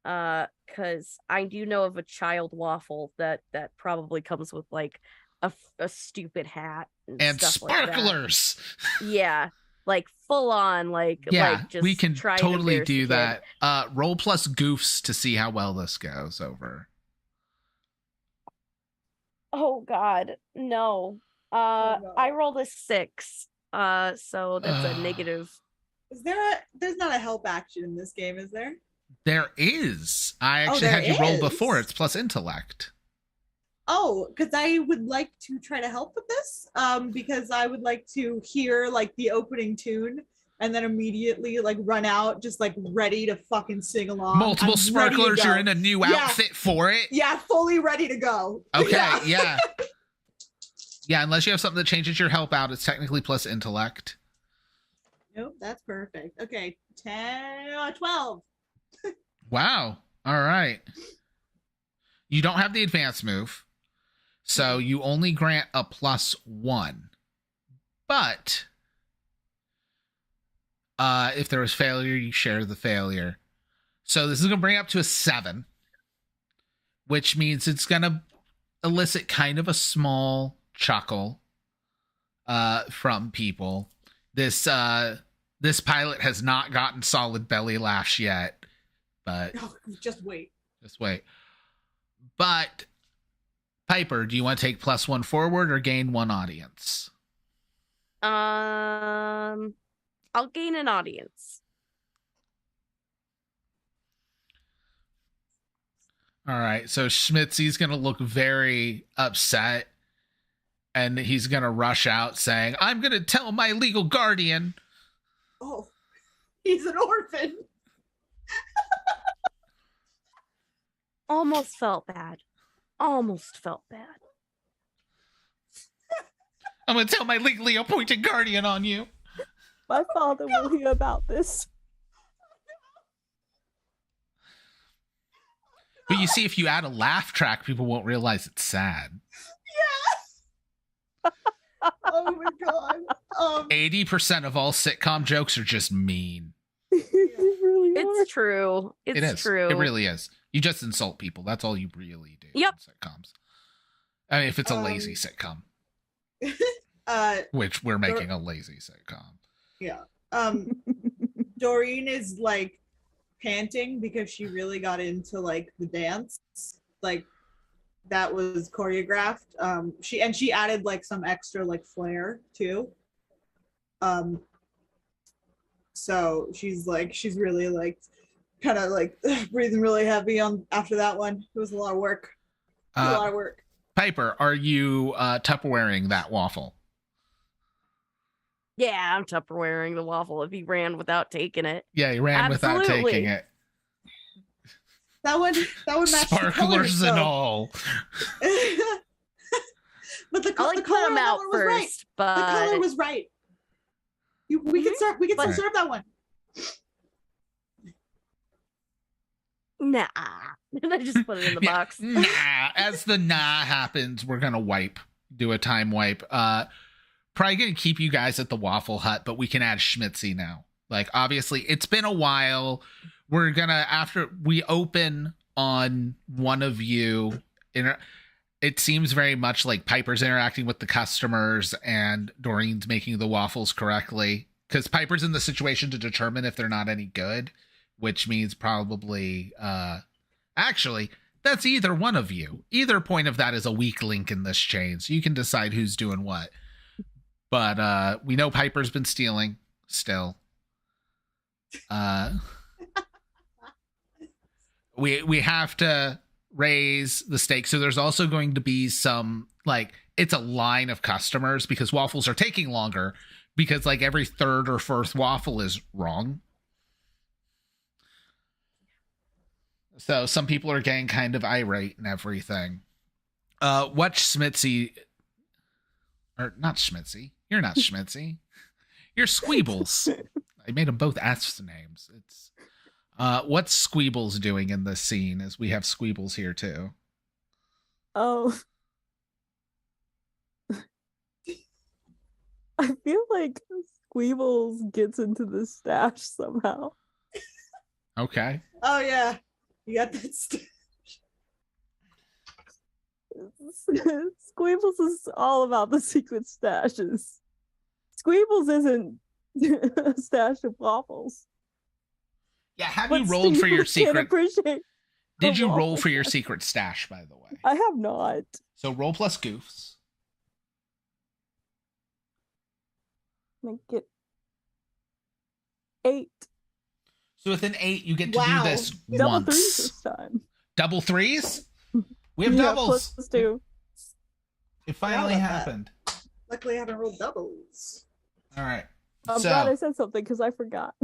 Because I do know of a child waffle that probably comes with like a stupid hat and stuff sparklers. Like yeah, like full on like just we can try totally do that. Roll plus goofs to see how well this goes over. Oh God, no. no. I rolled a 6. So that's a negative. There's not a help action in this game, is there? There is. I actually had you roll before. It's plus intellect. Oh, because I would like to try to help with this. Because I would like to hear like the opening tune and then immediately like run out, just like ready to fucking sing along. Multiple sparklers. You're in a new outfit for it. Yeah, fully ready to go. Okay, yeah. Yeah, unless you have something that changes your help out, it's technically plus intellect. Nope, that's perfect. Okay, 12. Wow. All right. You don't have the advanced move, so you only grant a +1. But if there was failure, you share the failure. So this is going to bring up to a 7, which means it's going to elicit kind of a small chuckle from people. This pilot has not gotten solid belly laughs yet, but just wait. But Piper, do you want to take +1 forward or gain 1 audience? I'll gain an audience. All right, so Schmitzy's going to look very upset, and he's going to rush out saying, I'm going to tell my legal guardian. Oh, he's an orphan. Almost felt bad. I'm going to tell my legally appointed guardian on you. My father will hear about this. But you see, if you add a laugh track, people won't realize it's sad. Yes. Oh my God. 80% of all sitcom jokes are just mean. It's true. It's true. It really is. You just insult people. That's all you really do. Yep. In sitcoms. I mean, if it's a lazy sitcom. Which we're making a lazy sitcom. Yeah. Doreen is like panting because she really got into like the dance. Like that was choreographed. She added like some extra like flair too. So she's really like kind of like breathing really heavy on after that one. It was a lot of work. Piper, are you Tupperwaring that waffle? Yeah, I'm Tupperwaring the waffle if he ran without taking it. Yeah, he ran without taking it. That would match sparklers and all. But the color them out first, right. But the color was right. We can serve that one. Nah. And I just put it in the box. Nah. As the nah happens, we're gonna do a time wipe. Probably gonna keep you guys at the Waffle Hut, but we can add Schmitzy now. Like, obviously, it's been a while. We're gonna, after we open on one of you, it seems very much like Piper's interacting with the customers and Doreen's making the waffles correctly. Because Piper's in the situation to determine if they're not any good, which means probably, actually, that's either one of you. Either point of that is a weak link in this chain, so you can decide who's doing what. But we know Piper's been stealing still. We have to raise the stakes. So there's also going to be some, like, it's a line of customers because waffles are taking longer because like every third or fourth waffle is wrong. So some people are getting kind of irate and everything. Watch Schmitzy, or not Schmitzy. You're not Schmitzy. You're Squeebles. I made them both S names. It's what's Squeebles doing in this scene? As we have Squeebles here too. Oh, I feel like Squeebles gets into the stash somehow. Okay. Oh yeah, you got that stash. Squeebles is all about the secret stashes. Squeebles isn't a stash of waffles. Yeah, have you rolled for your secret? Did you roll for your stash. secret stash, by the way? I have not. So roll plus goofs. I get 8. So with an 8, you get to do this Double once. threes this time. Double threes? We have Yeah, doubles. plus 2. It finally happened. Luckily, I haven't rolled doubles. All right. I'm glad I said something because I forgot.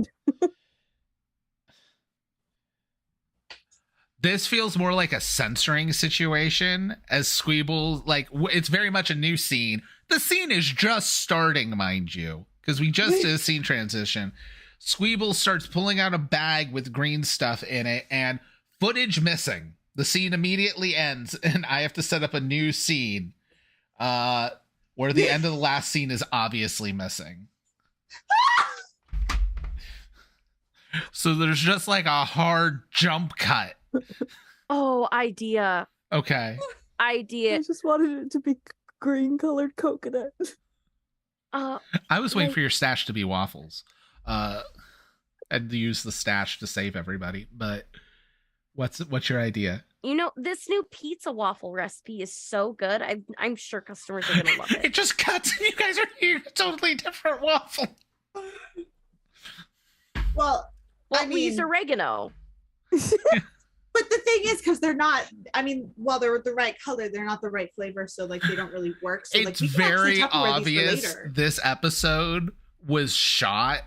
This feels more like a censoring situation as Squeeble, like, it's very much a new scene. The scene is just starting, mind you, because we just did a scene transition. Squeeble starts pulling out a bag with green stuff in it and footage missing. The scene immediately ends and I have to set up a new scene where the end of the last scene is obviously missing. So there's just like a hard jump cut. Oh, idea. Okay. Idea. I just wanted it to be green colored coconut. I was waiting for your stash to be waffles. And to use the stash to save everybody. But what's your idea? You know, this new pizza waffle recipe is so good. I'm sure customers are gonna love it. It just cuts. You guys are eating a totally different waffle. Well, I mean, we use oregano. But the thing is, because they're not, I mean, while they're the right color, they're not the right flavor, so like they don't really work. So It's like, we can actually very Tupperware these for obvious later. this episode was shot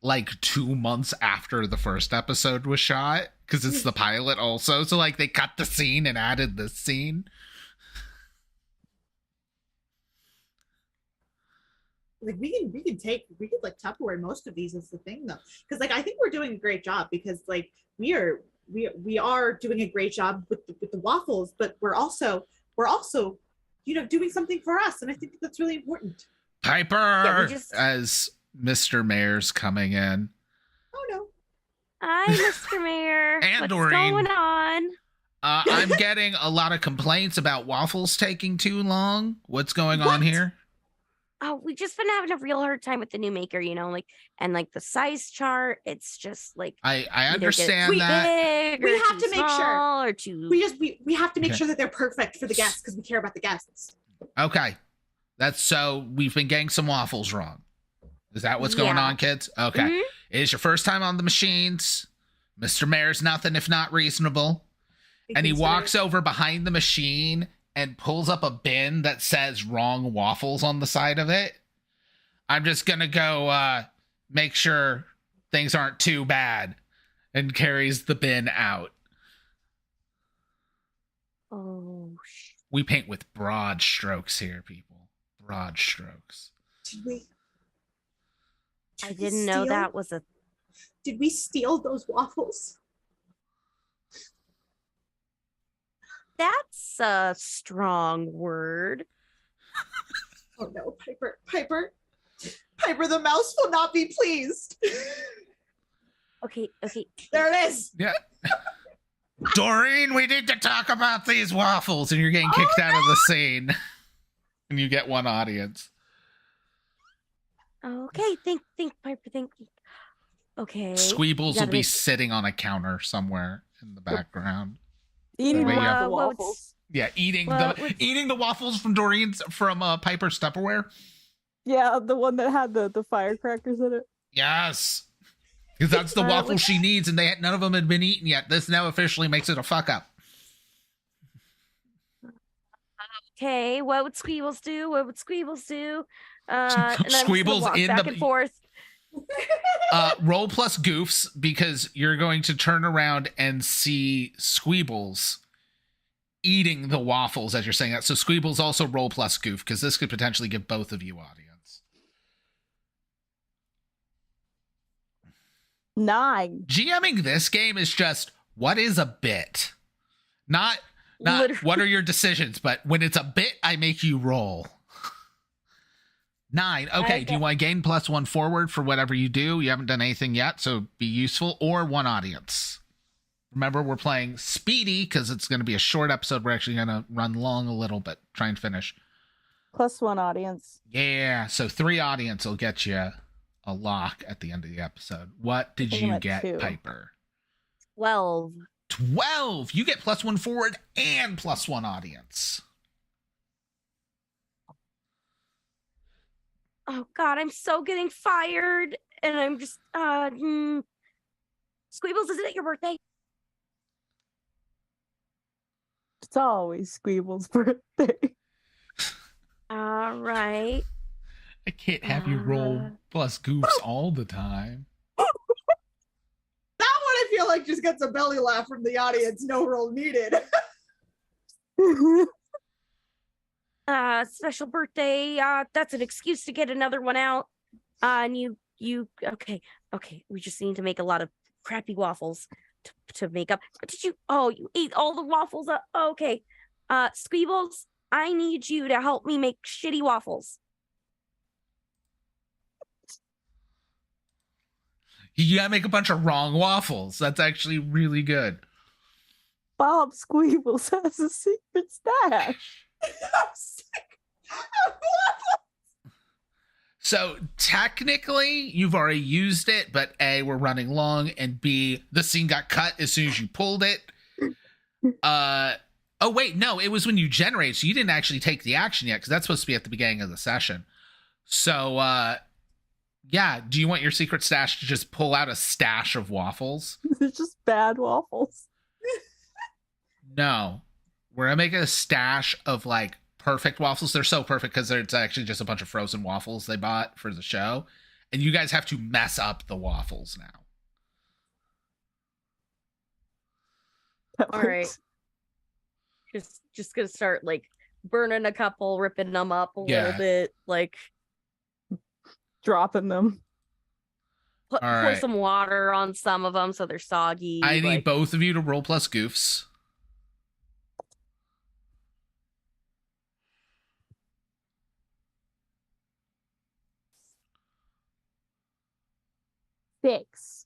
like 2 months after the first episode was shot because it's the pilot also. So like they cut the scene and added this scene. Like we could like Tupperware most of these is the thing though, because like I think we're doing a great job because like we are doing a great job with the waffles, but we're also doing something for us, and I think that's really important. Piper, as Mr. Mayor's coming in. Oh no. Hi, Mr. Mayor. And what's Doreen. going on? I'm getting a lot of complaints about waffles taking too long. What's going on here? Oh, we just been having a real hard time with the new maker, and like the size chart. It's just like I understand that. We have to make sure. Or too... We have to make sure that they're perfect for the guests because we care about the guests. Okay, that's so we've been getting some waffles wrong. Is that what's going on, kids? Okay, It is your first time on the machines. Mr. Mayor's nothing if not reasonable, and he walks over behind the machine and pulls up a bin that says wrong waffles on the side of it. I'm just gonna go make sure things aren't too bad, and carries the bin out. Oh, we paint with broad strokes here, people. Broad strokes. I didn't know that was a... Did we steal those waffles? That's a strong word. Oh no, Piper, the mouse will not be pleased. Okay. There it is. Yeah. Doreen, we need to talk about these waffles, and you're getting kicked out of the scene. And you get one audience. Okay, think, Piper, think. Okay. Squeebles will be sitting on a counter somewhere in the background. Eating the waffles. Yeah, eating the waffles from Piper's Tupperware. Yeah, the one that had the firecrackers in it. Yes, because that's the waffle she needs, and none of them had been eaten yet. This now officially makes it a fuck up. Okay, what would Squeebles do? Squeebles in back and forth. Roll plus goofs, because you're going to turn around and see Squeebles eating the waffles as you're saying that. So Squeebles also roll plus goof, because this could potentially give both of you audience. 9. GMing this game is just, what is a bit? Not what are your decisions, but when it's a bit, I make you roll. 9. Okay, do you want to gain +1 forward for whatever you do? You haven't done anything yet, so be useful. Or 1 audience. Remember, we're playing speedy because it's going to be a short episode. We're actually going to run long a little, but try and finish. +1 audience. Yeah, so 3 audience will get you a lock at the end of the episode. What did you get, 2. Piper? 12. 12! You get +1 forward and +1 audience. Oh God, I'm so getting fired, and I'm just Squeebles, is it your birthday? It's always Squeebles' birthday. All right. I can't have you roll plus goofs all the time. That one I feel like just gets a belly laugh from the audience. No roll needed. Special birthday. That's an excuse to get another one out. And you okay. We just need to make a lot of crappy waffles to make up. You ate all the waffles up. Okay. Squeebles, I need you to help me make shitty waffles. You gotta make a bunch of wrong waffles. That's actually really good. Bob Squeebles has a secret stash. So technically, you've already used it, but A, we're running long, and B, the scene got cut as soon as you pulled it. Oh wait, no, it was when you generated, so you didn't actually take the action yet, because that's supposed to be at the beginning of the session. So, yeah, do you want your secret stash to just pull out a stash of waffles? It's just bad waffles. No. We're gonna make a stash of, like, perfect waffles. They're so perfect because it's actually just a bunch of frozen waffles they bought for the show. And you guys have to mess up the waffles now. All right. Just gonna start, like, burning a couple, ripping them up a little bit, like... dropping them. Pour some water on some of them so they're soggy. I need both of you to roll plus goofs. Six.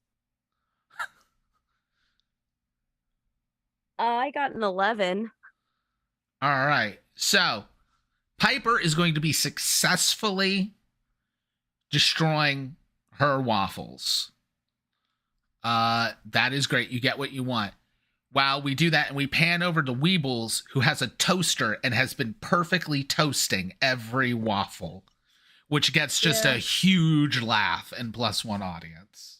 I got an 11. All right. So, Piper is going to be successfully destroying her waffles. That is great. You get what you want. While we do that, and we pan over to Weebles, who has a toaster and has been perfectly toasting every waffle, which gets just a huge laugh and +1 audience.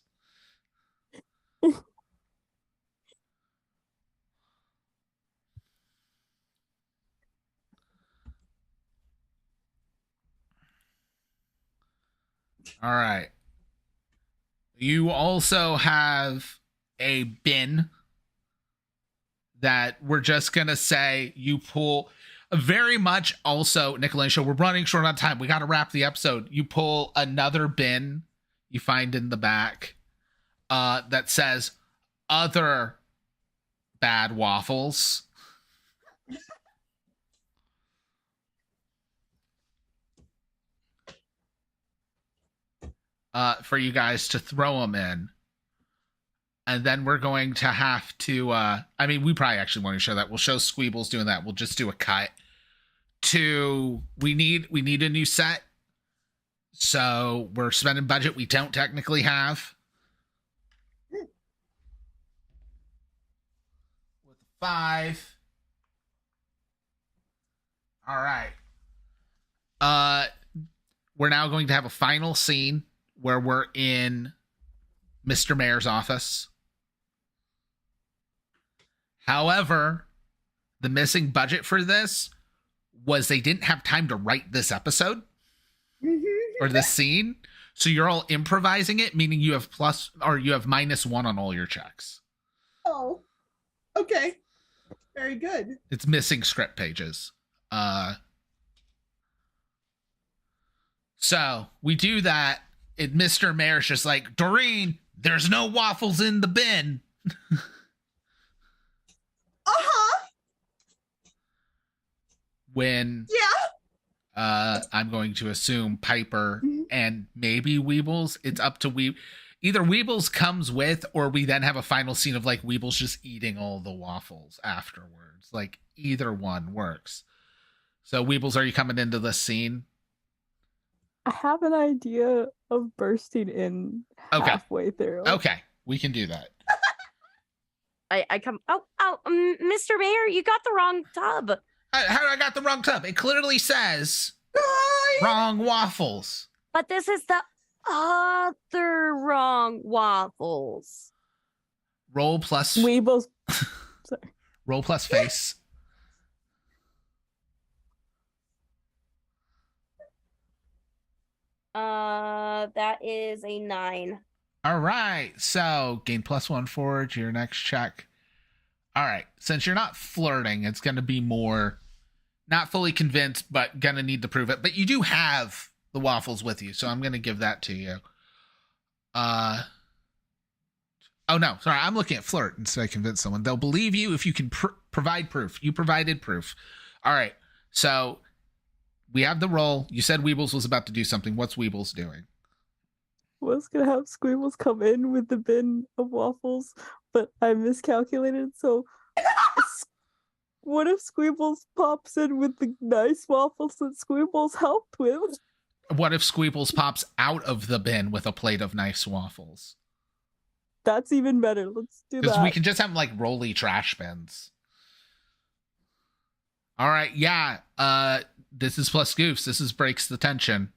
All right. You also have a bin that we're just going to say you pull very much also, Nickelodeon Show, we're running short on time. We got to wrap the episode. You pull another bin you find in the back that says other bad waffles. for you guys to throw them in. And then we're going to have to, we probably actually want to show that. We'll show Squeebles doing that. We'll just do a cut to, we need a new set. So we're spending budget we don't technically have. With 5. All right. We're now going to have a final scene where we're in Mr. Mayor's office. However, the missing budget for this was they didn't have time to write this episode or this scene. So you're all improvising it, meaning you have -1 on all your checks. Oh, okay. Very good. It's missing script pages. So we do that. And Mr. Mayor's just like, Doreen, there's no waffles in the bin. When I'm going to assume Piper and maybe Weebles, it's up to either Weebles comes with, or we then have a final scene of like Weebles just eating all the waffles afterwards. Like either one works. So Weebles, are you coming into this scene? I have an idea of bursting in halfway through. Okay, we can do that. I come. Mr. Mayor, you got the wrong tub. How did I got the wrong tub? It clearly says wrong waffles. But this is the other wrong waffles. Roll plus Weebles. Sorry. Roll plus face. That is a 9. All right. So gain +1 forward to your next check. All right. Since you're not flirting, it's going to be more not fully convinced, but going to need to prove it. But you do have the waffles with you, so I'm going to give that to you. Oh, no. Sorry. I'm looking at flirt instead of convince someone. They'll believe you if you can provide proof. You provided proof. All right. So we have the roll. You said Weebles was about to do something. What's Weebles doing? Was gonna have Squeebles come in with the bin of waffles, but I miscalculated. So, what if Squeebles pops in with the nice waffles that Squeebles helped with? What if Squeebles pops out of the bin with a plate of nice waffles? That's even better. Let's do that. Because we can just have like rolly trash bins. All right, yeah. This is plus goofs. This is breaks the tension.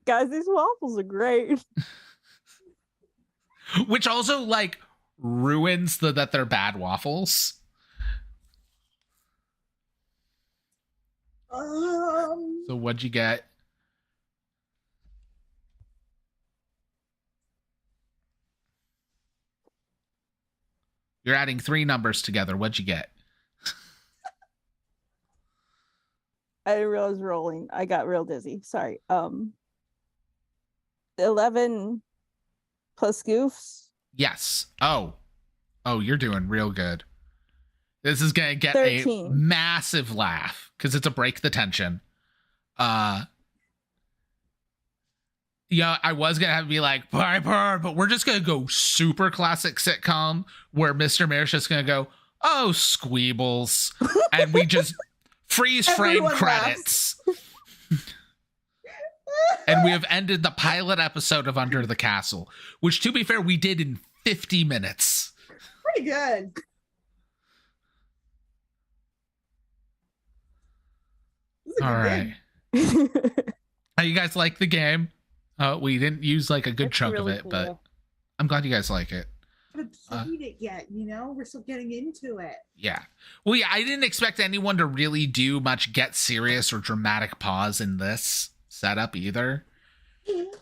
Guys, these waffles are great. Which also like ruins that they're bad waffles. So what'd you get? You're adding 3 numbers together. What'd you get? I didn't realize rolling. I got real dizzy. Sorry. 11 plus goofs. Yes. Oh, you're doing real good. This is gonna get 13. a massive laugh because it's a break the tension. I was gonna have to be like Piper, but we're just gonna go super classic sitcom where Mr. Mayor's just gonna go, "Oh, Squeebles," and we just freeze frame credits. And we have ended the pilot episode of Under the Castle, which, to be fair, we did in 50 minutes. Pretty good. All right. How you guys like the game? We didn't use like a good chunk really of it, cool. but I'm glad you guys like it. I haven't played it yet, we're still getting into it. Yeah. Well, yeah, I didn't expect anyone to really do much get serious or dramatic pause in this setup either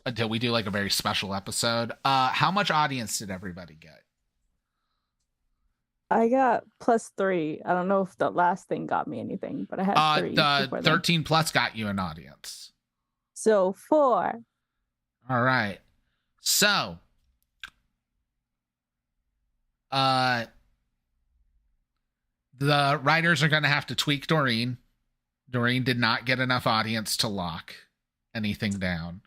until we do like a very special episode. How much audience did everybody get? I got +3. I don't know if the last thing got me anything, but I had 3. The 13 plus got you an audience. So 4. All right. So, the writers are going to have to tweak Doreen Doreen did not get enough audience to lock anything down.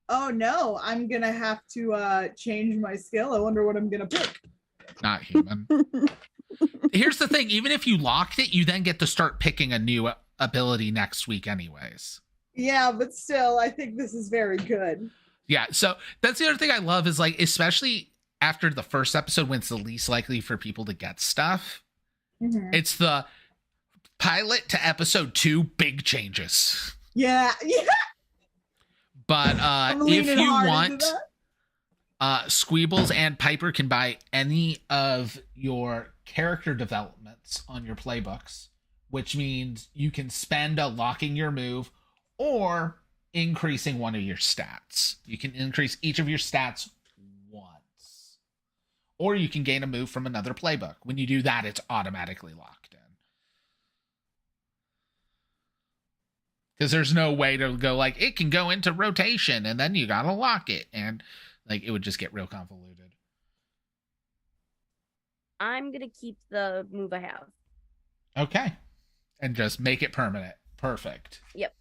Oh no, I'm gonna have to change my skill. I wonder what I'm gonna pick. Not human. Here's the thing, even if you locked it, you then get to start picking a new ability next week anyways. Yeah, but still, I think this is very good. Yeah, so that's the other thing I love is like, especially after the first episode when it's the least likely for people to get stuff, it's the pilot to episode 2, big changes. Yeah. But if you want, Squeebles and Piper can buy any of your character developments on your playbooks, which means you can spend locking your move or increasing one of your stats. You can increase each of your stats once. Or you can gain a move from another playbook. When you do that, it's automatically locked in. Because there's no way to go like, it can go into rotation and then you gotta lock it. And like, it would just get real convoluted. I'm going to keep the move I have. Okay. And just make it permanent. Perfect. Yep.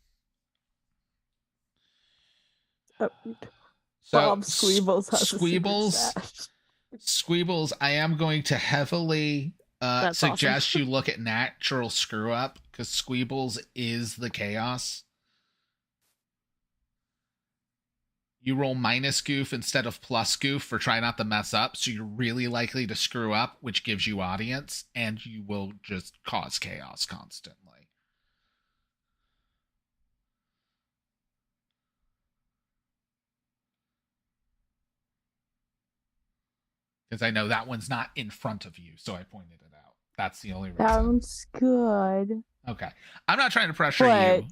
So Bob Squeebles has Squeebles, I am going to heavily suggest you look at natural screw up because Squeebles is the chaos. You roll minus goof instead of plus goof for try not to mess up, so you're really likely to screw up, which gives you audience, and you will just cause chaos constantly. Because I know that one's not in front of you, so I pointed it out. That's the only reason. Sounds good. Okay. I'm not trying to pressure you.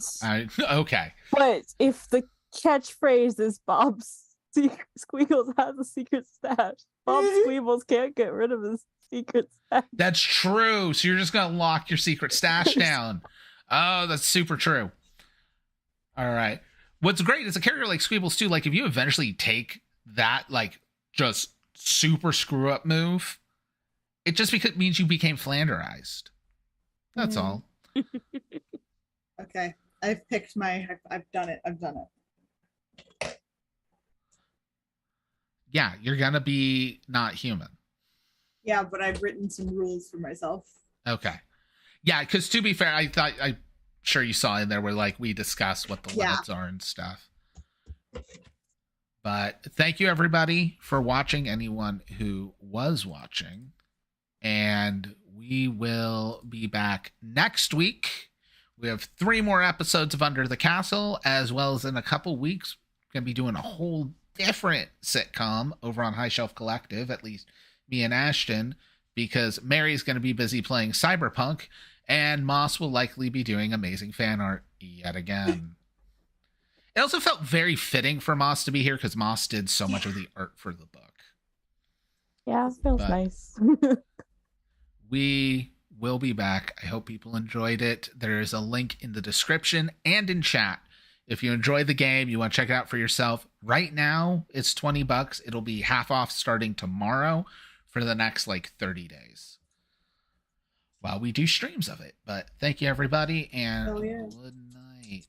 Okay. But if the catchphrase is Squeebles has a secret stash, Bob Squeebles can't get rid of his secret stash. That's true. So you're just going to lock your secret stash down. Oh, that's super true. All right. What's great is a character like Squeebles too, like if you eventually take that, like, just super screw up move, it just means you became Flanderized. That's all. Okay. I've picked I've done it. Yeah, you're gonna be not human. Yeah, but I've written some rules for myself. Okay. Yeah, because to be fair, I'm sure you saw in there where like we discussed what the limits are and stuff. But thank you everybody for watching, anyone who was watching. And we will be back next week. We have 3 more episodes of Under the Castle, as well as in a couple weeks, we're going to be doing a whole different sitcom over on High Shelf Collective, at least me and Ashton, because Mary's going to be busy playing Cyberpunk, and Moss will likely be doing amazing fan art yet again. It also felt very fitting for Moss to be here because Moss did so much of the art for the book. Yeah, it feels nice. We will be back. I hope people enjoyed it. There is a link in the description and in chat. If you enjoyed the game, you want to check it out for yourself. Right now, it's $20. It'll be half off starting tomorrow for the next like 30 days. While we do streams of it. But thank you, everybody, and good night.